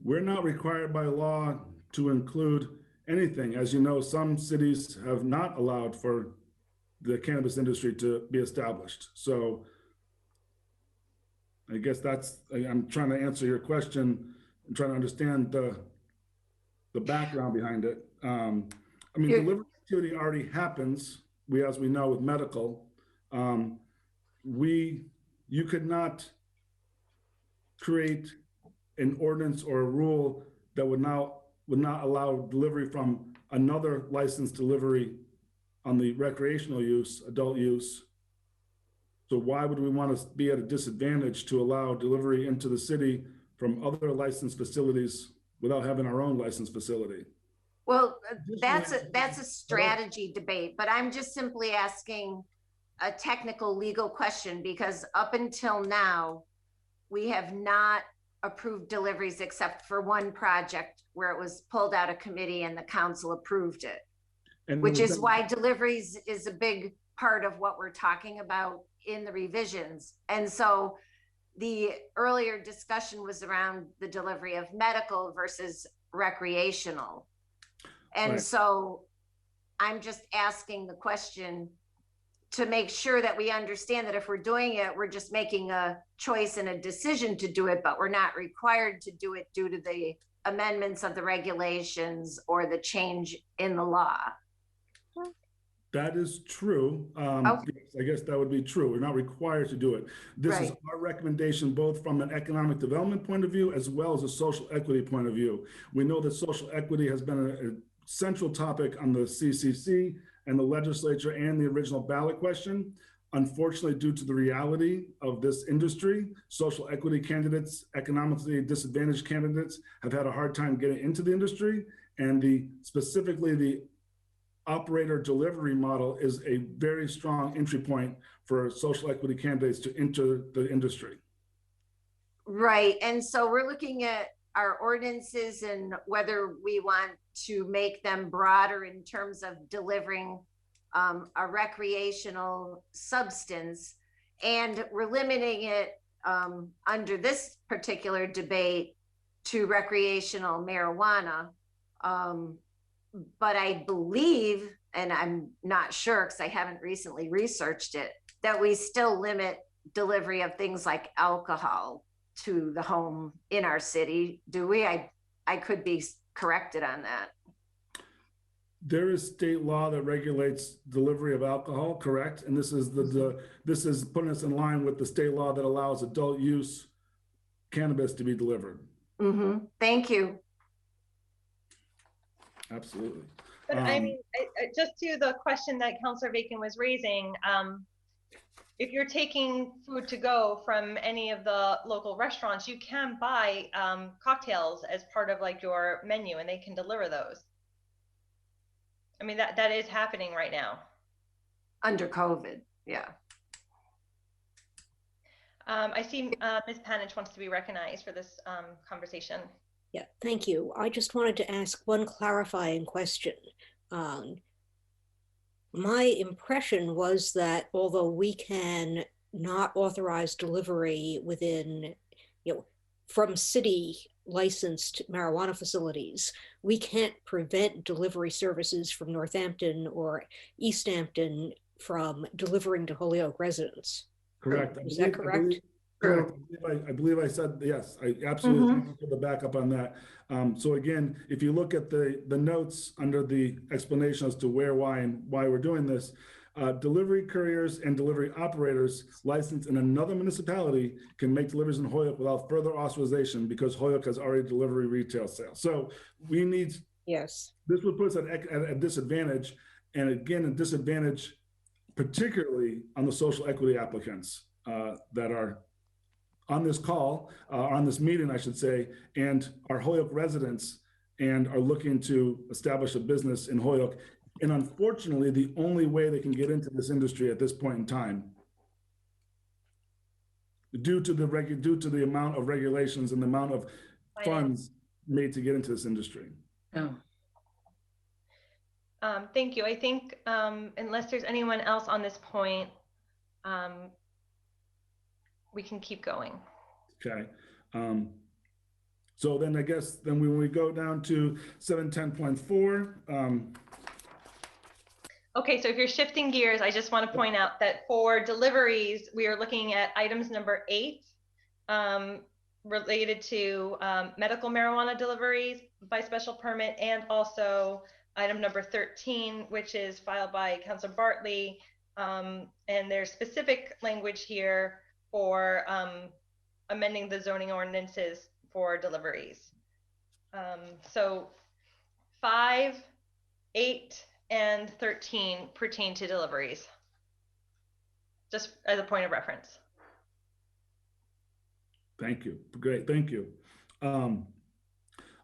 We're not required by law to include anything. As you know, some cities have not allowed for the cannabis industry to be established. So I guess I'm trying to answer your question and trying to understand the background behind it. I mean, delivery activity already happens, as we know, with medical. You could not create an ordinance or a rule that would not allow delivery from another licensed delivery on the recreational use, adult use. So why would we want to be at a disadvantage to allow delivery into the city from other licensed facilities without having our own licensed facility? Well, that's a strategy debate, but I'm just simply asking a technical legal question, because up until now, we have not approved deliveries except for one project where it was pulled out of committee and the council approved it, which is why deliveries is a big part of what we're talking about in the revisions. And so the earlier discussion was around the delivery of medical versus recreational. And Right. So I'm just asking the question to make sure that we understand that if we're doing it, we're just making a choice and a decision to do it, but we're not required to do it due to the amendments of the regulations or the change in the law. That is true. Okay. Yes, I guess that would be true. We're not required to do it. This is Right. our recommendation, both from an economic development point of view, as well as a social equity point of view. We know that social equity has been a central topic on the CCC and the legislature and the original ballot question. Unfortunately, due to the reality of this industry, social equity candidates, economically disadvantaged candidates have had a hard time getting into the industry, and specifically the operator delivery model is a very strong entry point for social equity candidates to enter the industry. Right. And so we're looking at our ordinances and whether we want to make them broader in terms of delivering a recreational substance. And we're limiting it under this particular debate to recreational marijuana. But I believe, and I'm not sure because I haven't recently researched it, that we still limit delivery of things like alcohol to the home in our city. Do we? I could be corrected on that. There is state law that regulates delivery of alcohol, correct? And this is this is putting us in line with the state law that allows adult use cannabis to be delivered. Mm-hmm. Thank you. Absolutely. But I mean, just to the question that Councilor Bacon was raising, if you're taking food to go from any of the local restaurants, you can buy cocktails as part of like your menu, and they can deliver those. I mean, that is happening right now. Under COVID, yeah. I see Ms. Panich wants to be recognized for this conversation. Yeah, thank you. I just wanted to ask one clarifying question. My impression was that although we can not authorize delivery within, from city licensed marijuana facilities, we can't prevent delivery services from Northampton or East Hampton from delivering to Holyoke residents. Correct. Is that correct? Correct. I believe I said yes. I absolutely thank you for the backup on that. So again, if you look at the notes under the explanation as to where, why, and why we're doing this, delivery couriers and delivery operators licensed in another municipality can make deliveries in Holyoke without further authorization because Holyoke has already delivery retail sales. So we need, yes, this would put us at a disadvantage, and again, a disadvantage particularly on the social equity applicants that are on this call, on this meeting, I should say, and are Holyoke residents and are looking to establish a business in Holyoke. And unfortunately, the only way they can get into this industry at this point in time, due to the amount of regulations and the amount of funds made to get into this industry. Oh. Thank you. I think unless there's anyone else on this point, we can keep going. Okay. So then I guess then when we go down to 710.4. Okay, so if you're shifting gears, I just want to point out that for deliveries, we are looking at items number 8 related to medical marijuana deliveries by special permit, and also item number 13, which is filed by Councilor Bartley. And there's specific language here for amending the zoning ordinances for deliveries. So 5, 8, and 13 pertain to deliveries, just as a point of reference. Thank you. Great. Thank you.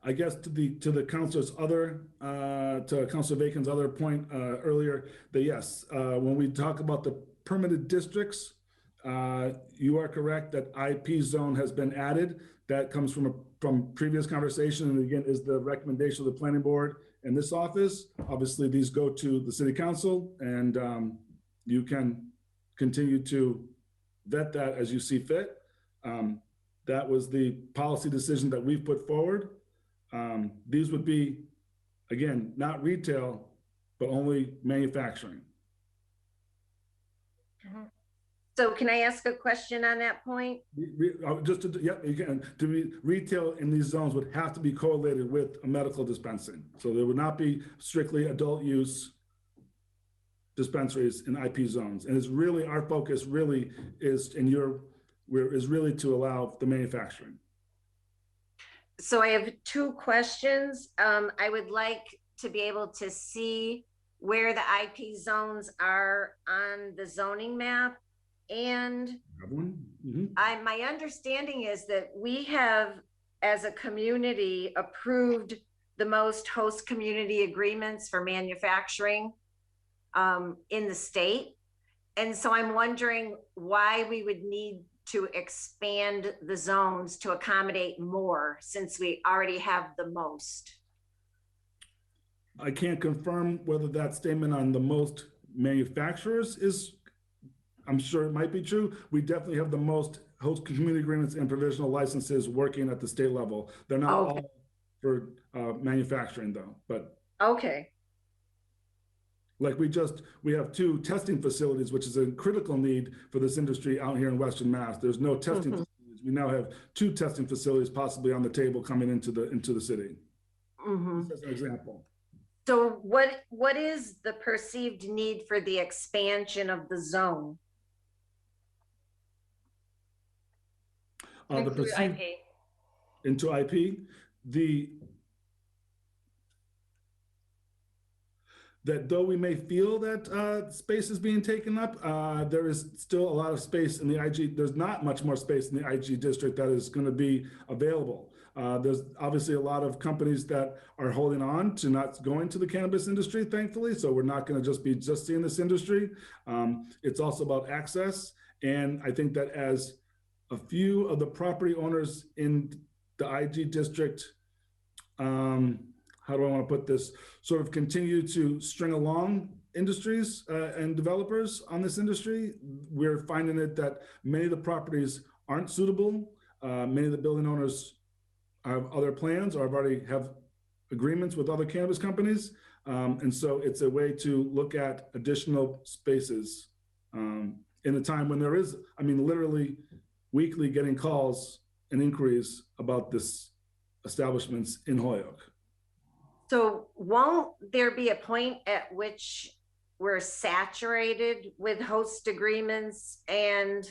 I guess to the councilor's other, to Councilor Bacon's other point earlier, that yes, when we talk about the permitted districts, you are correct that IP zone has been added. That comes from previous conversation, and again is the recommendation of the planning board in this office. Obviously, these go to the city council, and you can continue to vet that as you see fit. That was the policy decision that we've put forward. These would be, again, not retail, but only manufacturing. Mm-hmm. So can I ask a question on that point? Just to, yeah, you can. To be retail in these zones would have to be correlated with a medical dispensing. So there would not be strictly adult use. dispensaries in IP zones. And it's really, our focus really is, is really to allow the manufacturing. So I have two questions. I would like to be able to see where the IP zones are on the zoning map. And my understanding is that we have, as a community, approved the most host community agreements for manufacturing in the state. And so I'm wondering why we would need to expand the zones to accommodate more, since we already have the most. I can't confirm whether that statement on the most manufacturers is, I'm sure it might be true. We definitely have the most host community agreements and provisional licenses working at the state level. They're not all for manufacturing though, but. Okay. Like we have 2 testing facilities, which is a critical need for this industry out here in Western Mass. There's no testing facilities. We now have 2 testing facilities possibly on the table coming into the city. Just as an example. So what is the perceived need for the expansion of the zone? The perceived IP. Into IP, that though we may feel that space is being taken up, there is still a lot of space in the IG. There's not much more space in the IG district that is going to be available. There's obviously a lot of companies that are holding on to not going to the cannabis industry, thankfully. So we're not going to be seeing this industry. It's also about access. And I think that as a few of the property owners in the IG district, how do I want to put this, sort of continue to string along industries and developers on this industry, we're finding it that many of the properties aren't suitable. Many of the building owners have other plans or already have agreements with other cannabis companies. And so it's a way to look at additional spaces in a time when there is, I mean, literally weekly getting calls and inquiries about this establishments in Holyoke. So won't there be a point at which we're saturated with host agreements and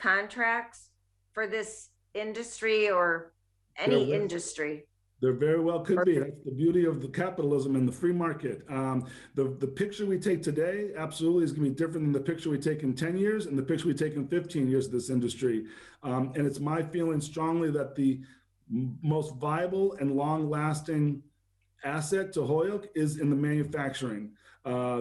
contracts for this industry or any industry? There very well could be. That's the beauty of the capitalism and the free market. The picture we take today absolutely is going to be different than the picture we take in 10 years and the picture we take in 15 years of this industry. And it's my feeling strongly that the most viable and long-lasting asset to Holyoke is in the manufacturing.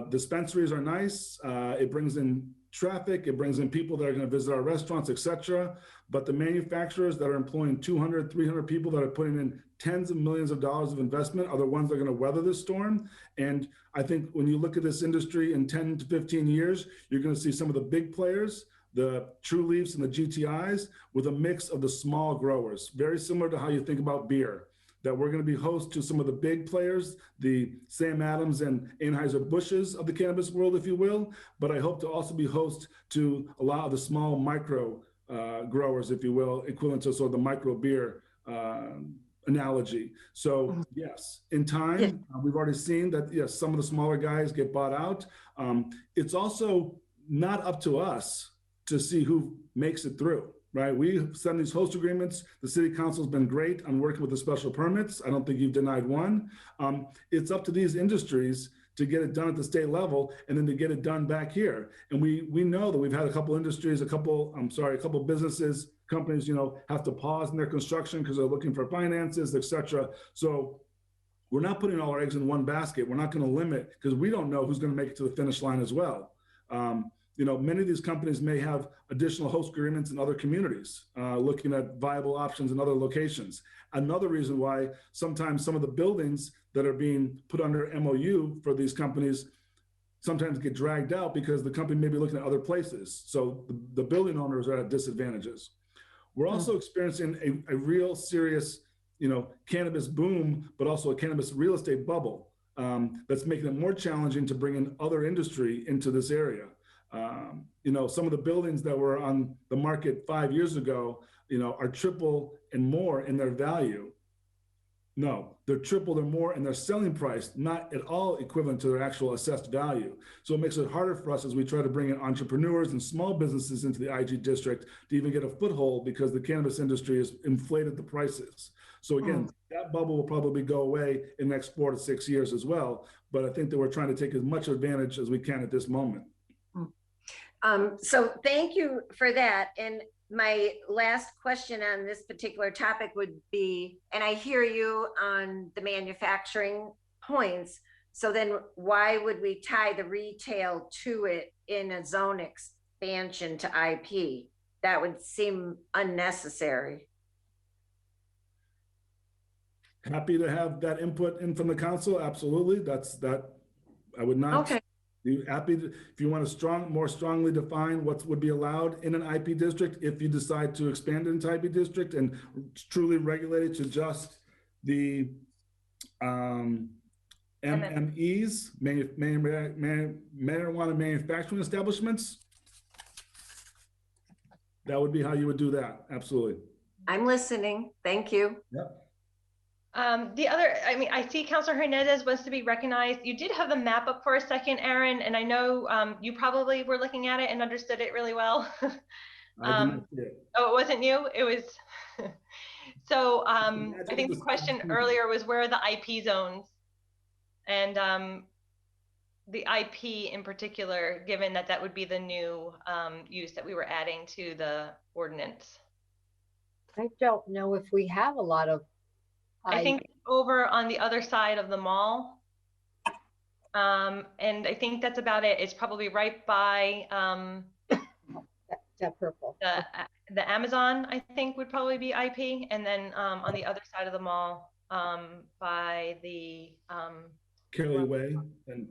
Dispensaries are nice. It brings in traffic. It brings in people that are going to visit our restaurants, etc. But the manufacturers that are employing 200, 300 people that are putting in tens of millions of dollars of investment are the ones that are going to weather this storm. And I think when you look at this industry in 10 to 15 years, you're going to see some of the big players, the True Leafs and the GTIs, with a mix of the small growers, very similar to how you think about beer, that we're going to be host to some of the big players, the Sam Adams and Anheuser-Busch's of the cannabis world, if you will. But I hope to also be host to a lot of the small micro growers, if you will, equivalent to sort of the micro beer analogy. So yes, in time, we've already seen that, yes, some of the smaller guys get bought out. It's also not up to us to see who makes it through. Right, we send these host agreements. The city council has been great on working with the special permits. I don't think you've denied one. It's up to these industries to get it done at the state level and then to get it done back here. And we know that we've had a couple industries, a couple businesses, companies, have to pause in their construction because they're looking for finances, etc. So we're not putting all our eggs in one basket. We're not going to limit because we don't know who's going to make it to the finish line as well. Many of these companies may have additional host agreements in other communities, looking at viable options in other locations. Another reason why sometimes some of the buildings that are being put under MOU for these companies sometimes get dragged out because the company may be looking at other places. So the building owners are at disadvantages. We're also experiencing a real serious, cannabis boom, but also a cannabis real estate bubble that's making it more challenging to bring in other industry into this area. Some of the buildings that were on the market 5 years ago, are triple and more in their value. No, they're triple or more, and their selling price not at all equivalent to their actual assessed value. So it makes it harder for us as we try to bring in entrepreneurs and small businesses into the IG district to even get a foothold, because the cannabis industry has inflated the prices. So again, that bubble will probably go away in the next 4 to 6 years as well. But I think that we're trying to take as much advantage as we can at this moment. So thank you for that. And my last question on this particular topic would be, and I hear you on the manufacturing points, so then why would we tie the retail to it in a zone expansion to IP? That would seem unnecessary. Happy to have that input in from the council. Absolutely. I would not. Okay. You happy to, if you want to more strongly define what would be allowed in an IP district, if you decide to expand it into IP district and truly regulate it to just the MMEs, marijuana manufacturing establishments, that would be how you would do that. Absolutely. I'm listening. Thank you. Yep. I see Councilor Hernandez wants to be recognized. You did have the map up for a second, Aaron, and I know you probably were looking at it and understood it really well. I didn't see it. Oh, it wasn't you? It was. So I think the question earlier was where are the IP zones? And the IP in particular, given that that would be the new use that we were adding to the ordinance. I don't know if we have a lot of I think over on the other side of the mall. And I think that's about it. It's probably right by that purple. The Amazon, I think, would probably be IP. And then on the other side of the mall, by the Kelly Way and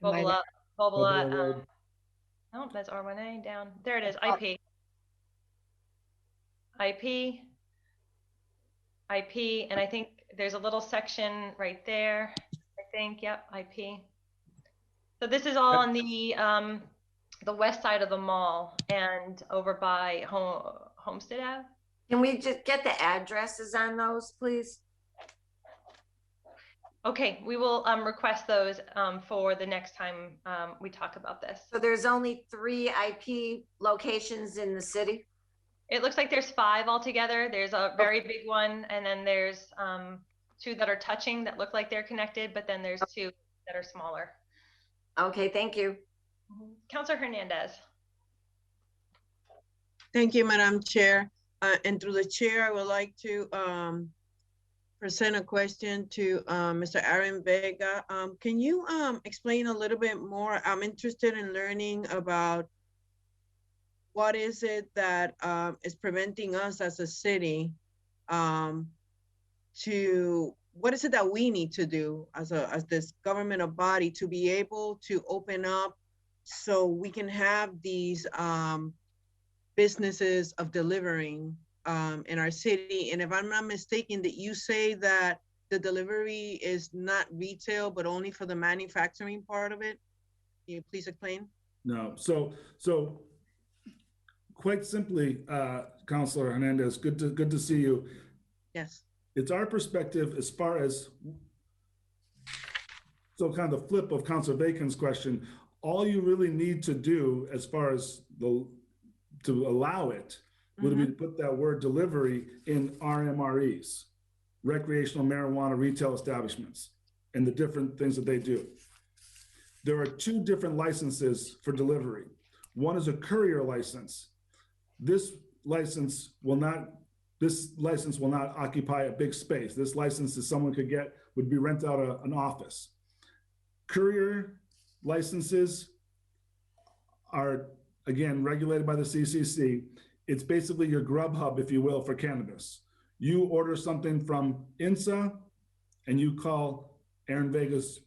Bobola, Road. no, that's R1A down. There it is, IP. IP, and I think there's a little section right there. I think, yep, IP. So this is all on the west side of the mall and over by Homestead Ave. Can we just get the addresses on those, please? Okay, we will request those for the next time we talk about this. So there's only 3 IP locations in the city? It looks like there's 5 altogether. There's a very big one, and then there's 2 that are touching that look like they're connected, but then there's 2 that are smaller. Okay, thank you. Councilor Hernandez. Thank you, Madam Chair. And through the chair, I would like to present a question to Mr. Aaron Vega. Can you explain a little bit more? I'm interested in learning about what is it that is preventing us as a city what is it that we need to do as this governmental body to be able to open up so we can have these businesses of delivering in our city? And if I'm not mistaken, that you say that the delivery is not retail, but only for the manufacturing part of it. Can you please explain? No, so quite simply, Councilor Hernandez, good to see you. Yes. It's our perspective as far as, so kind of the flip of Councilor Bacon's question, all you really need to do as far as to allow it would be to put that word delivery in RMREs, recreational marijuana retail establishments, and the different things that they do. There are 2 different licenses for delivery. One is a courier license. This license will not occupy a big space. This license is someone would be rent out an office. Courier licenses are, again, regulated by the CCC. It's basically your Grubhub, if you will, for cannabis. You order something from INSA and you call Aaron Vega's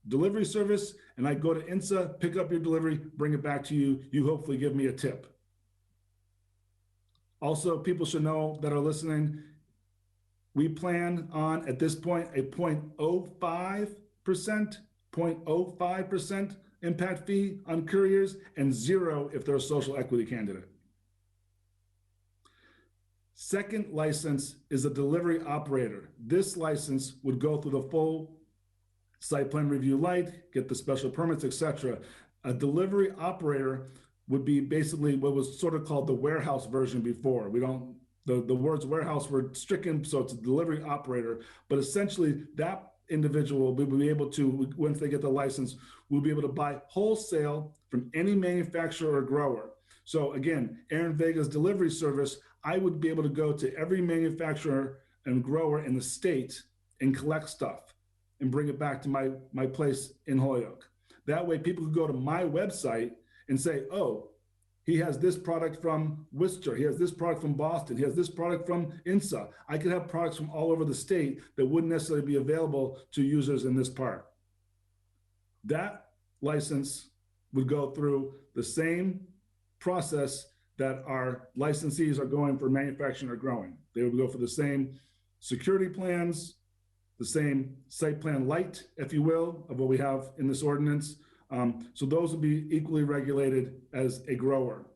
delivery service, and I go to INSA, pick up your delivery, bring it back to you. You hopefully give me a tip. Also, people should know that are listening, we plan on, at this point, a 0.05% impact fee on couriers and 0 if they're a social equity candidate. Second license is a delivery operator. This license would go through the full site plan review light, get the special permits, etc. A delivery operator would be basically what was sort of called the warehouse version before. The words warehouse were stricken, so it's a delivery operator, but essentially that individual will be able to, once they get the license, will be able to buy wholesale from any manufacturer or grower. So again, Aaron Vega's delivery service, I would be able to go to every manufacturer and grower in the state and collect stuff and bring it back to my place in Holyoke. That way people could go to my website and say, oh, he has this product from Worcester, he has this product from Boston, he has this product from INSA. I could have products from all over the state that wouldn't necessarily be available to users in this part. That license would go through the same process that our licensees are going for manufacturing or growing. They would go for the same security plans, the same site plan light, if you will, of what we have in this ordinance. So those would be equally regulated as a grower.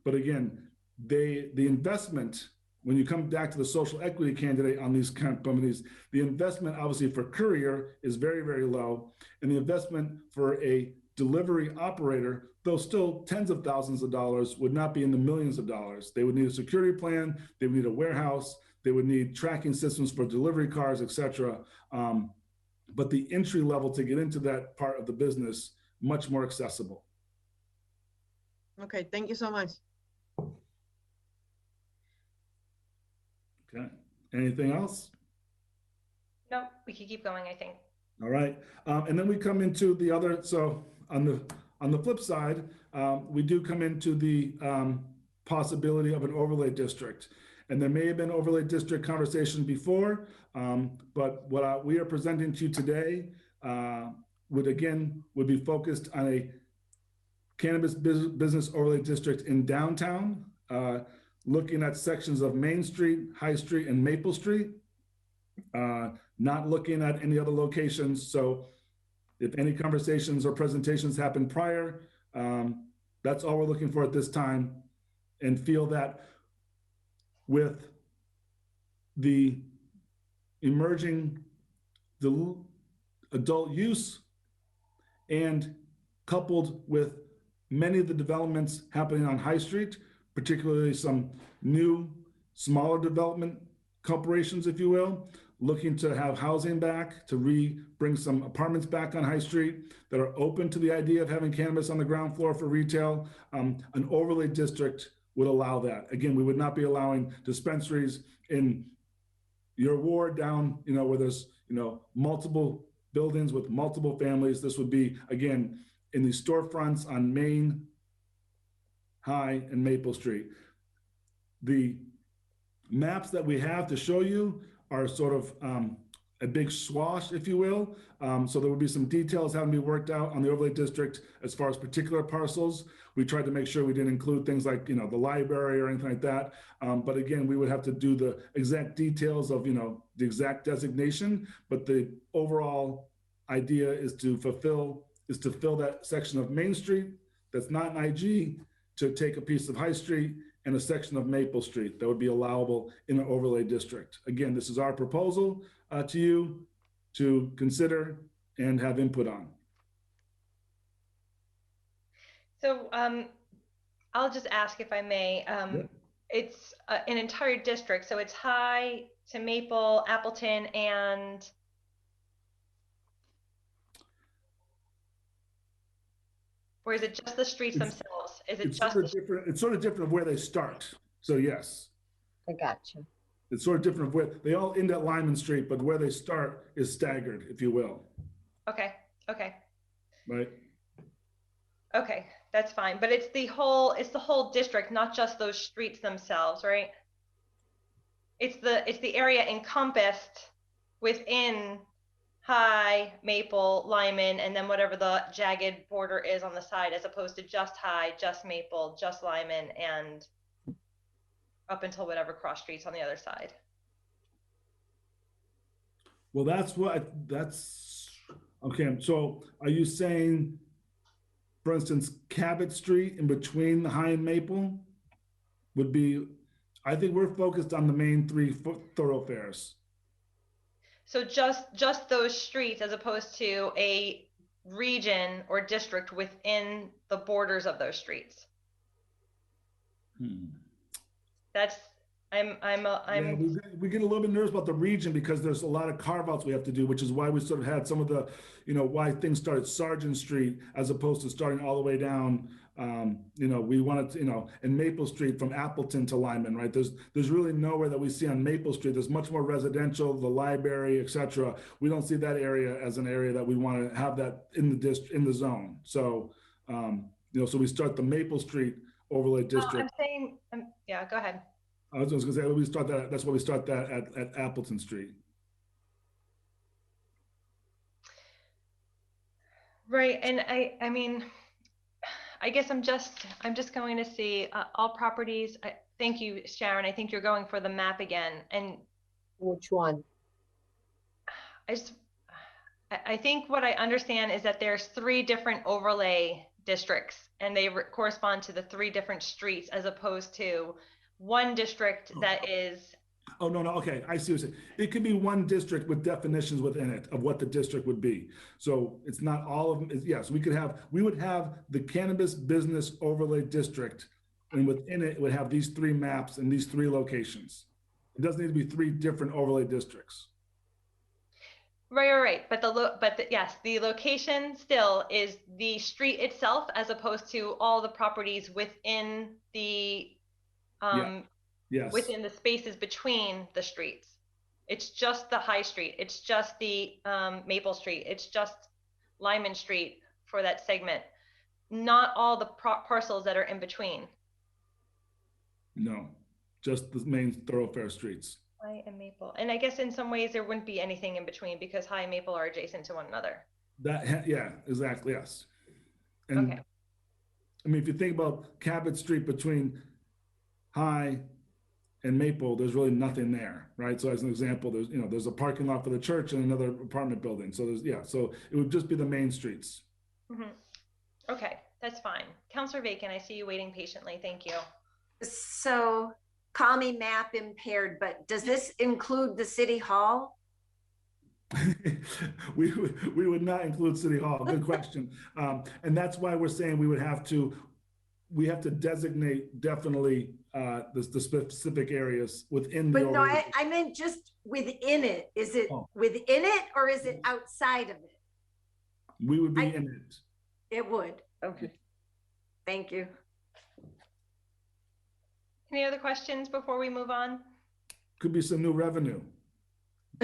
But again, the investment, when you come back to the social equity candidate on these companies, the investment obviously for courier is very, very low. And the investment for a delivery operator, though still tens of thousands of dollars, would not be in the millions of dollars. They would need a security plan, they would need a warehouse, they would need tracking systems for delivery cars, etc. But the entry level to get into that part of the business, much more accessible. Okay, thank you so much. Okay, anything else? No, we could keep going, I think. All right, and then we come into the other, so on the flip side, we do come into the possibility of an overlay district. And there may have been overlay district conversation before, but what we are presenting to you today would be focused on a cannabis business overlay district in downtown, looking at sections of Main Street, High Street, and Maple Street, not looking at any other locations. So if any conversations or presentations happen prior, that's all we're looking for at this time, and feel that with the emerging adult use and coupled with many of the developments happening on High Street, particularly some new, smaller development corporations, if you will, looking to have housing back, to bring some apartments back on High Street that are open to the idea of having cannabis on the ground floor for retail. An overlay district would allow that. Again, we would not be allowing dispensaries in your ward down, where there's, multiple buildings with multiple families. This would be, again, in the storefronts on Main, High, and Maple Street. The maps that we have to show you are sort of a big swash, if you will. So there would be some details having to be worked out on the overlay district as far as particular parcels. We tried to make sure we didn't include things like, the library or anything like that. But again, we would have to do the exact details of, the exact designation. But the overall idea is to fill that section of Main Street that's not an IG, to take a piece of High Street and a section of Maple Street that would be allowable in an overlay district. Again, this is our proposal to you to consider and have input on. So I'll just ask if I may. It's an entire district, so it's High to Maple, Appleton, and or is it just the streets themselves? Is it just it's sort of different of where they start. So yes. I got you. It's sort of different of where they all end at Lyman Street, but where they start is staggered, if you will. Okay. Right. Okay, that's fine. But it's the whole district, not just those streets themselves, right? It's the area encompassed within High, Maple, Lyman, and then whatever the jagged border is on the side, as opposed to just High, just Maple, just Lyman, and up until whatever cross streets on the other side. Well, that's okay. So are you saying, for instance, Cabot Street in between the High and Maple would be I think we're focused on the main three thoroughfares. So just those streets as opposed to a region or district within the borders of those streets. That's Yeah, we get a little bit nervous about the region because there's a lot of carve outs we have to do, which is why we sort of had some of the, why things started Sargent Street as opposed to starting all the way down. We wanted to, in Maple Street from Appleton to Lyman, right? There's really nowhere that we see on Maple Street. There's much more residential, the library, etc. We don't see that area as an area that we want to have that in the zone. So, so we start the Maple Street overlay district. I'm saying, yeah, go ahead. I was just gonna say we start that. That's why we start that at Appleton Street. Right, and I mean, I guess I'm just going to see all properties. Thank you, Sharon. I think you're going for the map again. And which one? I think what I understand is that there's 3 different overlay districts, and they correspond to the 3 different streets as opposed to one district that is. Oh, no. Okay. I see what you're saying. It could be one district with definitions within it of what the district would be. So it's not all of them. Yes, we would have the cannabis business overlay district, and within it would have these 3 maps and these 3 locations. It doesn't need to be 3 different overlay districts. Right. But the location still is the street itself as opposed to all the properties within the Yes. Within the spaces between the streets. It's just the High Street. It's just the Maple Street. It's just Lyman Street for that segment. Not all the parcels that are in between. No, just the main thoroughfare streets. High and Maple. And I guess in some ways there wouldn't be anything in between because High and Maple are adjacent to one another. Yeah, exactly, yes. And okay. I mean, if you think about Cabot Street between High and Maple, there's really nothing there, right? So as an example, there's a parking lot for the church and another apartment building. So so it would just be the main streets. Mm-hmm. Okay, that's fine. Councilor Bacon, I see you waiting patiently. Thank you. So call me map impaired, but does this include the city hall? we would not include city hall. Good question. And that's why we're saying we have to designate definitely the specific areas within the. But no, I meant just within it. Is it within it or is it outside of it? We would be in it. It would. Okay. Thank you. Any other questions before we move on? Could be some new revenue.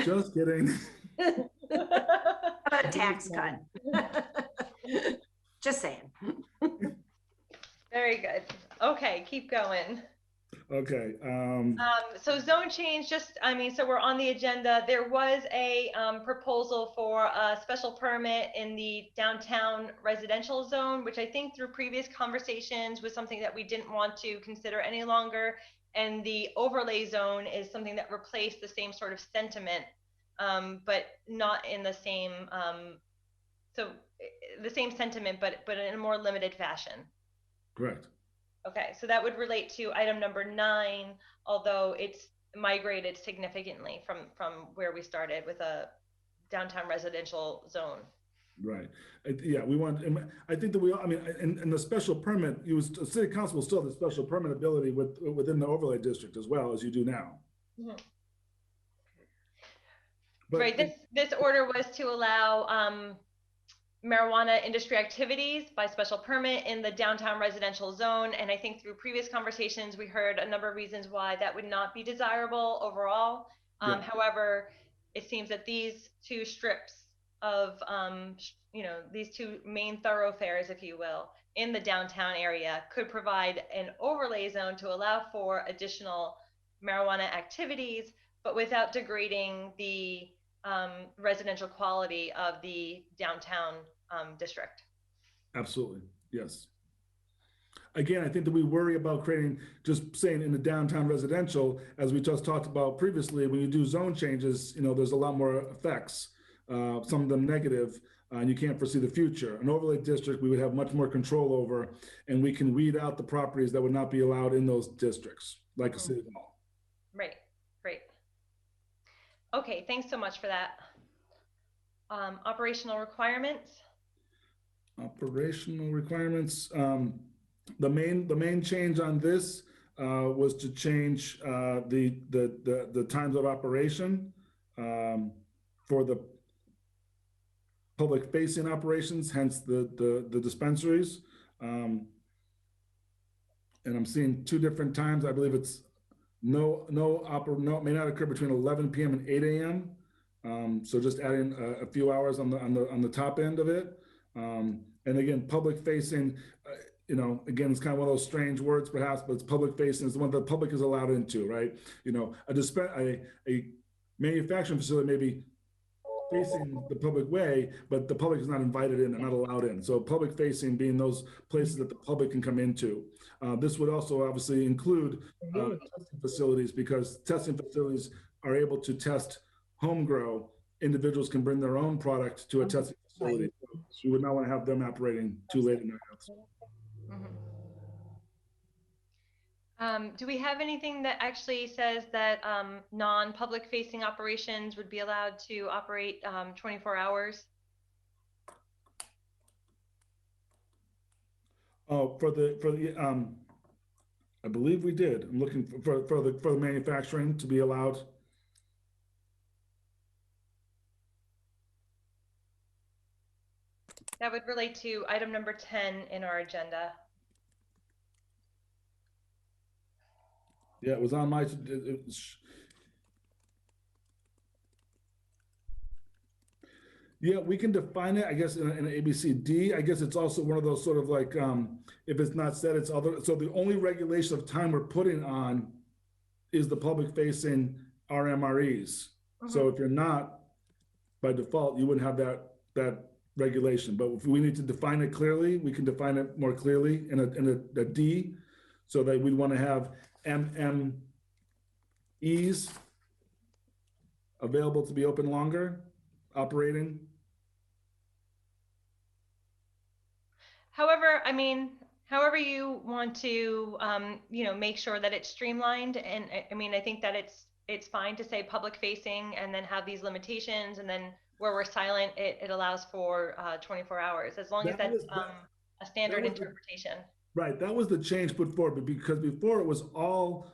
Just kidding. A tax cut. Just saying. Very good. Okay, keep going. Okay. So zone change, so we're on the agenda. There was a proposal for a special permit in the downtown residential zone, which I think through previous conversations was something that we didn't want to consider any longer. And the overlay zone is something that replaced the same sort of sentiment, but not in the same, so the same sentiment, but in a more limited fashion. Correct. Okay, so that would relate to item number 9, although it's migrated significantly from where we started with a downtown residential zone. Right. Yeah, we want. I think that in the special permit, the city council will still have the special permit ability within the overlay district as well as you do now. Mm-hmm. Right. This order was to allow marijuana industry activities by special permit in the downtown residential zone. And I think through previous conversations, we heard a number of reasons why that would not be desirable overall. However, it seems that these 2 strips of, these 2 main thoroughfares, if you will, in the downtown area could provide an overlay zone to allow for additional marijuana activities, but without degrading the residential quality of the downtown district. Absolutely, yes. Again, I think that we worry about just saying in the downtown residential, as we just talked about previously, when you do zone changes, there's a lot more effects, some of them negative, and you can't foresee the future. An overlay district, we would have much more control over, and we can weed out the properties that would not be allowed in those districts, like a city hall. Right, great. Okay, thanks so much for that. Operational requirements. Operational requirements. The main change on this was to change the times of operation for the public facing operations, hence the dispensaries. And I'm seeing 2 different times. I believe it's no may not occur between 11 p.m. and 8 a.m. So just adding a few hours on the top end of it. And again, public facing, you know, again, it's kind of one of those strange words perhaps, but it's public facing is the one that the public is allowed into, right? You know, a manufacturing facility may be facing the public way, but the public is not invited in, they're not allowed in. So public facing being those places that the public can come into. This would also obviously include testing facilities, because testing facilities are able to test home grow. Individuals can bring their own product to a testing facility. So we would not want to have them operating too late in the night. Do we have anything that actually says that non-public facing operations would be allowed to operate 24 hours? Oh, for the I believe we did. I'm looking for the manufacturing to be allowed. That would relate to item number 10 in our agenda. Yeah, it was on my. Yeah, we can define it, I guess, in ABCD. I guess it's also one of those sort of like, if it's not said, it's other. So the only regulation of time we're putting on is the public facing RMREs. So if you're not, by default, you wouldn't have that regulation. But if we need to define it clearly, we can define it more clearly in a D, so that we'd want to have MMEs available to be open longer, operating. However, I mean, however you want to, you know, make sure that it's streamlined. And I mean, I think that it's fine to say public facing and then have these limitations, and then where we're silent, it allows for 24 hours, as long as that's a standard interpretation. Right, that was the change put forward, but because before it was all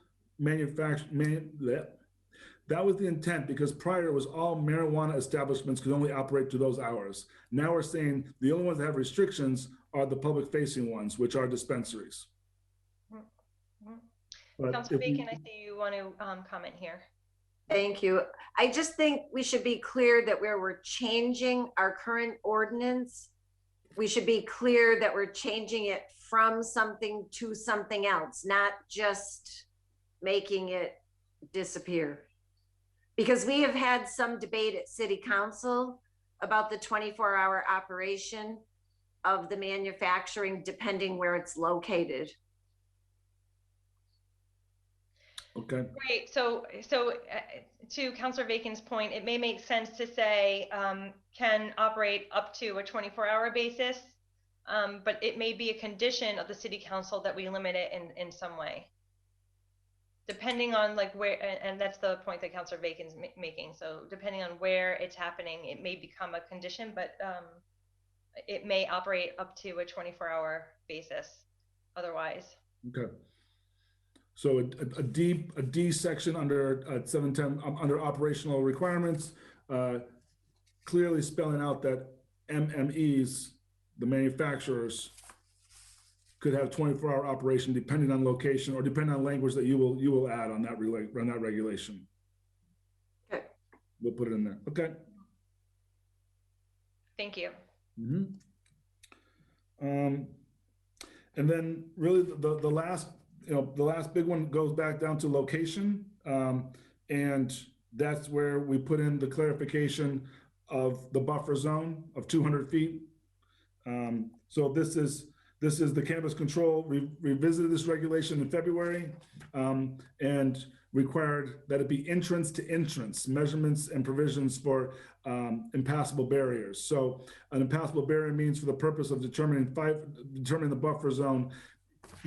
that was the intent, because prior it was all marijuana establishments could only operate to those hours. Now we're saying the only ones that have restrictions are the public facing ones, which are dispensaries. Councilor Bacon, I see you want to comment here. Thank you. I just think we should be clear that where we're changing our current ordinance, we should be clear that we're changing it from something to something else, not just making it disappear. Because we have had some debate at City Council about the 24-hour operation of the manufacturing, depending where it's located. Okay. Great. So to Councilor Bacon's point, it may make sense to say can operate up to a 24-hour basis, but it may be a condition of the City Council that we limit it in some way, depending on like where, and that's the point that Councilor Bacon's making. So depending on where it's happening, it may become a condition, but it may operate up to a 24-hour basis otherwise. Okay. So a D section under 710 under operational requirements, clearly spelling out that MMEs, the manufacturers, could have 24-hour operation depending on location or depending on language that you will add on that regulation. Okay. We'll put it in there. Okay. Thank you. And then really the last. The last big one goes back down to location, and that's where we put in the clarification of the buffer zone of 200 feet. So this is the cannabis control revisited this regulation in February and required that it be entrance to entrance measurements and provisions for impassable barriers. So an impassable barrier means for the purpose of determining the buffer zone,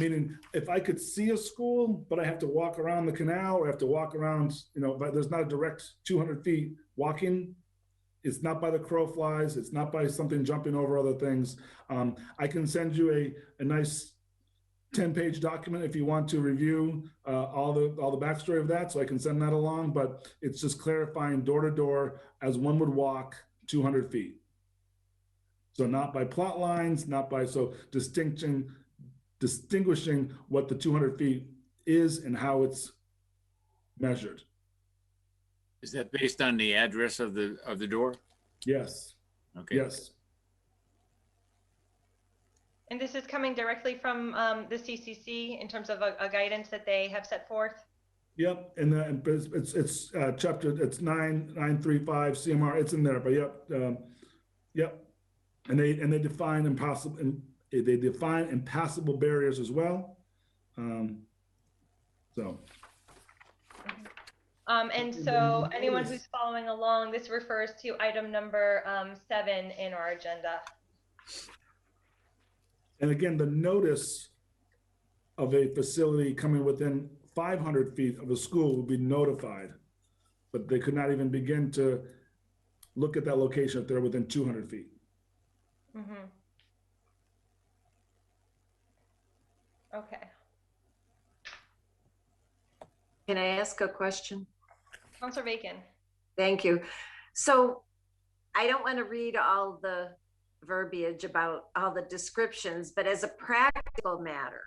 meaning if I could see a school, but I have to walk around the canal or I have to walk around, but there's not a direct 200 feet walking. It's not by the crow flies. It's not by something jumping over other things. I can send you a nice 10-page document if you want to review all the backstory of that. So I can send that along, but it's just clarifying door to door as one would walk 200 feet. So not by plot lines, not by, so distinguishing what the 200 feet is and how it's measured. Is that based on the address of the door? Yes. Okay. Yes. And this is coming directly from the CCC in terms of a guidance that they have set forth? Yep, and it's chapter, it's 935 CMR, it's in there, but yep. And they define impassable barriers as well. And so anyone who's following along, this refers to item number 7 in our agenda. And again, the notice of a facility coming within 500 feet of a school will be notified, but they could not even begin to look at that location if they're within 200 feet. Mm-hmm. Okay. Can I ask a question? Councilor Bacon. Thank you. So I don't want to read all the verbiage about all the descriptions, but as a practical matter,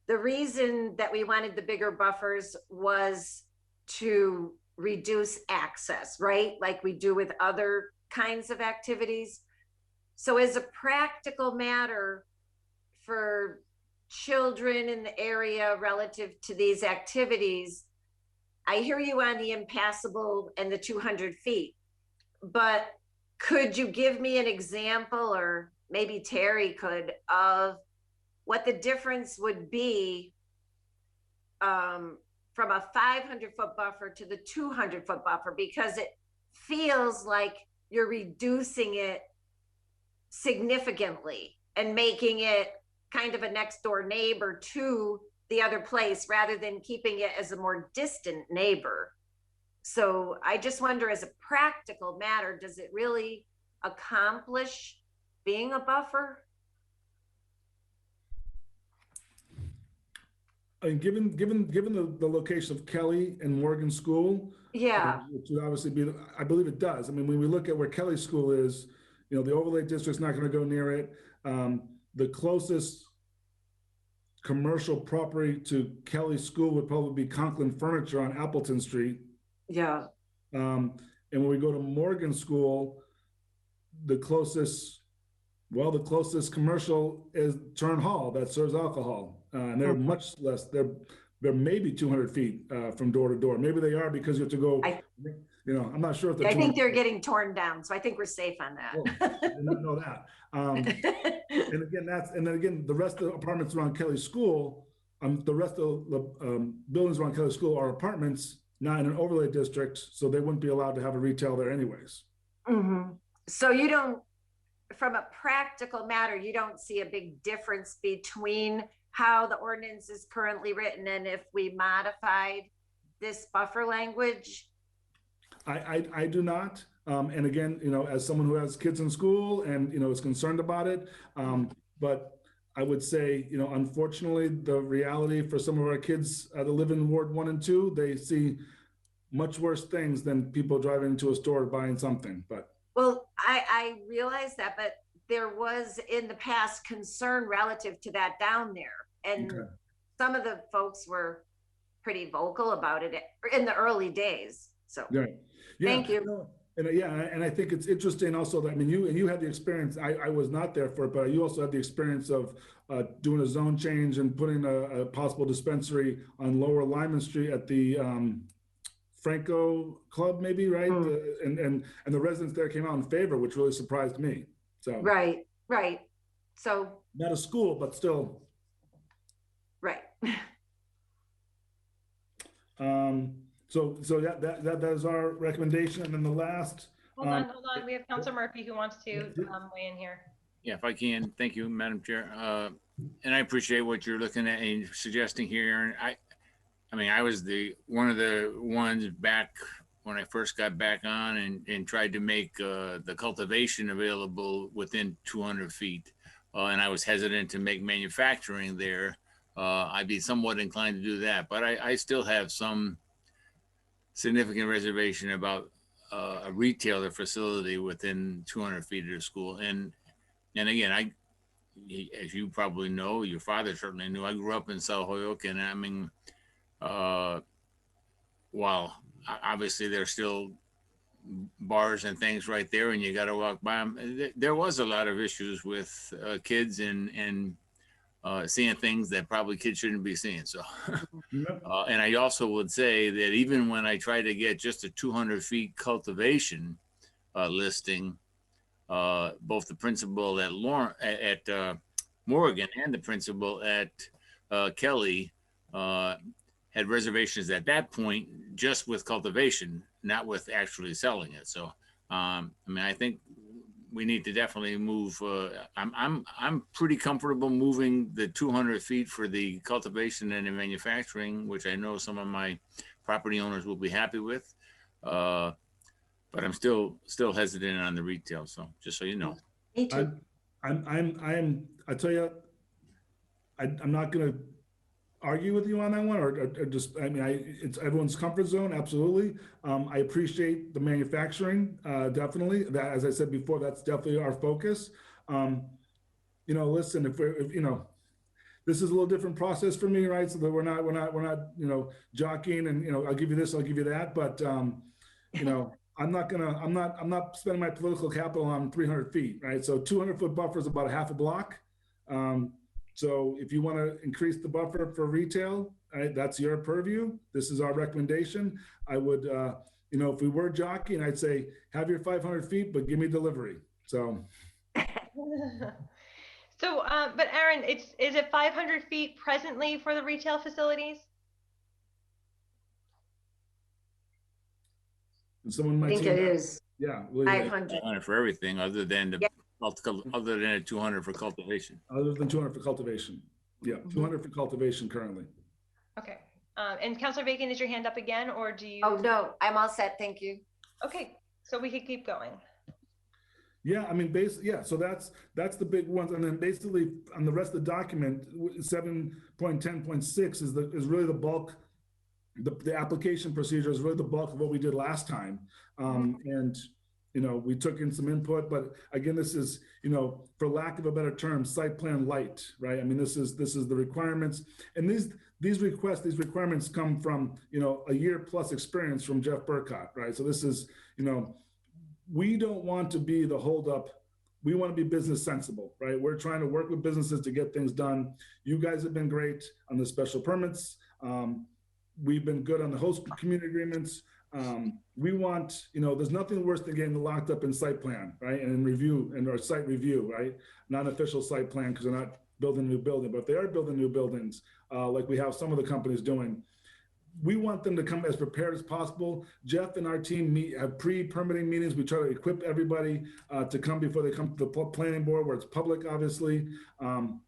the reason that we wanted the bigger buffers was to reduce access, right? Like we do with other kinds of activities. So as a practical matter for children in the area relative to these activities, I hear you on the impassable and the 200 feet, but could you give me an example, or maybe Terry could, of what the difference would be from a 500-foot buffer to the 200-foot buffer? Because it feels like you're reducing it significantly and making it kind of a next door neighbor to the other place rather than keeping it as a more distant neighbor. So I just wonder, as a practical matter, does it really accomplish being a buffer? I mean, given the location of Kelly and Morgan School, yeah, which would obviously be, I believe it does. I mean, when we look at where Kelly School is, the overlay district's not going to go near it. The closest commercial property to Kelly School would probably be Conklin Furniture on Appleton Street. Yeah. And when we go to Morgan School, the closest commercial is Turn Hall that serves alcohol. And they're much less, they're maybe 200 feet from door to door. Maybe they are because you have to go, I'm not sure if I think they're getting torn down. So I think we're safe on that. Well, I did not know that. And then again, the rest of the apartments around Kelly School, the rest of the buildings around Kelly School are apartments, not in an overlay district, so they wouldn't be allowed to have a retail there anyways. Mm-hmm. So you don't, from a practical matter, you don't see a big difference between how the ordinance is currently written and if we modified this buffer language? I do not. And again, as someone who has kids in school and, is concerned about it, but I would say, unfortunately, the reality for some of our kids that live in Ward 1 and 2, they see much worse things than people driving into a store buying something. But well, I realize that, but there was in the past concern relative to that down there. And some of the folks were pretty vocal about it in the early days. So thank you. And I think it's interesting also that, you had the experience, I was not there for it, but you also had the experience of doing a zone change and putting a possible dispensary on Lower Lyman Street at the Franco Club, maybe, right? And the residents there came out in favor, which really surprised me. So right. So not a school, but still. Right. So that is our recommendation. And then the last. Hold on. We have Councilor Murphy who wants to weigh in here. Yeah, if I can. Thank you, Madam Chair. And I appreciate what you're looking at and suggesting here, Aaron. I mean, I was one of the ones back when I first got back on and tried to make the cultivation available within 200 feet. And I was hesitant to make manufacturing there. I'd be somewhat inclined to do that, but I still have some significant reservation about a retailer facility within 200 feet of the school. And again, as you probably know, your father certainly knew, I grew up in South Holyoke, and I mean, while obviously there's still bars and things right there and you got to walk by them, there was a lot of issues with kids and seeing things that probably kids shouldn't be seeing. So, and I also would say that even when I try to get just a 200 feet cultivation listing, both the principal at Morgan and the principal at Kelly had reservations at that point, just with cultivation, not with actually selling it. So, I mean, I think we need to definitely move. I'm pretty comfortable moving the 200 feet for the cultivation and the manufacturing, which I know some of my property owners will be happy with. But I'm still hesitant on the retail. So just so you know. Me too. I tell you, I'm not going to argue with you on that one, or just, I mean, it's everyone's comfort zone. Absolutely. I appreciate the manufacturing, definitely. That, as I said before, that's definitely our focus. You know, listen, if you know, this is a little different process for me, right? So that we're not, you know, jockeying and, you know, I'll give you this, I'll give you that. But, you know, I'm not spending my political capital on 300 feet, right? So 200-foot buffer is about a half a block. So if you want to increase the buffer for retail, right, that's your purview. This is our recommendation. I would, you know, if we were jockeying, I'd say have your 500 feet, but give me delivery. So. So, but Aaron, is it 500 feet presently for the retail facilities? And someone might I think it is. Yeah. 500 for everything other than the other than a 200 for cultivation. Other than 200 for cultivation. Yeah, 200 for cultivation currently. Okay. And Councilor Bacon, is your hand up again, or do you? Oh, no, I'm all set. Thank you. Okay, so we could keep going. Yeah, I mean, yeah, so that's the big ones. And then basically on the rest of the document, 7.10.6 is really the bulk. The application procedure is really the bulk of what we did last time. And, you know, we took in some input, but again, this is, you know, for lack of a better term, site plan light, right? I mean, this is the requirements, and these requirements come from, you know, a year plus experience from Jeff Burkott, right? So this is, you know, we don't want to be the holdup. We want to be business sensible, right? We're trying to work with businesses to get things done. You guys have been great on the special permits. We've been good on the host community agreements. We want, you know, there's nothing worse than getting locked up in site plan, right? And in review and our site review, right? Not an official site plan because they're not building a new building, but if they are building new buildings, like we have some of the companies doing, we want them to come as prepared as possible. Jeff and our team have pre-permitting meetings. We try to equip everybody to come before they come to the planning board where it's public, obviously. And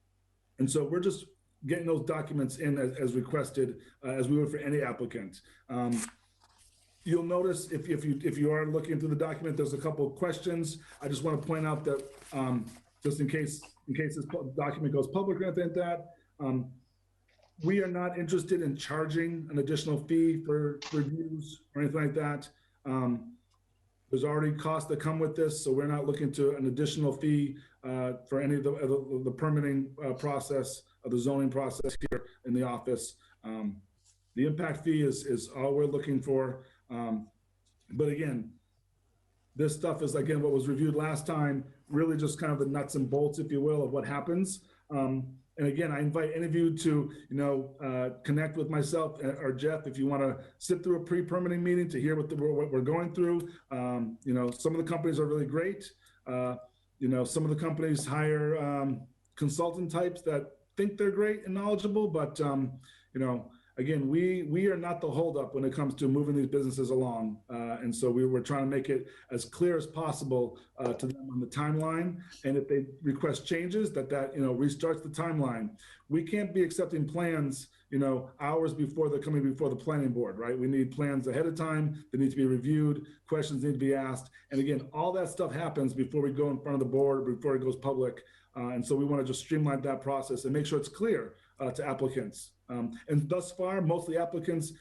so we're just getting those documents in as requested, as we would for any applicant. You'll notice if you are looking through the document, there's a couple of questions. I just want to point out that just in case this document goes public or anything like that, we are not interested in charging an additional fee for reviews or anything like that. There's already costs that come with this, so we're not looking to an additional fee for any of the permitting process of the zoning process here in the office. The impact fee is all we're looking for. But again, this stuff is, again, what was reviewed last time, really just kind of the nuts and bolts, if you will, of what happens. And again, I invite any of you to, you know, connect with myself or Jeff if you want to sit through a pre-permitting meeting to hear what we're going through. You know, some of the companies are really great. You know, some of the companies hire consultant types that think they're great and knowledgeable, but you know, again, we are not the holdup when it comes to moving these businesses along. And so we were trying to make it as clear as possible to them on the timeline. And if they request changes, that restarts the timeline. We can't be accepting plans, hours before they're coming before the planning board, right? We need plans ahead of time. They need to be reviewed. Questions need to be asked. And again, all that stuff happens before we go in front of the board, before it goes public. And so we want to just streamline that process and make sure it's clear to applicants. And thus far, most of the applicants,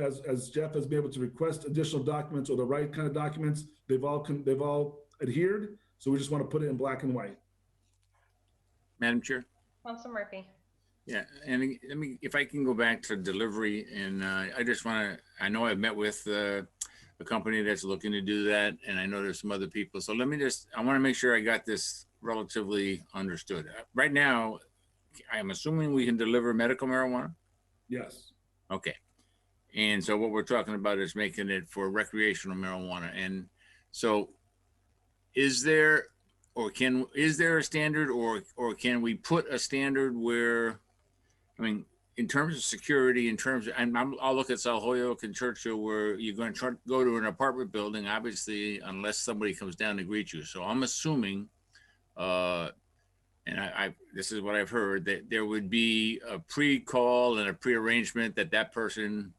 as Jeff has been able to request additional documents or the right kind of documents, they've all adhered. So we just want to put it in black and white. Madam Chair. Councilor Murphy. Yeah, and if I can go back to delivery, and I just want to, I know I've met with a company that's looking to do that, and I know there's some other people. So I want to make sure I got this relatively understood. Right now, I'm assuming we can deliver medical marijuana? Yes. Okay. And so what we're talking about is making it for recreational marijuana. And so is there a standard, or can we put a standard where, in terms of security, I'll look at South Holyoke and Churchill, where you're going to go to an apartment building, obviously, unless somebody comes down to greet you. So I'm assuming, and this is what I've heard, that there would be a pre-call and a pre-arrangement that person,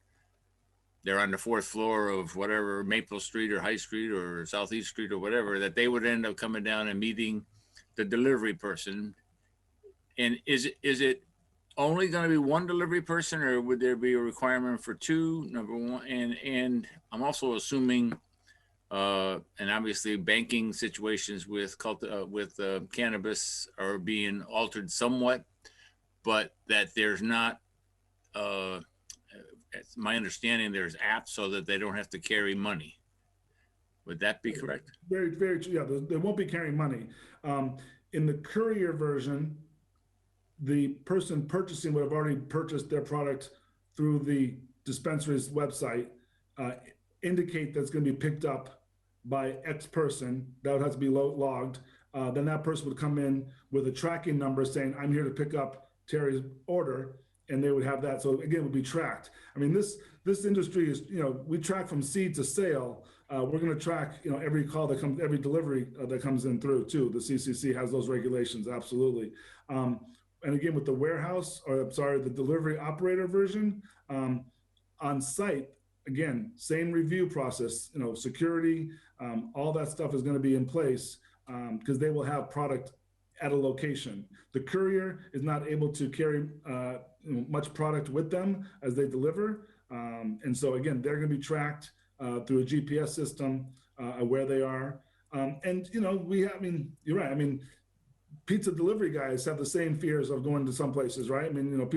they're on the 4th floor of whatever, Maple Street or High Street or Southeast Street or whatever, that they would end up coming down and meeting the delivery person. And is it only going to be one delivery person, or would there be a requirement for two, number one? And I'm also assuming, and obviously banking situations with cannabis are being altered somewhat, but that there's not, it's my understanding, there's apps so that they don't have to carry money. Would that be correct? Very, very true. Yeah, they won't be carrying money. In the courier version, the person purchasing would have already purchased their product through the dispensary's website, indicate that's going to be picked up by X person. That would have to be logged. Then that person would come in with a tracking number saying, I'm here to pick up Terry's order, and they would have that. So again, it would be tracked. This industry is, we track from seed to sale. We're going to track, every call that comes, every delivery that comes in through too. The CCC has those regulations, absolutely. And again, with the the delivery operator version, on site, again, same review process, security, all that stuff is going to be in place because they will have product at a location. The courier is not able to carry much product with them as they deliver. And so again, they're going to be tracked through a GPS system where they are. And, you're right. Pizza delivery guys have the same fears of going to some places, right? We're not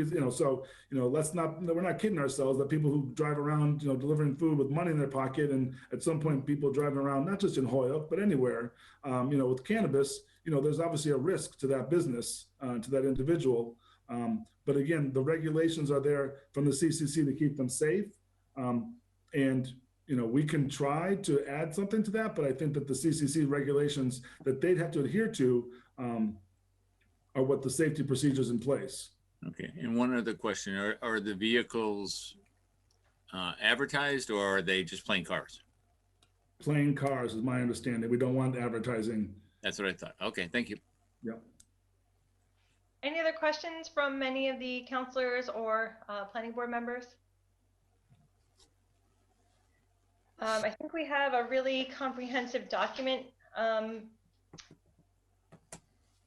kidding ourselves that people who drive around, delivering food with money in their pocket, and at some point people driving around, not just in Holyoke, but anywhere, with cannabis, there's obviously a risk to that business, to that individual. But again, the regulations are there from the CCC to keep them safe. And we can try to add something to that, but I think that the CCC regulations that they'd have to adhere to are what the safety procedures in place. Okay, and one other question, are the vehicles advertised, or are they just plain cars? Plain cars is my understanding. We don't want advertising. That's what I thought. Okay, thank you. Yep. Any other questions from any of the counselors or planning board members? I think we have a really comprehensive document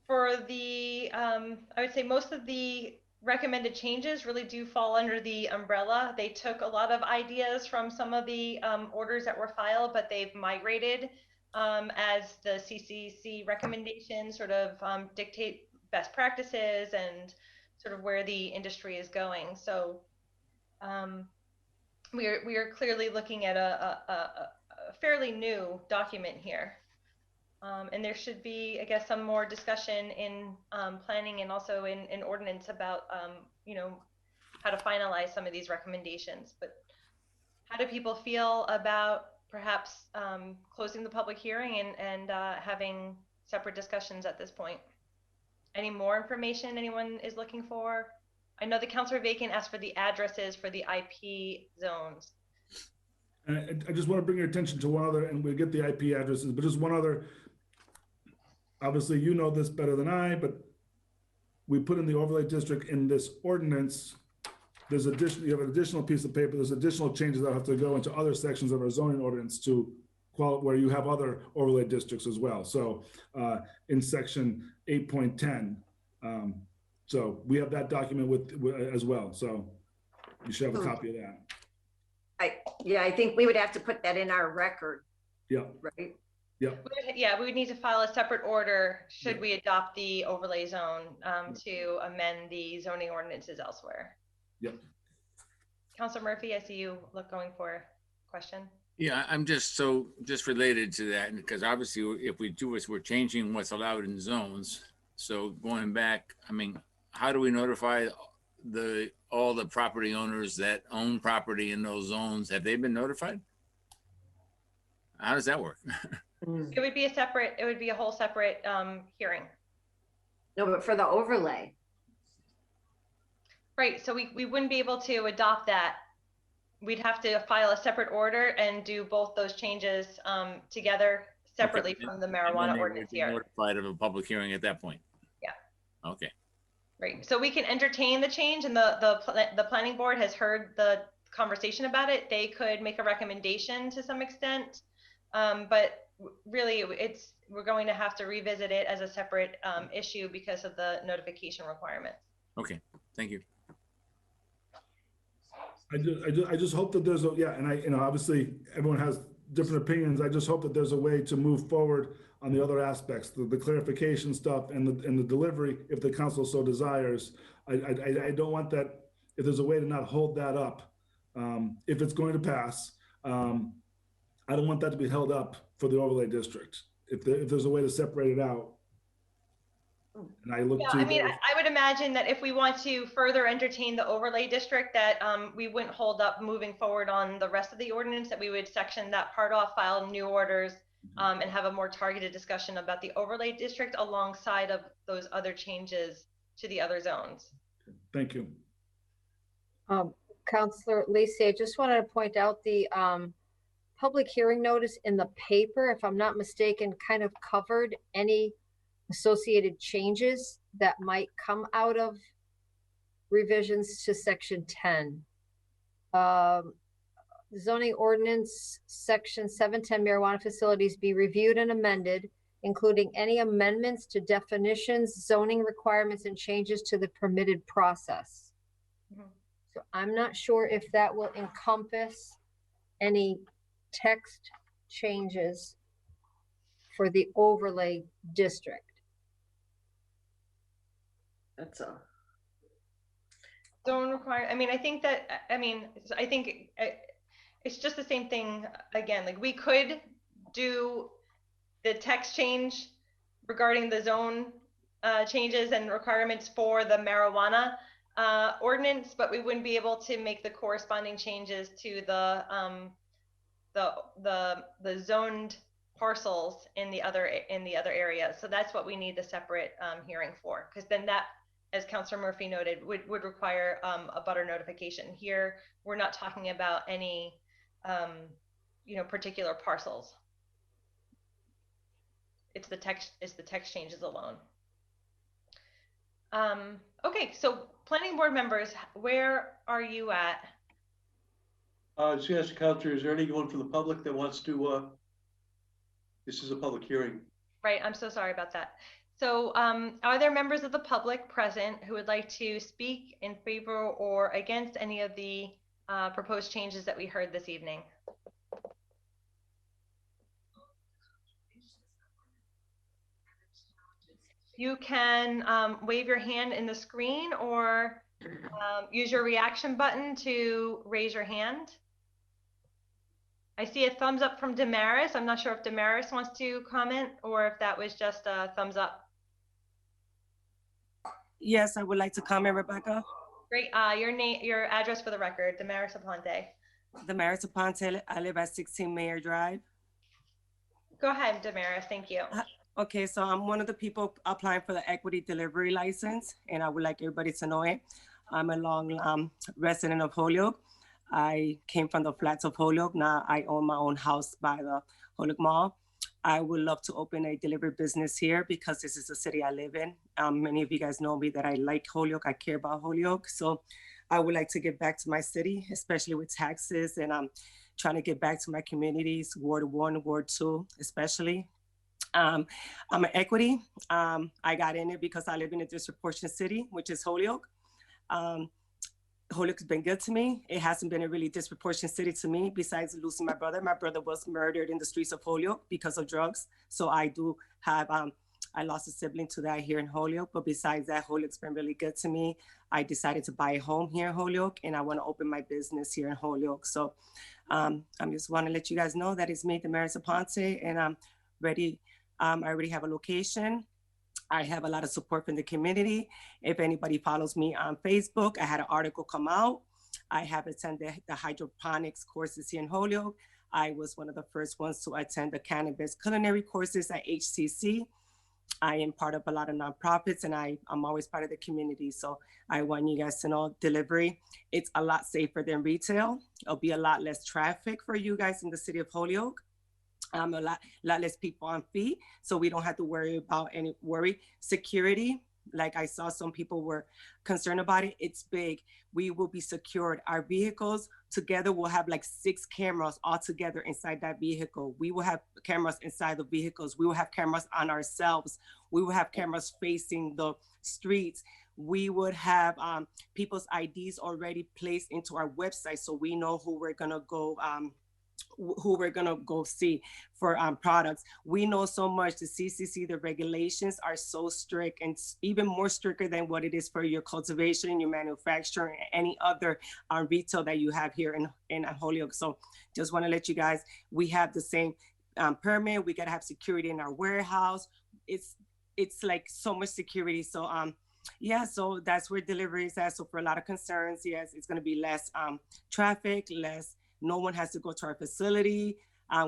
for the, I would say most of the recommended changes really do fall under the umbrella. They took a lot of ideas from some of the orders that were filed, but they've migrated as the CCC recommendations sort of dictate best practices and sort of where the industry is going. So we are clearly looking at a fairly new document here. And there should be, I guess, some more discussion in planning and also in ordinance about, how to finalize some of these recommendations. But how do people feel about perhaps closing the public hearing and having separate discussions at this point? Any more information anyone is looking for? I know the Councilor Bacon asked for the addresses for the IP zones. And I just want to bring your attention to one other, and we'll get the IP addresses, but just one other. Obviously, you know this better than I, but we put in the overlay district in this ordinance. There's you have an additional piece of paper. There's additional changes that have to go into other sections of our zoning ordinance to where you have other overlay districts as well. So in section 8.10, so we have that document with as well. So you should have a copy of that. I think we would have to put that in our record. Yeah. Right. Yeah. Yeah, we would need to file a separate order should we adopt the overlay zone to amend the zoning ordinances elsewhere. Yep. Councilor Murphy, I see you going for a question. Yeah, I'm just related to that, because obviously if we do this, we're changing what's allowed in zones. So going back, I mean, how do we notify all the property owners that own property in those zones? Have they been notified? How does that work? It would be a whole separate hearing. No, but for the overlay. Right, so we wouldn't be able to adopt that. We'd have to file a separate order and do both those changes together separately from the marijuana ordinance here. Notified of a public hearing at that point. Yeah. Okay. Right, so we can entertain the change, and the planning board has heard the conversation about it. They could make a recommendation to some extent, but really we're going to have to revisit it as a separate issue because of the notification requirements. Okay, thank you. I just hope that there's and obviously everyone has different opinions. I just hope that there's a way to move forward on the other aspects, the clarification stuff and the delivery, if the council so desires. I don't want that, if there's a way to not hold that up, if it's going to pass, I don't want that to be held up for the overlay district. If there's a way to separate it out. And I look to. I mean, I would imagine that if we want to further entertain the overlay district, that we wouldn't hold up moving forward on the rest of the ordinance, that we would section that part off, file new orders, and have a more targeted discussion about the overlay district alongside of those other changes to the other zones. Thank you. Councilor Lisi, I just wanted to point out the public hearing notice in the paper, if I'm not mistaken, kind of covered any associated changes that might come out of revisions to section 10. Zoning ordinance section 710 marijuana facilities be reviewed and amended, including any amendments to definitions, zoning requirements, and changes to the permitted process. So I'm not sure if that will encompass any text changes for the overlay district. That's a zone require. I mean, I think it's just the same thing again. Like, we could do the text change regarding the zone changes and requirements for the marijuana ordinance, but we wouldn't be able to make the corresponding changes to the zoned parcels in the other areas. So that's what we need the separate hearing for, because then that, as Councilor Murphy noted, would require a butter notification. Here, we're not talking about any particular parcels. It's the text changes alone. Okay, so planning board members, where are you at? Just ask the counselor, is there anyone from the public that wants to, this is a public hearing. Right, I'm so sorry about that. So are there members of the public present who would like to speak in favor or against any of the proposed changes that we heard this evening? You can wave your hand in the screen or use your reaction button to raise your hand. I see a thumbs up from Damaris. I'm not sure if Damaris wants to comment or if that was just a thumbs up. Yes, I would like to comment, Rebecca. Great. Your name, your address for the record, Damaris Aponte. Damaris Aponte. I live at 16 Mayor Drive. Go ahead, Damaris. Thank you. Okay, so I'm one of the people applying for the equity delivery license, and I would like everybody to know it. I'm a long resident of Holyoke. I came from the flats of Holyoke. Now I own my own house by the Holyoke Mall. I would love to open a delivery business here because this is the city I live in. Many of you guys know me that I like Holyoke. I care about Holyoke. So I would like to give back to my city, especially with taxes. And I'm trying to get back to my communities, Ward 1, Ward 2, especially. I'm an equity. I got in it because I live in a disproportionate city, which is Holyoke. Holyoke's been good to me. It hasn't been a really disproportionate city to me besides losing my brother. My brother was murdered in the streets of Holyoke because of drugs. So I do have, I lost a sibling to that here in Holyoke. But besides that, Holyoke's been really good to me. I decided to buy a home here in Holyoke and I want to open my business here in Holyoke. So I just want to let you guys know that it's me, Damaris Aponte, and I'm ready. I already have a location. I have a lot of support from the community. If anybody follows me on Facebook, I had an article come out. I have attended the hydroponics courses here in Holyoke. I was one of the first ones to attend the cannabis culinary courses at HCC. I am part of a lot of nonprofits and I'm always part of the community. So I want you guys to know delivery, it's a lot safer than retail. It'll be a lot less traffic for you guys in the city of Holyoke. A lot less people on feet, so we don't have to worry about security. Like I saw some people were concerned about it. It's big. We will be secured. Our vehicles together will have like 6 cameras all together inside that vehicle. We will have cameras inside the vehicles. We will have cameras on ourselves. We will have cameras facing the streets. We would have people's IDs already placed into our website, so we know who we're gonna go see for products. We know so much. The CCC, the regulations are so strict and even more stricter than what it is for your cultivation, your manufacturing, any other retail that you have here in Holyoke. So just want to let you guys, we have the same permit. We got to have security in our warehouse. It's like so much security. So yeah, so that's where delivery is at. So for a lot of concerns, yes, it's going to be less traffic, less. No one has to go to our facility.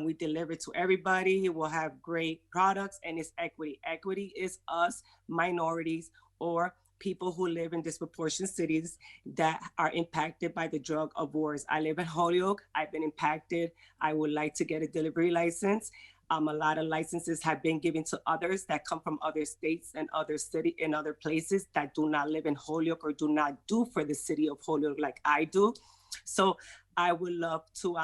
We deliver to everybody. We'll have great products, and it's equity. Equity is us, minorities, or people who live in disproportionate cities that are impacted by the drug of wars. I live in Holyoke. I've been impacted. I would like to get a delivery license. A lot of licenses have been given to others that come from other states and other cities and other places that do not live in Holyoke or do not do for the city of Holyoke like I do. So I would love to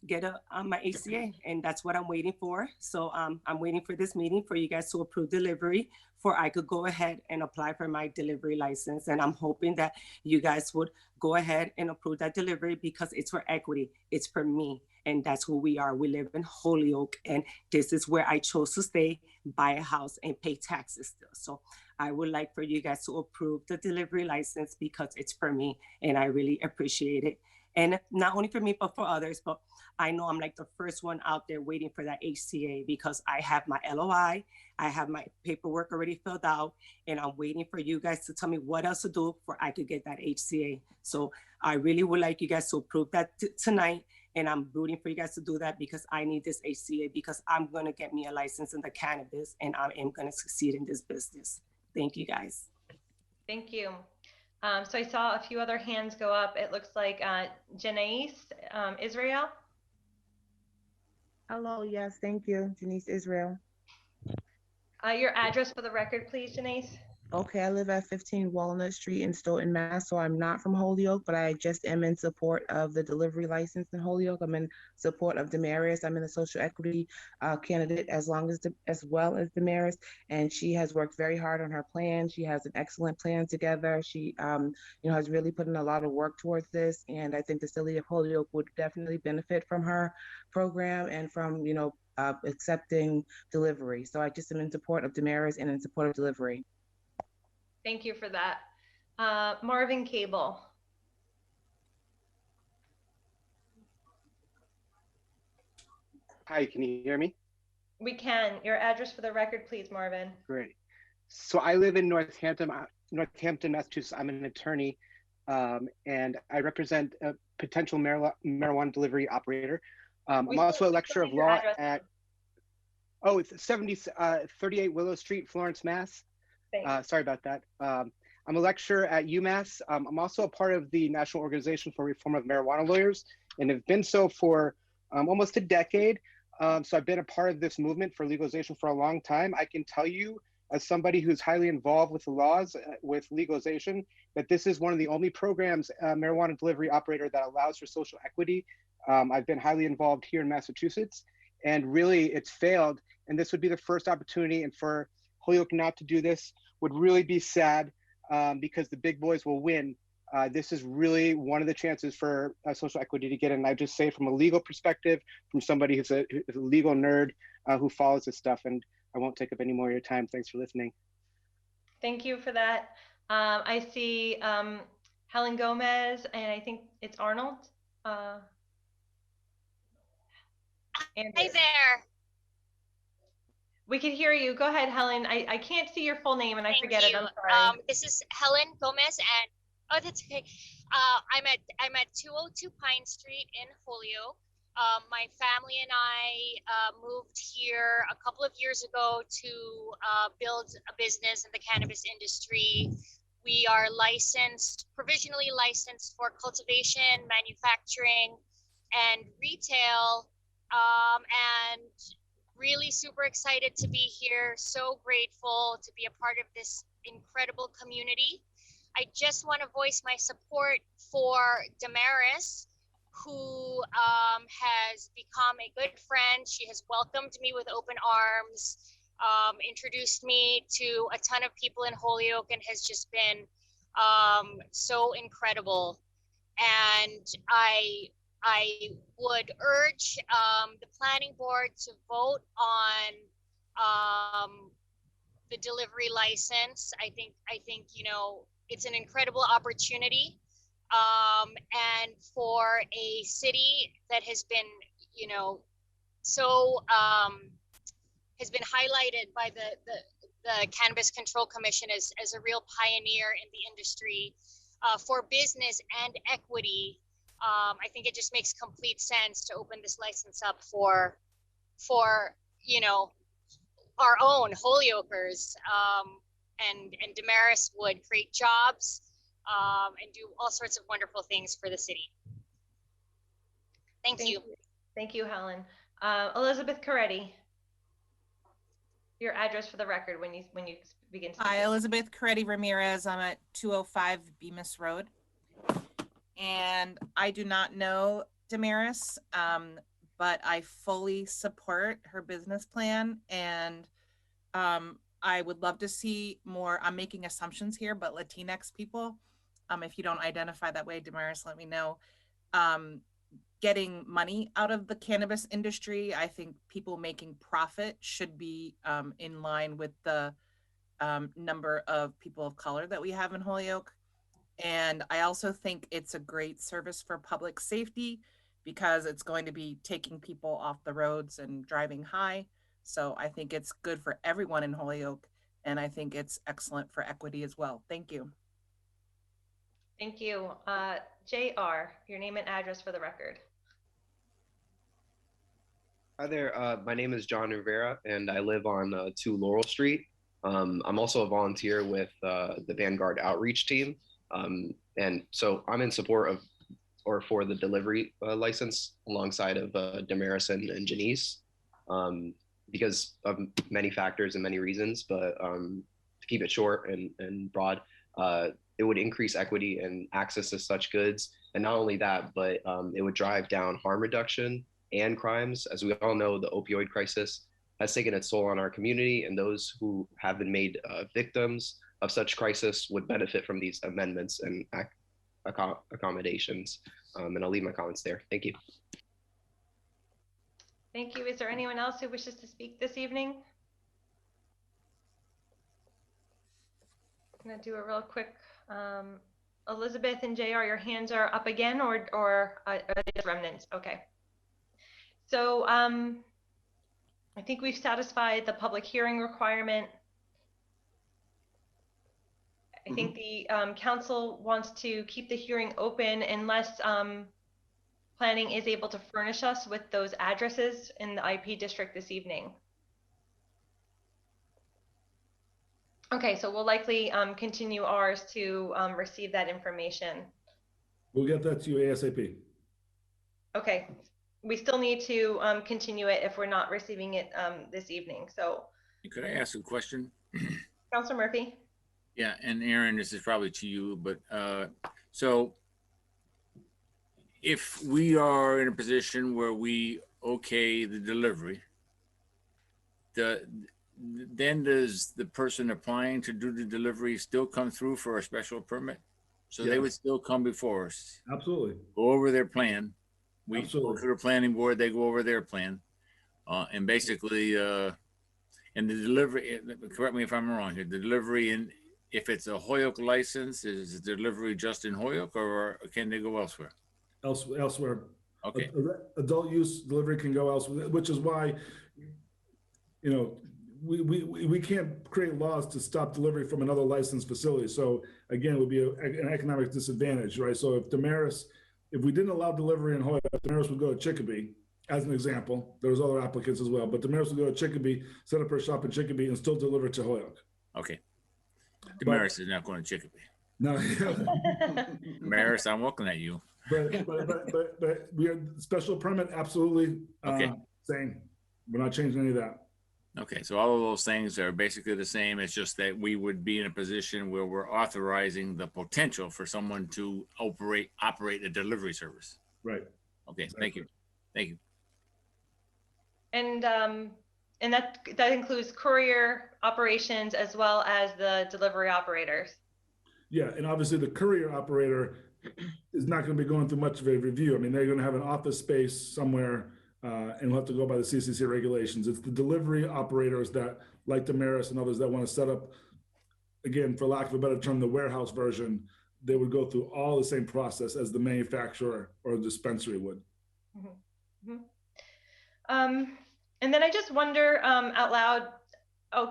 get my ACA, and that's what I'm waiting for. So I'm waiting for this meeting for you guys to approve delivery for I could go ahead and apply for my delivery license. And I'm hoping that you guys would go ahead and approve that delivery because it's for equity. It's for me, and that's who we are. We live in Holyoke, and this is where I chose to stay, buy a house, and pay taxes still. So I would like for you guys to approve the delivery license because it's for me, and I really appreciate it. And not only for me, but for others, but I know I'm like the first one out there waiting for that HCA because I have my LOI, I have my paperwork already filled out, and I'm waiting for you guys to tell me what else to do for I could get that HCA. So I really would like you guys to approve that tonight, and I'm rooting for you guys to do that because I need this HCA because I'm gonna get me a license in the cannabis and I am gonna succeed in this business. Thank you guys. Thank you. So I saw a few other hands go up. It looks like Janice Israel. Hello, yes, thank you, Janice Israel. Your address for the record, please, Janice. Okay, I live at 15 Walnut Street in Stoughton, Mass. So I'm not from Holyoke, but I just am in support of the delivery license in Holyoke. I'm in support of Damaris. I'm in the social equity candidate as well as Damaris, and she has worked very hard on her plan. She has an excellent plan together. She, has really put in a lot of work towards this, and I think the city of Holyoke would definitely benefit from her program and from, accepting delivery. So I just am in support of Damaris and in support of delivery. Thank you for that. Marvin Cable. Hi, can you hear me? We can. Your address for the record, please, Marvin. Great. So I live in Northampton, Massachusetts. I'm an attorney, and I represent a potential marijuana delivery operator. I'm also a lecturer of law at, it's 38 Willow Street, Florence, Mass. Sorry about that. I'm a lecturer at UMass. I'm also a part of the National Organization for Reform of Marijuana Lawyers, and have been so for almost a decade. So I've been a part of this movement for legalization for a long time. I can tell you, as somebody who's highly involved with the laws, with legalization, that this is one of the only programs, marijuana delivery operator, that allows for social equity. I've been highly involved here in Massachusetts, and really it's failed. And this would be the first opportunity, and for Holyoke not to do this would really be sad, because the big boys will win. This is really one of the chances for social equity to get in. And I just say from a legal perspective, from somebody who's a legal nerd who follows this stuff, and I won't take up any more of your time. Thanks for listening. Thank you for that. I see Helen Gomez, and I think it's Arnold. Hi there. We can hear you. Go ahead, Helen. I can't see your full name, and I forget it. I'm sorry. This is Helen Gomez, and oh, that's okay. I'm at 202 Pine Street in Holyoke. My family and I moved here a couple of years ago to build a business in the cannabis industry. We are licensed, provisionally licensed for cultivation, manufacturing, and retail. And really super excited to be here. So grateful to be a part of this incredible community. I just want to voice my support for Damaris, who has become a good friend. She has welcomed me with open arms, introduced me to a ton of people in Holyoke, and has just been so incredible. And I would urge the planning board to vote on the delivery license. I think you know, it's an incredible opportunity, and for a city that has been, you know, so has been highlighted by the Cannabis Control Commission as a real pioneer in the industry for business and equity. I think it just makes complete sense to open this license up for you know, our own Holyokers, and Damaris would create jobs and do all sorts of wonderful things for the city. Thank you. Thank you, Helen. Elizabeth Coretti, your address for the record when you begin speaking. Hi, Elizabeth Coretti Ramirez. I'm at 205 Bemis Road. And I do not know Damaris, but I fully support her business plan. And I would love to see more, I'm making assumptions here, but Latinx people, if you don't identify that way, Damaris, let me know, getting money out of the cannabis industry. I think people making profit should be in line with the number of people of color that we have in Holyoke. And I also think it's a great service for public safety because it's going to be taking people off the roads and driving high. So I think it's good for everyone in Holyoke, and I think it's excellent for equity as well. Thank you. Thank you. JR, your name and address for the record. Hi there, my name is John Rivera, and I live on 2 Laurel Street. I'm also a volunteer with the Vanguard Outreach Team. And so I'm in support of, or for the delivery license alongside of Damaris and Janice, because of many factors and many reasons, but to keep it short and broad, it would increase equity and access to such goods. And not only that, but it would drive down harm reduction and crimes. As we all know, the opioid crisis has taken its toll on our community, and those who have been made victims of such crisis would benefit from these amendments and accommodations. And I'll leave my comments there. Thank you. Thank you. Is there anyone else who wishes to speak this evening? I'm gonna do a real quick, Elizabeth and JR, your hands are up again, or are they just remnants? Okay. So I think we've satisfied the public hearing requirement. I think the council wants to keep the hearing open unless planning is able to furnish us with those addresses in the IP district this evening. Okay, so we'll likely continue ours to receive that information. We'll get that to you ASAP. Okay, we still need to continue it if we're not receiving it this evening. So Could I ask a question? Councilor Murphy? Yeah, and Aaron, this is probably to you, but so if we are in a position where we okay the delivery, then does the person applying to do the delivery still come through for a special permit? So they would still come before us. Absolutely. Go over their plan. We Absolutely. go to the planning board, they go over their plan. And basically, and the delivery, correct me if I'm wrong here, the delivery in, if it's a Holyoke license, is the delivery just in Holyoke or can they go elsewhere? Elsewhere. Okay. Adult use delivery can go elsewhere, which is why, you know, we can't create laws to stop delivery from another licensed facility. So again, it would be an economic disadvantage, right? So if we didn't allow delivery in Holyoke, Damaris would go to Chicopee, as an example. There's other applicants as well, but Damaris would go to Chicopee, set up her shop in Chicopee, and still deliver to Holyoke. Okay. Damaris is not going to Chicopee. No. Damaris, I'm looking at you. But we are special permit, absolutely. Okay. Same. We're not changing any of that. Okay, so all of those things are basically the same. It's just that we would be in a position where we're authorizing the potential for someone to operate a delivery service. Right. Okay, thank you. Thank you. And that includes courier operations as well as the delivery operators. Yeah, and obviously the courier operator is not going to be going through much of a review. I mean, they're going to have an office space somewhere and we'll have to go by the CCC regulations. It's the delivery operators that, like Damaris and others that want to set up, again, for lack of a better term, the warehouse version, they would go through all the same process as the manufacturer or the dispensary would. Mm-hmm. Mm-hmm. And then I just wonder out loud,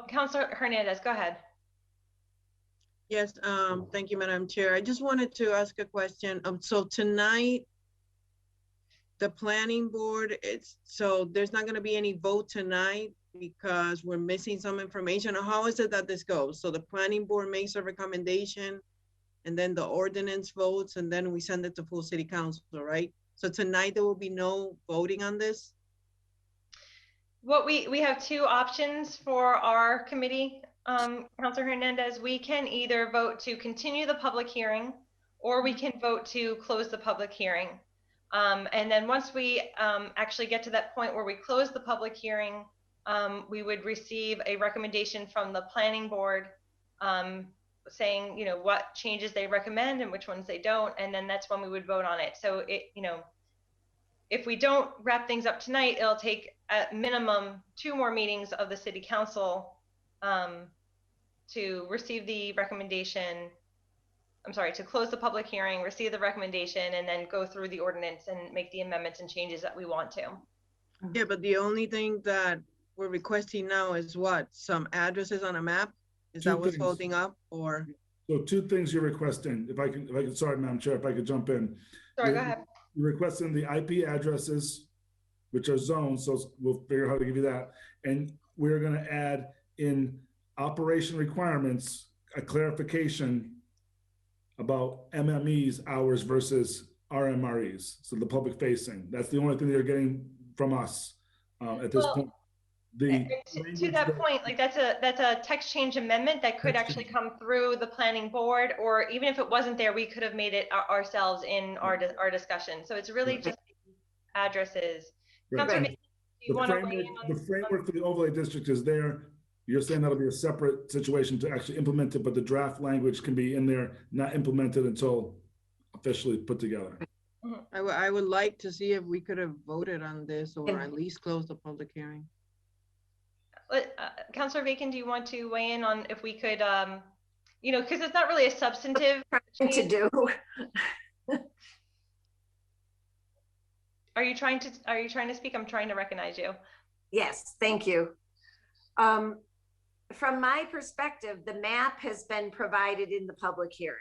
Councilor Hernandez, go ahead. Yes, thank you, Madam Chair. I just wanted to ask a question. So tonight, the planning board, so there's not going to be any vote tonight because we're missing some information. Or how is it that this goes? So the planning board makes a recommendation and then the ordinance votes and then we send it to full city council, right? So tonight there will be no voting on this? What we have two options for our committee, Councilor Hernandez. We can either vote to continue the public hearing or we can vote to close the public hearing. And then once we actually get to that point where we close the public hearing, we would receive a recommendation from the planning board saying, you know, what changes they recommend and which ones they don't. And then that's when we would vote on it. So if we don't wrap things up tonight, it'll take at minimum 2 more meetings of the city council to receive the recommendation. I'm sorry, to close the public hearing, receive the recommendation, and then go through the ordinance and make the amendments and changes that we want to. Yeah, but the only thing that we're requesting now is what? Some addresses on a map? Is that what's holding up, or? So 2 things you're requesting, if I could, sorry, Madam Chair, if I could jump in. Sorry, go ahead. You're requesting the IP addresses, which are zones, so we'll figure out how to give you that. And we're gonna add in operation requirements, a clarification about MME's hours versus RMREs, so the public facing. That's the only thing they're getting from us at this point. To that point, like that's a text change amendment that could actually come through the planning board, or even if it wasn't there, we could have made it ourselves in our discussion. So it's really just addresses. Right. Councilor, do you want to weigh in on the framework for the overlay district is there. You're saying that'll be a separate situation to actually implement it, but the draft language can be in there, not implemented until officially put together. I would like to see if we could have voted on this or at least closed the public hearing. Councilor Bacon, do you want to weigh in on if we could, because it's not really a substantive to do. Are you trying to speak? I'm trying to recognize you. Yes, thank you. From my perspective, the map has been provided in the public hearing.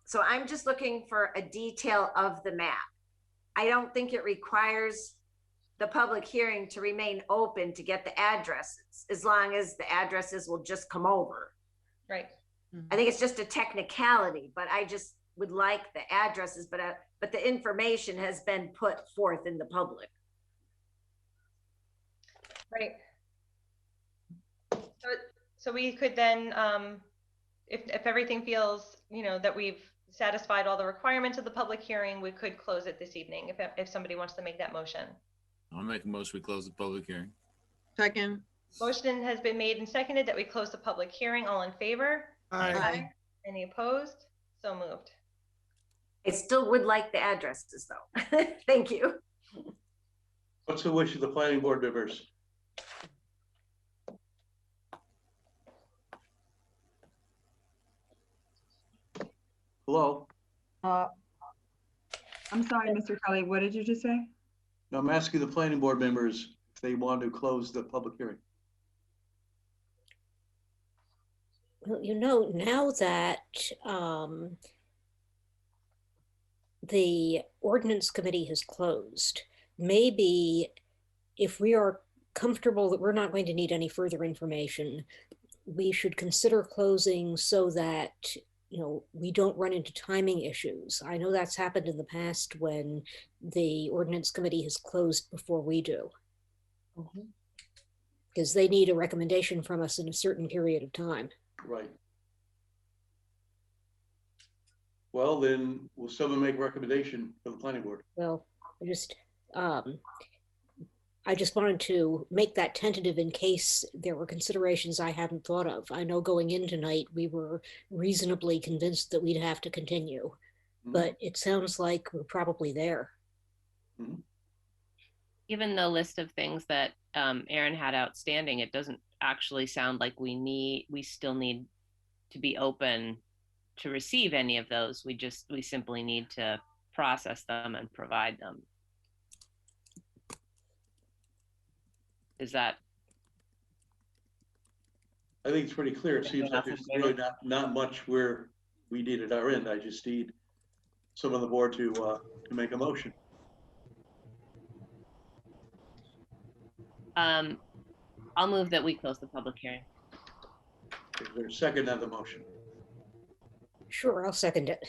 So I'm just looking for a detail of the map. I don't think it requires the public hearing to remain open to get the addresses, as long as the addresses will just come over. Right. I think it's just a technicality, but I just would like the addresses, but the information has been put forth in the public. Right. So we could then, if everything feels, that we've satisfied all the requirements of the public hearing, we could close it this evening if somebody wants to make that motion. I'll make a motion, we close the public hearing. Second. Motion has been made and seconded that we close the public hearing. All in favor? Aye. Any opposed? So moved. I still would like the addresses though. Thank you. What's the wish of the planning board members? Hello? I'm sorry, Mr. Kelly, what did you just say? No, I'm asking the planning board members if they want to close the public hearing. Well, now that the ordinance committee has closed, maybe if we are comfortable that we're not going to need any further information, we should consider closing so that we don't run into timing issues. I know that's happened in the past when the ordinance committee has closed before we do. Because they need a recommendation from us in a certain period of time. Right. Well, then will someone make a recommendation for the planning board? Well, I just wanted to make that tentative in case there were considerations I hadn't thought of. I know going in tonight, we were reasonably convinced that we'd have to continue, but it sounds like we're probably there. Given the list of things that Aaron had outstanding, it doesn't actually sound like we still need to be open to receive any of those. We simply need to process them and provide them. Is that? I think it's pretty clear. It seems like there's really not much where we need at our end. I just need someone on the board to make a motion. I'll move that we close the public hearing. Is there a second on the motion? Sure, I'll second it.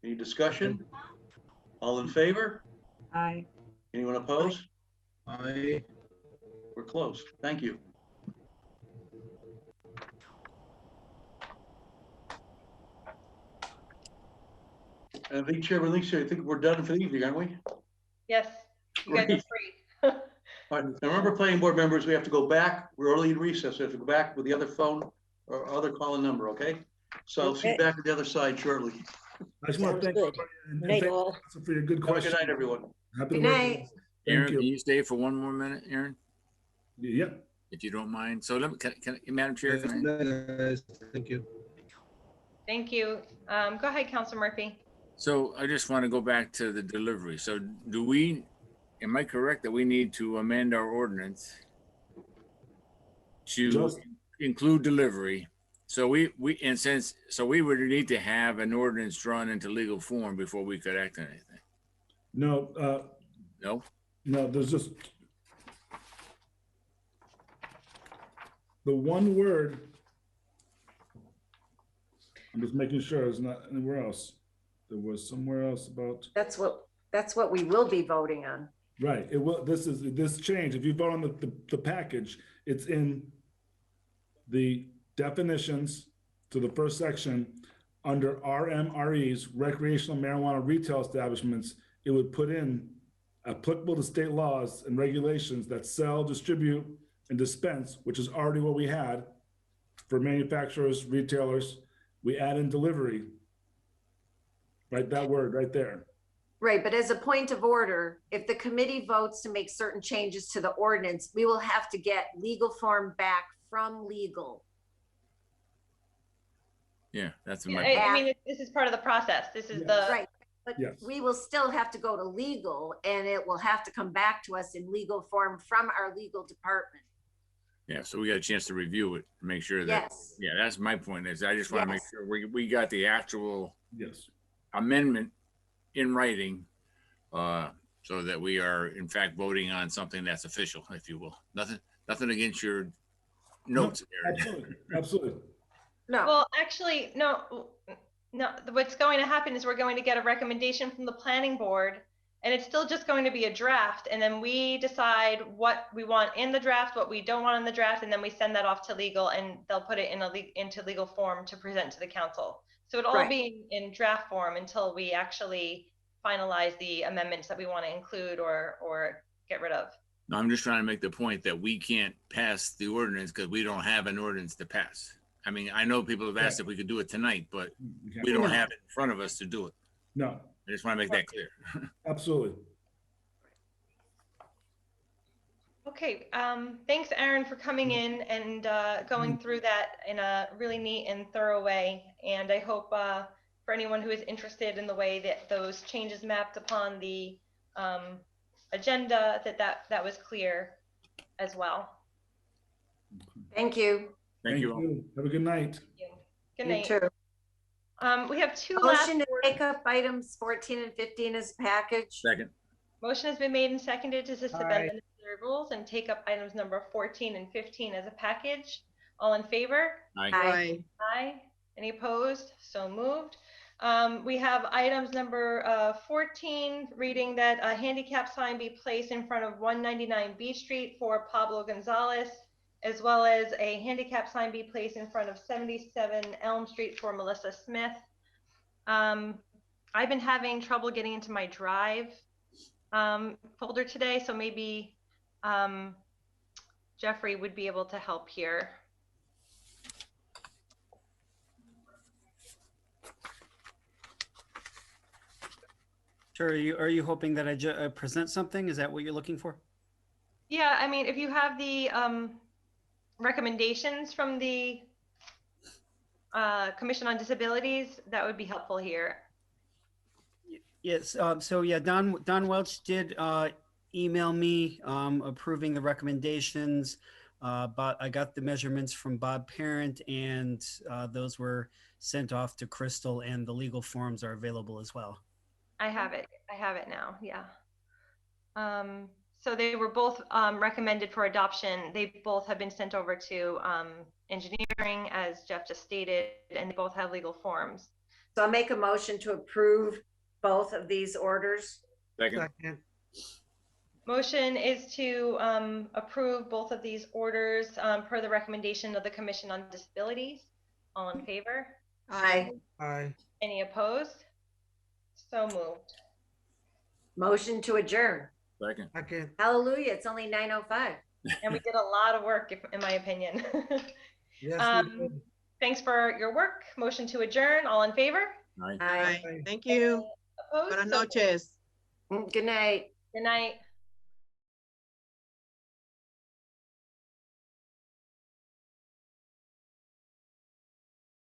Any discussion? All in favor? Aye. Anyone opposed? Aye. We're closed. Thank you. And I think Chairman Lisa, I think we're done for the evening, aren't we? Yes, you guys are Great. free. All right, now remember, planning board members, we have to go back. We're early in recess. We have to go back with the other phone or other call-in number, okay? So I'll see you back at the other side shortly. I just want to thank everybody and thank you for your good questions. Good night, everyone. Happy Good to work night. with you. Aaron, Thank can you. you stay for one more minute, Aaron? Yep. If you don't mind. So let me, Madam Chair, can I? Thank you. Thank you. Go ahead, Councilor Murphy. So I just want to go back to the delivery. So am I correct that we need to amend our ordinance to include delivery? So we would need to have an ordinance drawn into legal form before we could act on anything. No. No? No, there's just the one word. I'm just making sure it's not anywhere else. There was somewhere else about. That's what we will be voting on. Right. It will. This change. If you vote on the package, it's in the definitions to the first section under RMREs, recreational marijuana retail establishments. It would put in applicable to state laws and regulations that sell, distribute, and dispense, which is already what we had for manufacturers, retailers. We add in delivery. Right, that word right there. Right, but as a point of order, if the committee votes to make certain changes to the ordinance, we will have to get legal form back from legal. Yeah, that's Yeah, my. I mean, this is part of the process. This is the Right, but we will still have to go to legal, and it will have to come back to us in legal form from our legal department. Yeah, so we got a chance to review it, to make sure that. Yes. Yeah, that's my point. Is I just want to make sure we got the actual. Yes. Amendment in writing, so that we are in fact voting on something that's official, if you will. Nothing against your notes. No, absolutely. No. Well, actually, no. What's going to happen is we're going to get a recommendation from the planning board, and it's still just going to be a draft. And then we decide what we want in the draft, what we don't want in the draft, and then we send that off to legal, and they'll put it into legal form to present to the council. So it'll all be in draft form until we actually finalize the amendments that we want to include or get rid of. No, I'm just trying to make the point that we can't pass the ordinance because we don't have an ordinance to pass. I mean, I know people have asked if we could do it tonight, but we don't have it in front of us to do it. No. I just want to make that clear. Absolutely. Okay, thanks, Aaron, for coming in and going through that in a really neat and thorough way. And I hope for anyone who is interested in the way that those changes mapped upon the agenda, that was clear as well. Thank you. Thank you. Have a good night. Good You night. too. We have two last. Motion to take up items 14 and 15 as a package. Second. Motion has been made and seconded to suspend the necessary rules and take up items number 14 and 15 as a package. All in favor? Aye. Aye. Aye. Any opposed? So moved. We have items number 14, reading that a handicap sign be placed in front of 199 B Street for Pablo Gonzalez, as well as a handicap sign be placed in front of 77 Elm Street for Melissa Smith. I've been having trouble getting into my Drive folder today, so maybe Jeffrey would be able to help here. Sure. Are you hoping that I present something? Is that what you're looking for? Yeah, I mean, if you have the recommendations from the Commission on Disabilities, that would be helpful here. Yes. So yeah, Don Welch did email me approving the recommendations, but I got the measurements from Bob Parent, and those were sent off to Crystal, and the legal forms are available as well. I have it now. Yeah. So they were both recommended for adoption. They both have been sent over to engineering, as Jeff just stated, and they both have legal forms. So I'll make a motion to approve both of these orders. Second. Motion is to approve both of these orders per the recommendation of the Commission on Disabilities. All in favor? Aye. Aye. Any opposed? So moved. Motion to adjourn. Second. Okay. Hallelujah, it's only 9:05. And we did a lot of work, in my opinion. Yes, we did. Thanks for your work. Motion to adjourn. All in favor? Aye. Aye. Thank you. Opposed? Buenas So noches. Good night. good night.